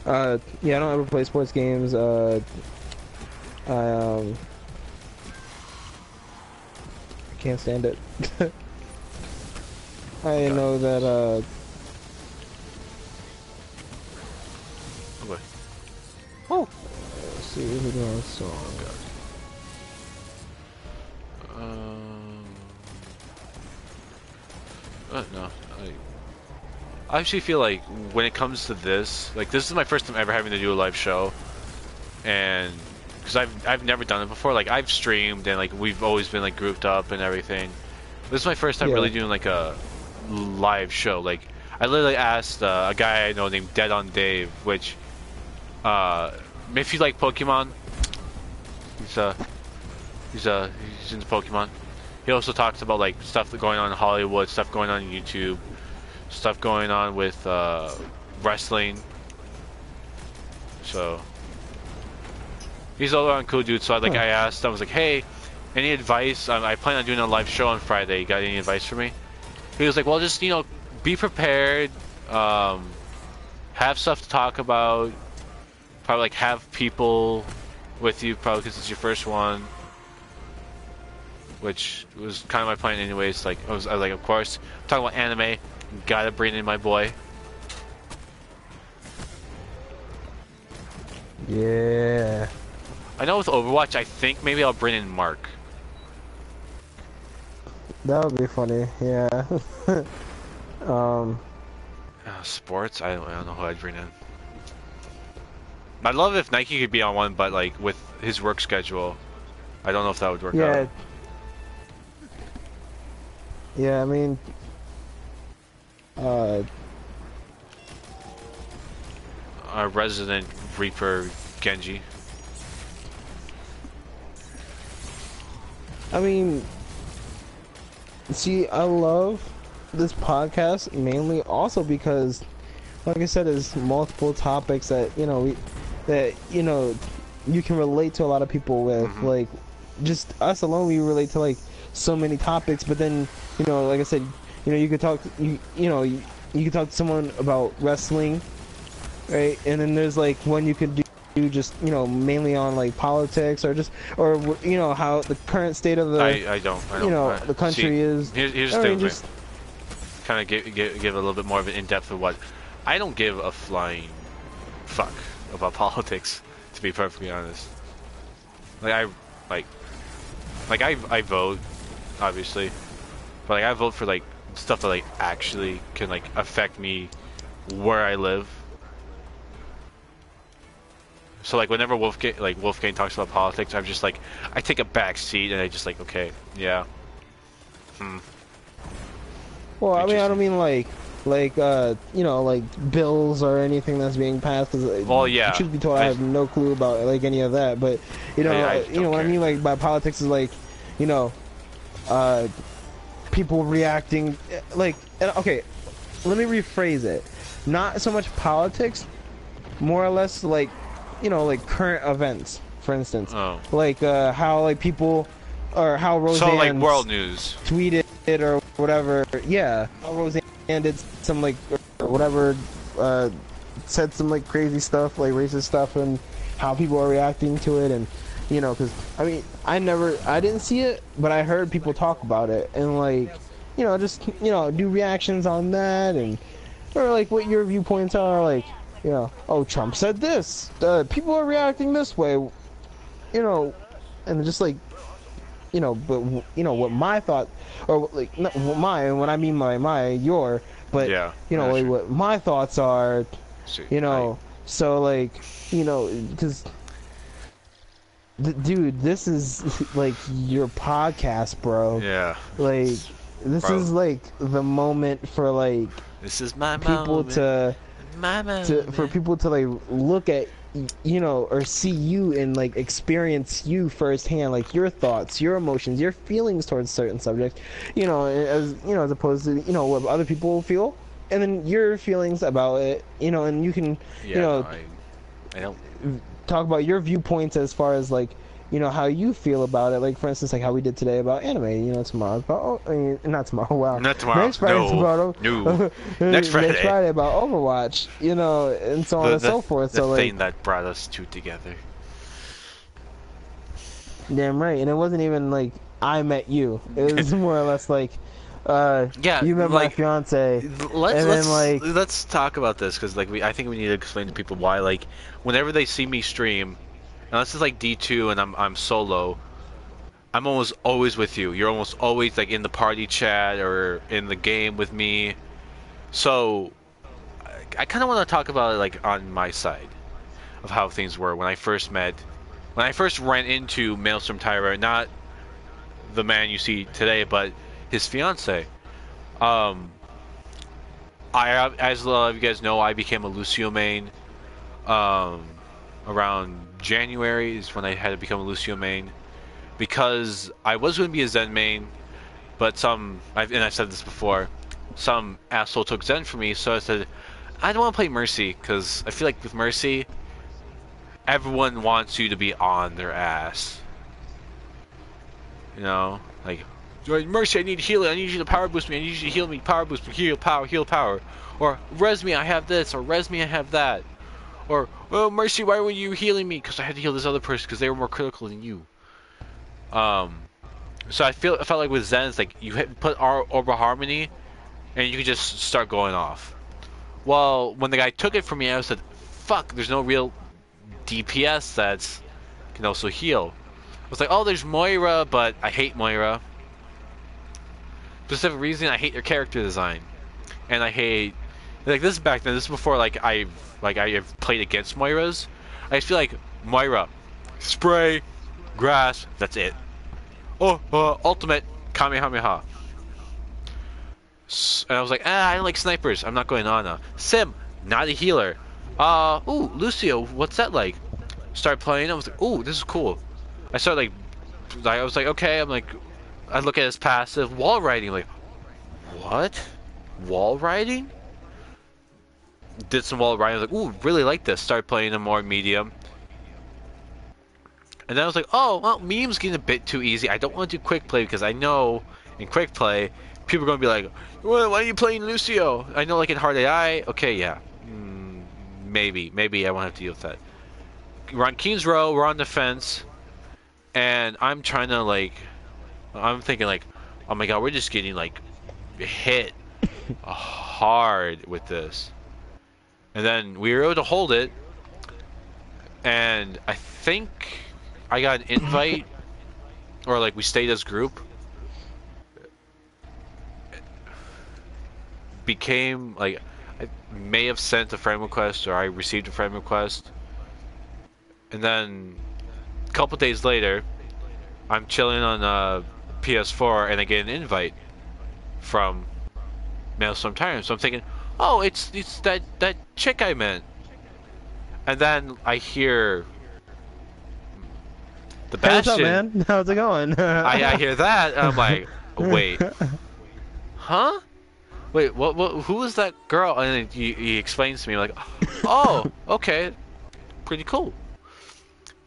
Yeah, I don't ever play sports games. I can't stand it. I know that.
Okay.
Oh. Let's see who knows song.
No. I actually feel like when it comes to this, like this is my first time ever having to do a live show, and because I've never done it before. Like I've streamed and like we've always been like grouped up and everything. This is my first time really doing like a live show. Like I literally asked a guy I know named Dead on Dave, which if you like Pokemon, he's into Pokemon. He also talks about like stuff going on in Hollywood, stuff going on YouTube, stuff going on with wrestling. So he's all around cool dude. So I asked, I was like, hey, any advice? I plan on doing a live show on Friday. You got any advice for me? He was like, well, just be prepared. Have stuff to talk about. Probably like have people with you, probably because it's your first one. Which was kind of my plan anyways. Like I was like, of course, talking about anime, gotta bring in my boy.
Yeah.
I know with Overwatch, I think maybe I'll bring in Mark.
That would be funny. Yeah.
Sports, I don't know who I'd bring in. I'd love if Nike could be on one, but like with his work schedule, I don't know if that would work out.
Yeah, I mean,
Our resident Reaper, Genji.
I mean, see, I love this podcast mainly also because, like I said, there's multiple topics that you can relate to a lot of people with. Like, just us alone, we relate to like so many topics. But then, like I said, you could talk, you could talk to someone about wrestling, right? And then there's like one you could do just mainly on like politics or how the current state of the
I don't
the country is.
Here's the thing. Kind of give a little bit more of an in-depth of what I don't give a flying fuck about politics, to be perfectly honest. Like I vote, obviously, but like I vote for like stuff that like actually can like affect me where I live. So like whenever Wolfgang talks about politics, I'm just like I take a back seat and I just like okay, yeah.
Well, I mean, I don't mean like bills or anything that's being passed. Cause,
well, yeah.
Truth be told, I have no clue about like any of that. But what I mean like by politics is like, people reacting like. Okay, let me rephrase it. Not so much politics, more or less like, like current events. For instance, like how like people or how Roseanne.
So like world news.
Tweeted or whatever. Yeah, Roseanne did some like or whatever, said some like crazy stuff, like racist stuff, and how people are reacting to it, and because I mean I didn't see it, but I heard people talk about it, and like just do reactions on that, and or like what your viewpoints are, like oh, Trump said this, people are reacting this way, and just like but what my thought, or like not my, when I mean your, but
yeah,
like what my thoughts are, so like because dude, this is like your podcast, bro.
Yeah.
Like this is like the moment for like
this is my
people
moment.
for people to like look at or see you and like experience you firsthand, like your thoughts, your emotions, your feelings towards certain subjects, as opposed to what other people feel, and then your feelings about it, and you can
I don't
talk about your viewpoints as far as like, how you feel about it. Like for instance, like how we did today about anime. Tomorrow about not tomorrow. Wow,
Not tomorrow.
Next Friday's
No.
about
No. Next Friday.
Next Friday about Overwatch. And so on and so forth.
The
So
thing
like,
that brought us two together.
damn right. And it wasn't even like I met you. It was more or less like,
Yeah,
you met my
like,
fiance.
Let's talk about this because like I think we need to explain to people why like whenever they see me stream, and this is like D2 and I'm solo, I'm almost always with you. You're almost always like in the party chat or in the game with me. So I kind of want to talk about it like on my side of how things were when I first ran into Maelstrom Tyrant, not the man you see today, but his fiance. As a lot of you guys know, I became a Lucio main. Around January is when I had to become a Lucio main because I was going to be a Zen main, but I've said this before, some asshole took Zen from me, so I said I don't want to play Mercy because I feel like with Mercy, everyone wants you to be on their ass. Like, Mercy, I need healing. I need you to power boost me. I need you to heal me. Power boost me. Heal power. Or res me. I have this. Or res me. I have that. Or Mercy, why were you healing me? Because I had to heal this other person because they were more critical than you. So I felt like with Zen, it's like you put Orb of Harmony, and you could just start going off. Well, when the guy took it from me, I said, "Fuck! There's no real DPS that can also heal." I was like, "Oh, there's Moira, but I hate Moira." Specific reason, I hate your character design, and I hate like this is back then. This is before like I've played against Moiras. I just feel like Moira, spray, grass, that's it. Oh, ultimate Kamehameha. And I was like, I don't like snipers. I'm not going on. Sim, not a healer. Ooh, Lucio, what's that like? Start playing. I was like, ooh, this is cool. I started I was like, okay. I'm like, I look at his passive wall riding. Like, what? Wall riding? Did some wall riding. I was like, ooh, really like this. Started playing him more medium. And then I was like, oh, well, medium's getting a bit too easy. I don't want to do quick play because I know in quick play, people are going to be like, why are you playing Lucio? I know like in hard AI, okay, yeah. Maybe I won't have to deal with that. We're on Keen's Row, we're on the fence, and I'm trying to I'm thinking like, oh my god, we're just getting like hit hard with this. And then we were able to hold it, and I think I got an invite, or like we stayed as group. Became like I may have sent a friend request or I received a friend request, and then a couple days later, I'm chilling on PS4 and I get an invite from Maelstrom Tyrant. So I'm thinking, oh, it's that chick I met, and then I hear the
Hey, what's
Bastion.
up, man? How's it going?
I hear that, and I'm like, wait, huh? Wait, what? Who was that girl? And then he explains to me like, oh, okay, pretty cool.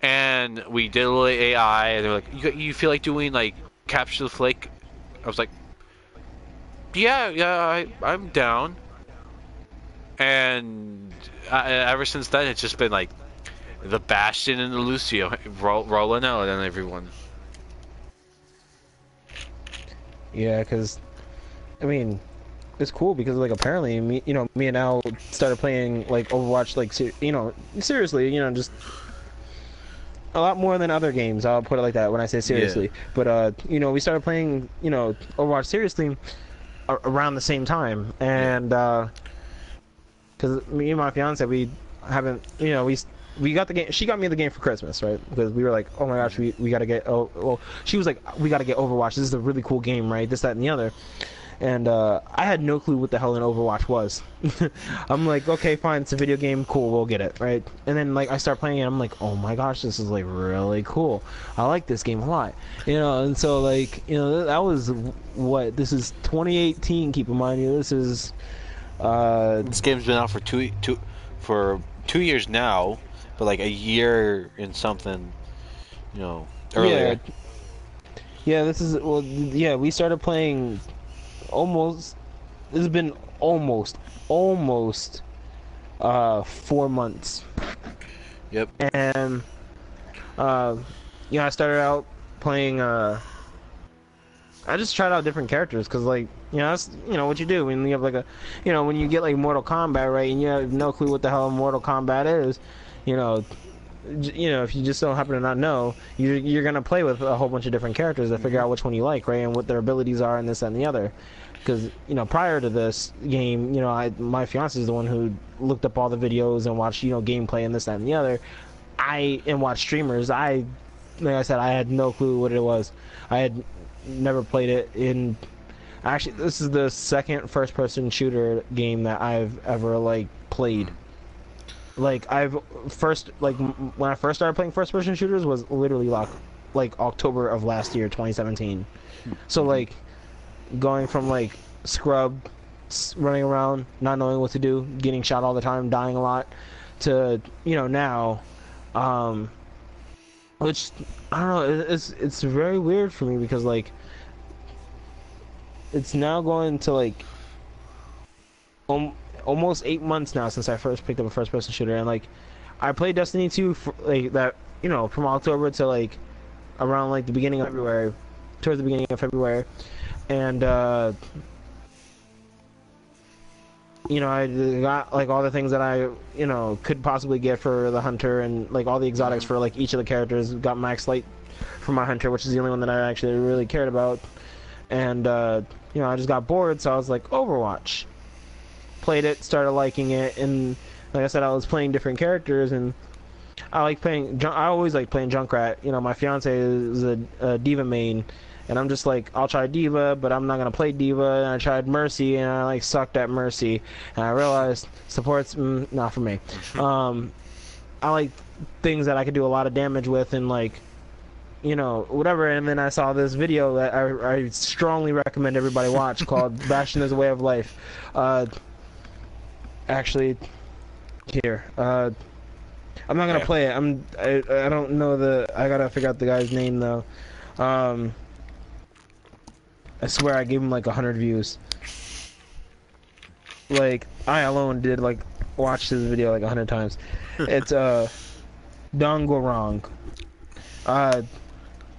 And we did a little AI, and they're like, you feel like doing like capture the flake? I was like, yeah, I'm down. And ever since then, it's just been like the Bastion and the Lucio rolling out on everyone.
Yeah, because I mean, it's cool because like apparently me and Al started playing like Overwatch like seriously, just a lot more than other games. I'll put it like that when I say seriously. Yeah. But we started playing Overwatch seriously around the same time, and because me and my fiance, we haven't we got the game. She got me the game for Christmas, right? Because we were like, oh my gosh, we gotta get. Oh, well, she was like, we gotta get Overwatch. This is a really cool game, right? This, that, and the other. And I had no clue what the hell an Overwatch was. I'm like, okay, fine, it's a video game, cool, we'll get it, right? And then like I start playing it, I'm like, oh my gosh, this is like really cool. I like this game a lot, And so like, that was this is 2018. Keep in mind, this is
this game's been out for two years now,
but like a year and something,
Yeah,
earlier.
yeah. This is well, yeah. We started playing almost. This has been almost 4 months,
Yep.
and uh, I started out playing. I just tried out different characters because, like, that's what you do when you have like a, when you get like Mortal Kombat, right, and you have no clue what the hell Mortal Kombat is, you know, if you just don't happen to not know, you're gonna play with a whole bunch of different characters to figure out which one you like, right, and what their abilities are, and this and the other. Because prior to this game, my fiance is the one who looked up all the videos and watched gameplay and this that, and the other. And watched streamers. Like I said, I had no clue what it was. I had never played it in. Actually, this is the second first-person shooter game that I've ever like played. Like when I first started playing first-person shooters was literally like October of last year, 2017. So like going from like scrub, running around, not knowing what to do, getting shot all the time, dying a lot, to now, which I don't know, it's very weird for me because like it's now going to like almost 8 months now since I first picked up a first-person shooter, and like I played Destiny 2 for, like that, from October to like around like the beginning of February, towards the beginning of February, and I got like all the things that I could possibly get for the hunter, and like all the exotics for like each of the characters. Got max light for my hunter, which is the only one that I actually really cared about, and I just got bored, so I was like, Overwatch. Played it, started liking it, and like I said, I was playing different characters, and I always like playing Junkrat. My fiance is a Diva main, and I'm just like, I'll try Diva, but I'm not gonna play Diva. And I tried Mercy, and I like sucked at Mercy, and I realized support's not for me. I like things that I could do a lot of damage with, and like, whatever. And then I saw this video that I strongly recommend everybody watch called "Bastion is a Way of Life." Actually, here. I'm not gonna play it. I don't know I gotta figure out the guy's name though. I swear I gave him like 100 views. Like I alone did like watch this video like 100 times. It's Dongorong.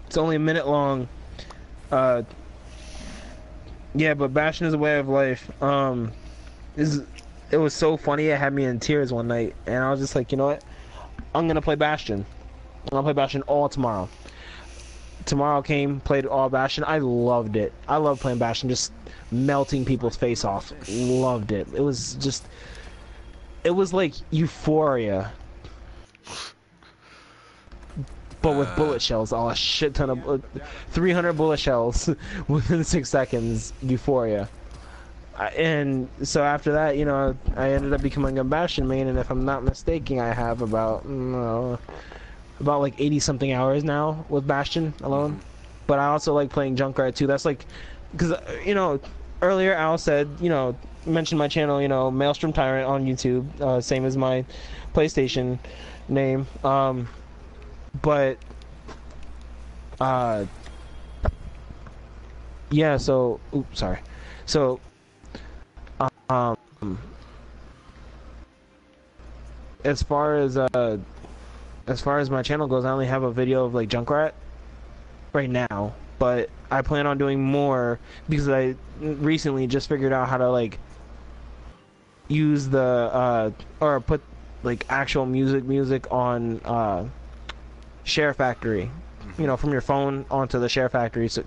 It's only a minute long. Yeah, but Bastion is a Way of Life. It was so funny. It had me in tears one night, and I was just like, you know what? I'm gonna play Bastion. I'm gonna play Bastion all tomorrow. Tomorrow came, played all Bastion. I loved it. I love playing Bastion, just melting people's face off. Loved it. It was like Euphoria, but with bullet shells. Oh, a shit ton of 300 bullet shells within 6 seconds. Euphoria. And so after that, I ended up becoming a Bastion main, and if I'm not mistaken, I have about like 80 something hours now with Bastion alone. But I also like playing Junkrat too. That's like, because earlier Al said, mentioned my channel, Maelstrom Tyrant on YouTube, same as my PlayStation name. But yeah. So, oops, sorry. So. As far as my channel goes, I only have a video of like Junkrat right now, but I plan on doing more because I recently just figured out how to like use the or put like actual music on Share Factory, from your phone onto the Share Factory. So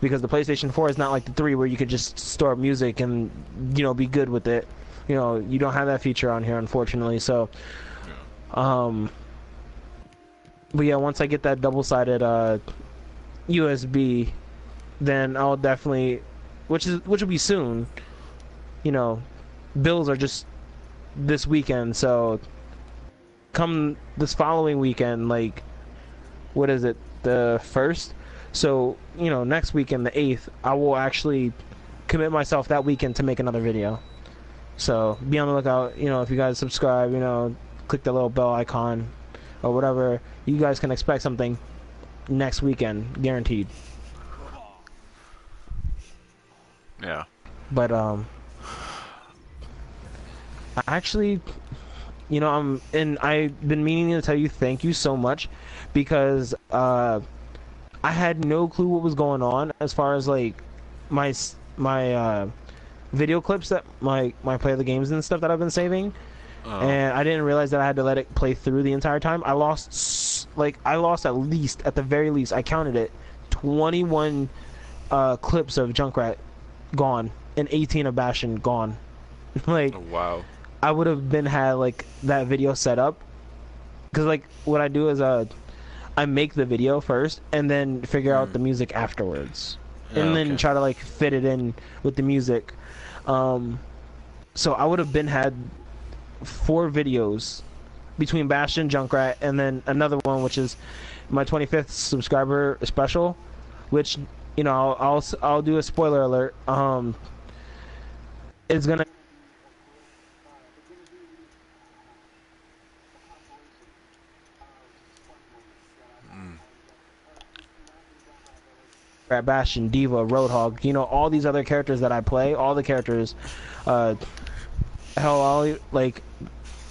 because the PlayStation 4 is not like the 3 where you could just store music and be good with it. You don't have that feature on here, unfortunately. So but yeah, once I get that double-sided USB, then I'll definitely, which will be soon. Bills are just this weekend, so come this following weekend, like, what is it, the 1st? So, next weekend, the 8th, I will actually commit myself that weekend to make another video. So, be on the lookout, if you guys subscribe, click the little bell icon, or whatever, you guys can expect something next weekend, guaranteed.
Yeah.
But actually, you know, I've been meaning to tell you thank you so much, because I had no clue what was going on as far as like my video clips that my play of the games and stuff that I've been saving, and I didn't realize that I had to let it play through the entire time. I lost at least, at the very least, I counted it, 21 clips of Junkrat gone and 18 of Bastion gone. Like,
Oh, wow.
I would have had like that video set up, because like what I do is I make the video first and then figure out the music afterwards, and then try to like fit it in with the music. So I would have had 4 videos between Bastion, Junkrat, and then another one which is my 25th subscriber special, which, you know, I'll do a spoiler alert. It's gonna Bastion, Diva, Roadhog, you know, all these other characters that I play, all the characters, hell,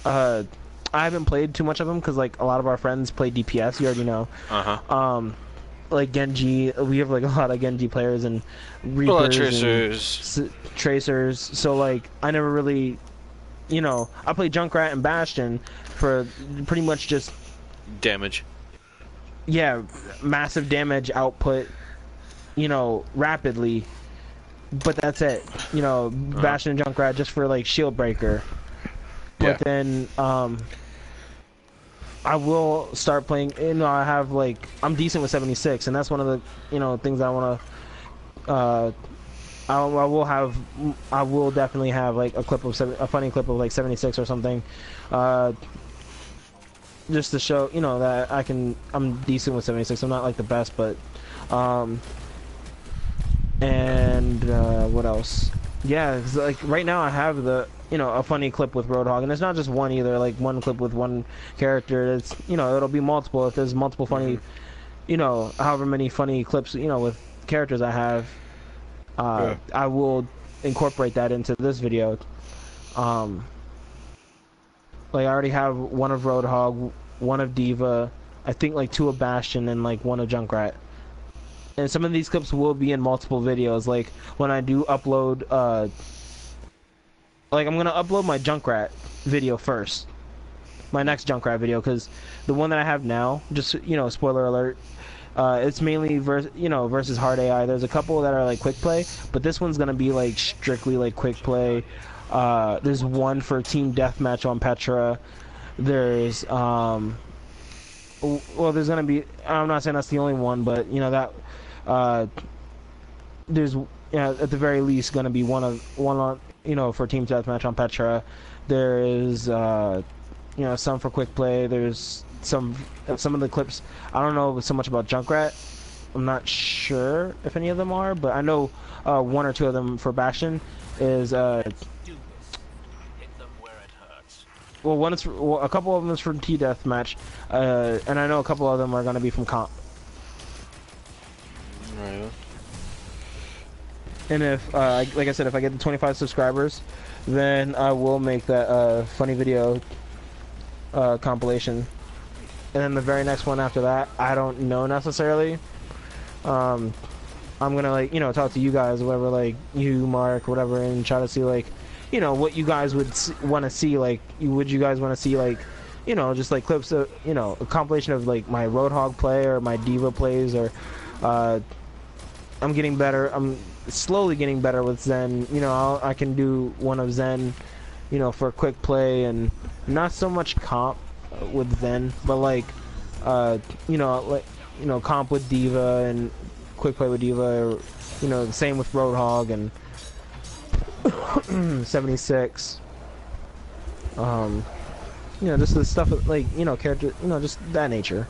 I haven't played too much of them because like a lot of our friends play DPS, you already know. Like Genji, we have like a lot of Genji players and Reapers
Tracers.
and Tracers, so like I never really, you know, I play Junkrat and Bastion for pretty much just,
Damage.
yeah, massive damage output, you know, rapidly, but that's it. You know, Bastion and Junkrat just for like shield breaker. But then I will start playing, you know, I have like, I'm decent with 76, and that's one of the, you know, things I want to I will definitely have like a funny clip of like 76 or something, just to show, you know, that I'm decent with 76. I'm not like the best, but and what else? Yeah, 'cause, like right now I have the, you know, a funny clip with Roadhog, and it's not just one either, like one clip with one character. It's, you know, it'll be multiple if there's multiple funny, you know, however many funny clips, you know, with characters I have. I will incorporate that into this video. Like I already have one of Roadhog, one of Diva, I think like 2 of Bastion, and like 1 of Junkrat. And some of these clips will be in multiple videos. Like when I do upload, like I'm gonna upload my Junkrat video first, my next Junkrat video, because the one that I have now, just, you know, spoiler alert, it's mainly versus hard AI. There's a couple that are like quick play, but this one's gonna be like strictly like quick play. There's one for team deathmatch on Petra. There's well, there's gonna be, I'm not saying that's the only one, but you know that there's, you know, at the very least gonna be one on, you know, for team deathmatch on Petra. There is you know, some for quick play. There's some of the clips, I don't know so much about Junkrat. I'm not sure if any of them are, but I know 1 or 2 of them for Bastion is well, one is a couple of them is from T Deathmatch, and I know a couple of them are gonna be from Comp.
Right.
And if, like I said, if I get the 25 subscribers, then I will make that funny video compilation. And then the very next one after that, I don't know necessarily. I'm gonna, like, you know, talk to you guys, whatever, like you, Mark, whatever, and try to see, like, you know, what you guys would want to see. Like, would you guys want to see, like, you know, just like clips of, you know, a compilation of like my Roadhog play or my Diva plays, or I'm getting better. I'm slowly getting better with Zen. You know, I can do one of Zen, you know, for quick play, and not so much comp with Zen, but like, you know, comp with Diva and quick play with Diva, or, you know, the same with Roadhog and 76. You know, just the stuff like, you know, character, you know, just that nature.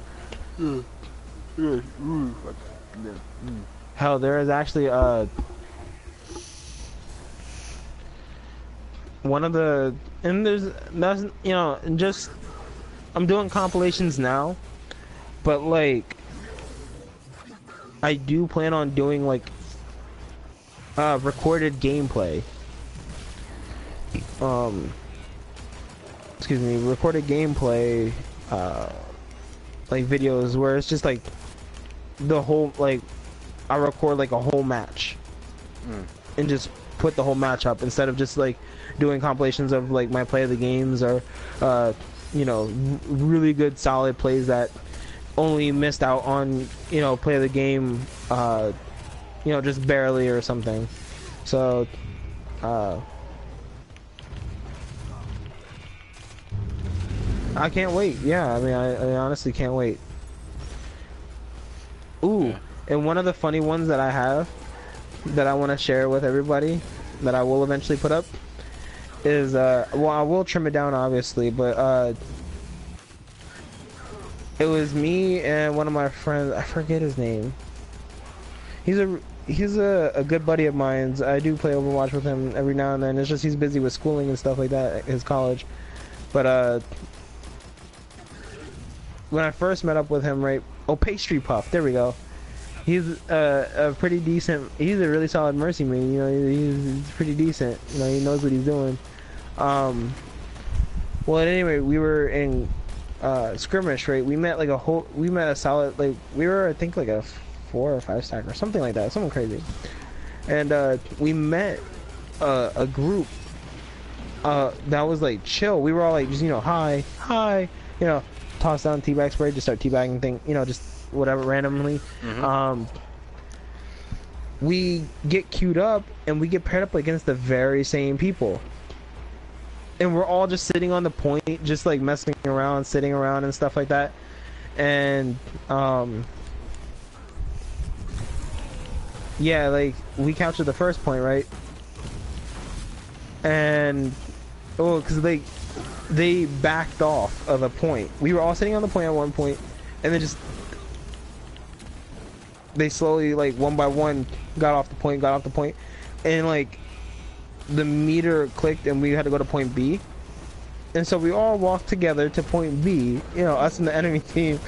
Hell, there is actually one of the, and that's, you know, and just I'm doing compilations now, but like I do plan on doing like recorded gameplay. Excuse me, recorded gameplay, like videos where it's just like the whole, like, I record like a whole match and just put the whole match up instead of just like doing compilations of like my play of the games or you know, really good solid plays that only missed out on, you know, play of the game, you know, just barely or something. So I can't wait. Yeah, I mean, I honestly can't wait. Ooh,
Yeah.
and one of the funny ones that I have that I want to share with everybody that I will eventually put up is, well, I will trim it down obviously, but it was me and one of my friends, I forget his name. He's a good buddy of mine. I do play Overwatch with him every now and then. It's just he's busy with schooling and stuff like that at his college. But when I first met up with him, right? Oh, Pastry Puff. There we go. He's a pretty decent. He's a really solid Mercy main. You know, he's pretty decent. You know, he knows what he's doing. Well, at any rate, we were in skirmish, right? We met like we met a solid, like, we were, I think, like a 4 or 5 stack or something like that, something crazy. And we met a group that was like chill. We were all like, just, you know, hi, you know, toss down teabag spray, just start teabagging thing, you know, just whatever randomly. We get queued up and we get paired up against the very same people. And we're all just sitting on the point, just like messing around, sitting around and stuff like that. And yeah, like, we captured the first point, right? And oh, because they backed off of a point. We were all sitting on the point at one point, and then just they slowly, like, one by one got off the point, and like the meter clicked and we had to go to point B. And so we all walked together to point B, you know, us and the enemy team,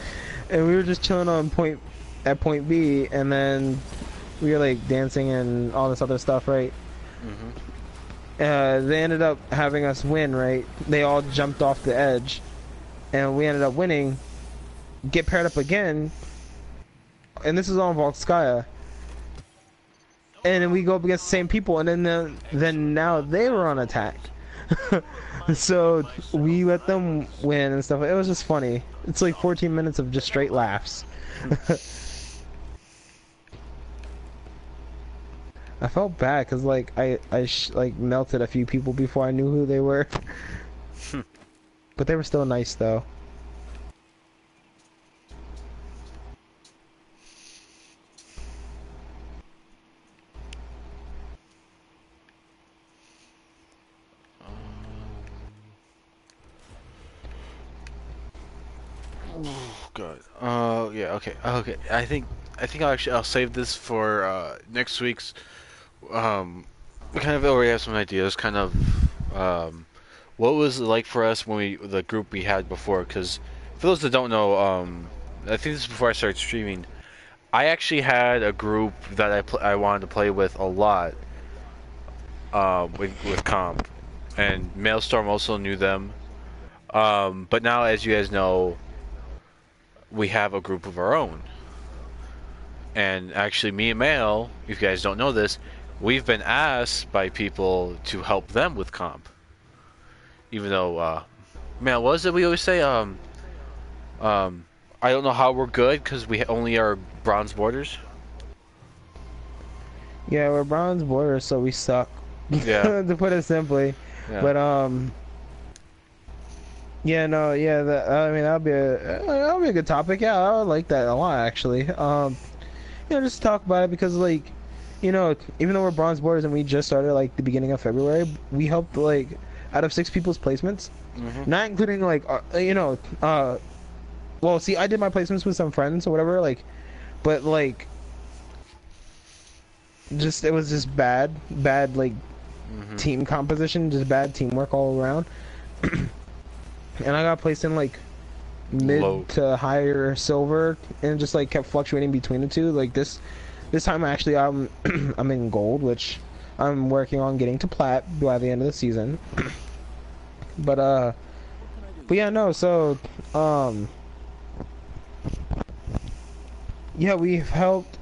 and we were just chilling on point B, and then we were like dancing and all this other stuff, right? They ended up having us win, right? They all jumped off the edge, and we ended up winning. Get paired up again, and this is on Volskaya. And then we go up against the same people, and then now they were on attack. So we let them win and stuff. It was just funny. It's like 14 minutes of just straight laughs. I felt bad because like I like melted a few people before I knew who they were. But they were still nice though.
God. Yeah. Okay. Okay. I'll save this for next week's. We kind of already have some ideas. Kind of. What was it like for us when the group we had before? Because for those that don't know, I think this is before I started streaming. I actually had a group that I wanted to play with a lot. With comp, and Maelstrom also knew them. But now, as you guys know, we have a group of our own. And actually, me and Mail, if you guys don't know this, we've been asked by people to help them with comp. Even though, Mail, what is it we always say? I don't know how we're good because we only are bronze borders.
Yeah, we're bronze borders, so we suck.
Yeah.
To put it simply.
Yeah.
But yeah, no, yeah, I mean, that'll be a good topic. Yeah, I would like that a lot, actually. You know, just talk about it because, like, you know, even though we're bronze borders and we just started like the beginning of February, we helped like out of 6 people's placements, not including like you know, well, see, I did my placements with some friends or whatever, like, but like, just it was just bad like team composition, just bad teamwork all around. And I got placed in like
Low.
mid to higher silver, and just like kept fluctuating between the two. Like this time actually I'm in gold, which I'm working on getting to plat by the end of the season. But yeah, no, so yeah, we've helped,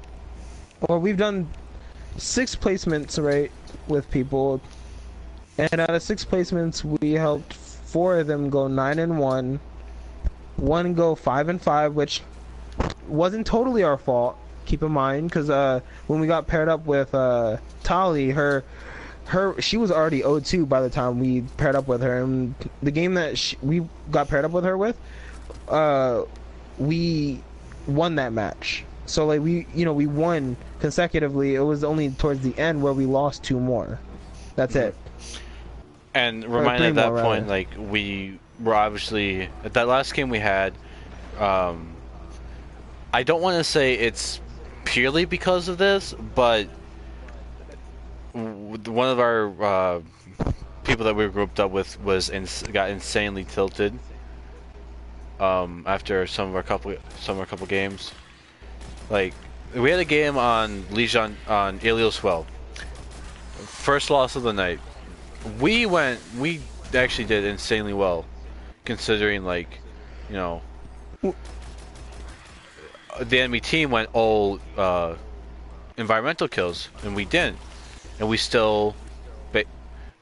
or we've done 6 placements, right, with people, and out of 6 placements we helped 4 of them go 9-1, one go 5-5, which wasn't totally our fault, keep in mind, because when we got paired up with Tali, she was already 0-2 by the time we paired up with her, and the game that we got paired up with her with, we won that match. So like we won consecutively. It was only towards the end where we lost 2 more. That's it.
And
Or
reminded
3
at that
more,
point,
rather.
like we were obviously at that last game we had. I don't want to say it's purely because of this, but one of our people that we were grouped up with got insanely tilted after some of our couple games. Like we had a game on Legion on Ilios Well. First loss of the night. We actually did insanely well, considering like, you know, the enemy team went all environmental kills and we didn't, and we still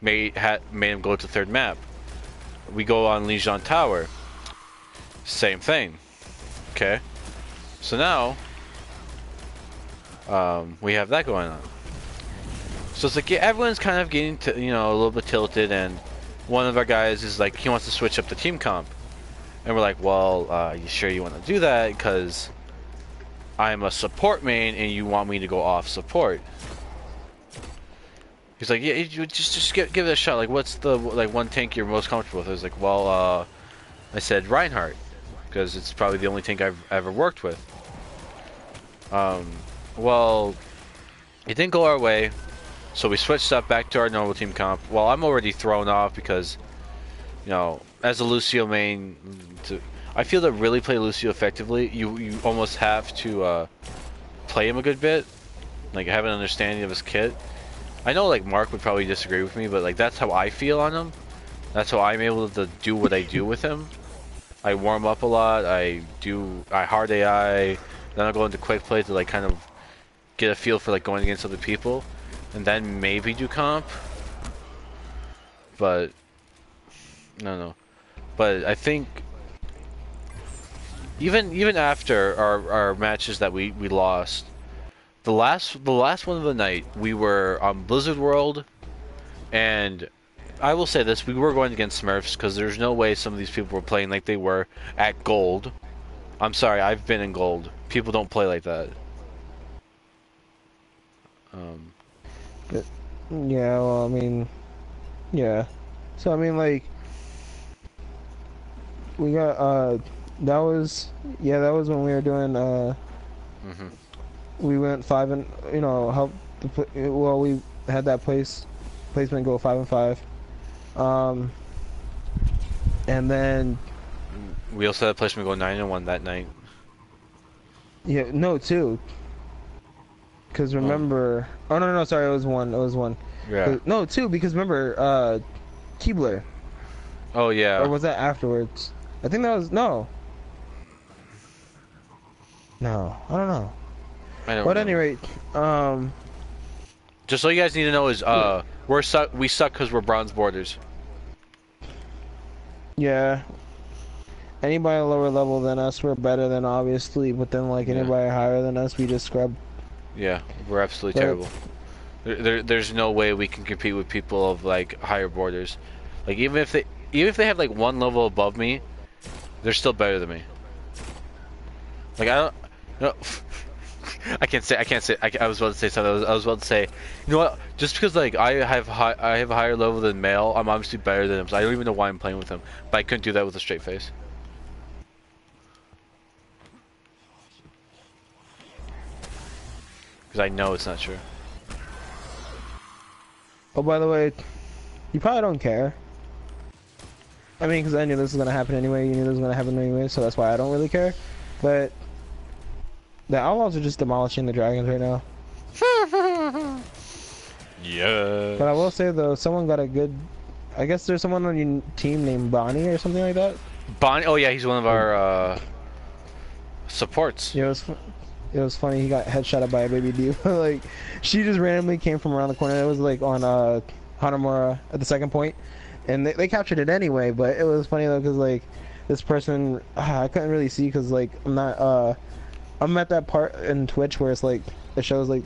made him go to third map. We go on Legion Tower, same thing. Okay, so now we have that going on. So it's like, yeah, everyone's kind of getting to, a little bit tilted, and one of our guys is like, he wants to switch up the team comp, and we're like, well, you sure you want to do that? Because I'm a support main, and you want me to go off support. He's like, yeah, you just give it a shot. Like, what's the one tank you're most comfortable with? I was like, well, I said Reinhardt, because it's probably the only tank I've ever worked with. Well, it didn't go our way. So we switched up back to our normal team comp. Well, I'm already thrown off because, as a Lucio main, I feel that really play Lucio effectively, you almost have to play him a good bit, like have an understanding of his kit. I know like Mark would probably disagree with me, but like that's how I feel on him. That's how I'm able to do what I do with him. I warm up a lot. I hard AI. Then I'll go into quick play to like kind of get a feel for like going against other people. And then maybe do comp, but no. But I think even after our matches that we lost, the last one of the night we were on Blizzard World, and I will say this: we were going against Smurfs because there's no way some of these people were playing like they were at Gold. I'm sorry, I've been in Gold. People don't play like that.
Yeah, well, I mean, yeah. So I mean, like, we got that was when we were doing we went 5 and helped well, we had that placement go 5-5, and then
We also had a placement go 9-1 that night.
yeah, no, 2. Because remember, no, sorry, it was 1. It was 1.
Yeah.
No, 2, because remember, Keebler.
Oh yeah.
Or was that afterwards? I think that was no. No, I don't know.
I don't
But at
remember.
any rate,
Just all you guys need to know is we suck because we're bronze borders.
yeah. Anybody lower level than us, we're better than, obviously. But then, like, anybody higher than us, we just scrub.
Yeah, we're absolutely
But-
terrible. There's no way we can compete with people of like higher borders. Like even if they have like one level above me, they're still better than me. Like I don't. No, I can't say. I was about to say something. I was about to say, you know what? Just because like I have a higher level than Male, I'm obviously better than him. So I don't even know why I'm playing with him. But I couldn't do that with a straight face. Because I know it's not true.
Oh, by the way, you probably don't care. I mean, because I knew this was gonna happen anyway. You knew this was gonna happen anyway, so that's why I don't really care. But the Outlaws are just demolishing the Dragons right now.
Yeah.
But I will say though, someone got a good. I guess there's someone on your team named Bonnie or something like that.
Bonnie. Oh yeah, he's one of our supports.
Yeah, it was funny. He got headshotted by a baby diva. Like, she just randomly came from around the corner. It was like on Hanamura at the second point, and they captured it anyway. But it was funny though, because like this person, I couldn't really see because like I'm at that part in Twitch where it's like it shows like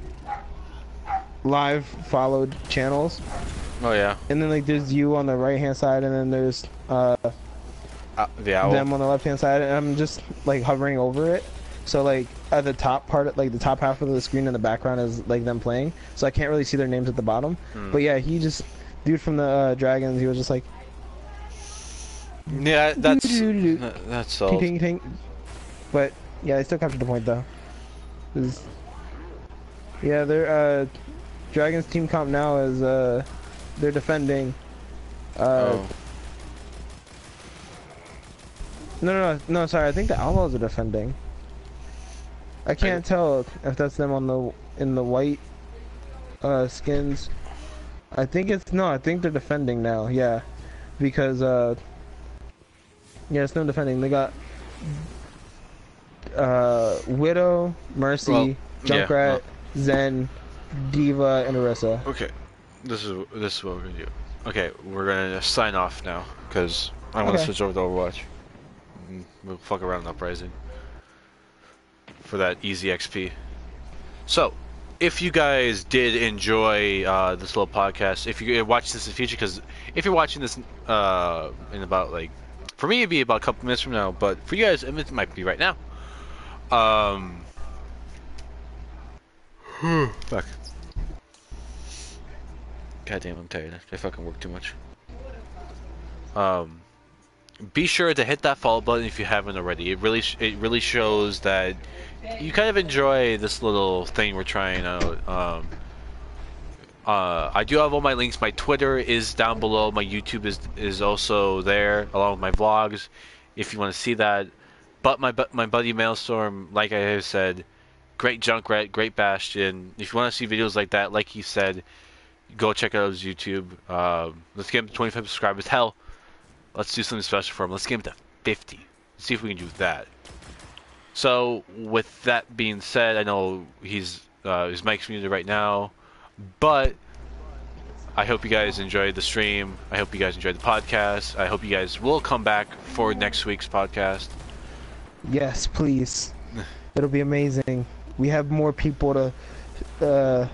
live followed channels.
Oh yeah.
And then like there's you on the right hand side, and then there's
the owl.
them on the left hand side, and I'm just like hovering over it. So like at the top part, like the top half of the screen in the background is like them playing, so I can't really see their names at the bottom. But yeah, he just dude from the Dragons, he was just like,
yeah, that's all.
ting, ting, ting. But yeah, they still captured the point though. Yeah, their Dragons team comp now is they're defending.
Oh.
No, sorry. I think the Outlaws are defending. I can't tell if that's them on in the white skins. I think I think they're defending now. Yeah, because yeah, it's them defending. They got Widow, Mercy, Junkrat, Zen, Diva, and Orisa.
Okay, this is what we're gonna do. Okay, we're gonna sign off now because I want to switch over to Overwatch. We'll fuck around in Uprising for that easy XP. So, if you guys did enjoy this little podcast, if you watch this in the future, because if you're watching this in about like, for me it'd be about a couple minutes from now, but for you guys it might be right now. Fuck. Goddamn, I'm tired. I fucking work too much. Be sure to hit that follow button if you haven't already. It really shows that you kind of enjoy this little thing we're trying out. I do have all my links. My Twitter is down below. My YouTube is also there, along with my vlogs, if you want to see that. But my buddy Maelstrom, like I have said, great Junkrat, great Bastion. If you want to see videos like that, like he said, go check out his YouTube. Let's get him to 25 subscribers. Hell, let's do something special for him. Let's get him to 50. Let's see if we can do that. So, with that being said, I know his mic's muted right now, but I hope you guys enjoyed the stream. I hope you guys enjoyed the podcast. I hope you guys will come back for next week's podcast.
Yes, please. It'll be amazing. We have more people to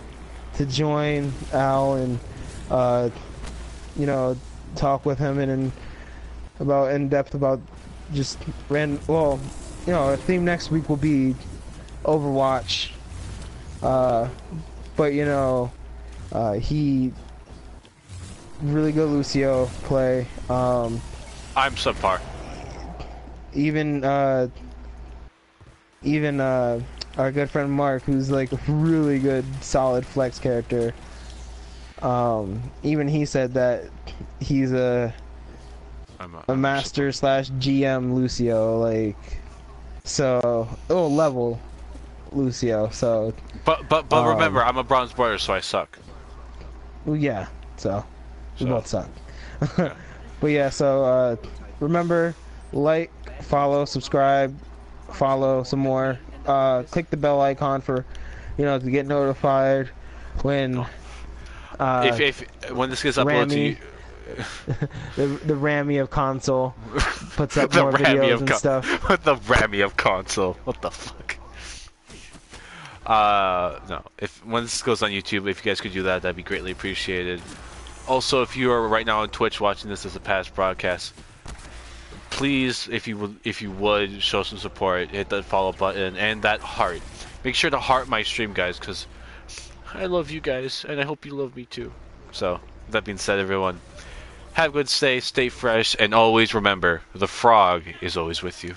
join Al and you know, talk with him and in depth about just well, you know, our theme next week will be Overwatch. But you know, he really good Lucio play.
I'm subpar.
Even our good friend Mark, who's like a really good, solid flex character. Even he said that he's a master / GM Lucio, like, so level Lucio. So,
but remember, I'm a bronze border, so I suck.
Well, yeah. So we both suck. But yeah, so remember, like, follow, subscribe, follow some more. Click the bell icon for, you know, to get notified when
if when this gets uploaded to you.
the Rammy of console puts up more videos and stuff.
The Rammy of console. What the fuck? No. When this goes on YouTube, if you guys could do that, that'd be greatly appreciated. Also, if you are right now on Twitch watching this as a past broadcast, please, if you would show some support, hit that follow button and that heart. Make sure to heart my stream, guys, because I love you guys and I hope you love me too. So, with that being said, everyone, have a good stay fresh, and always remember, the frog is always with you.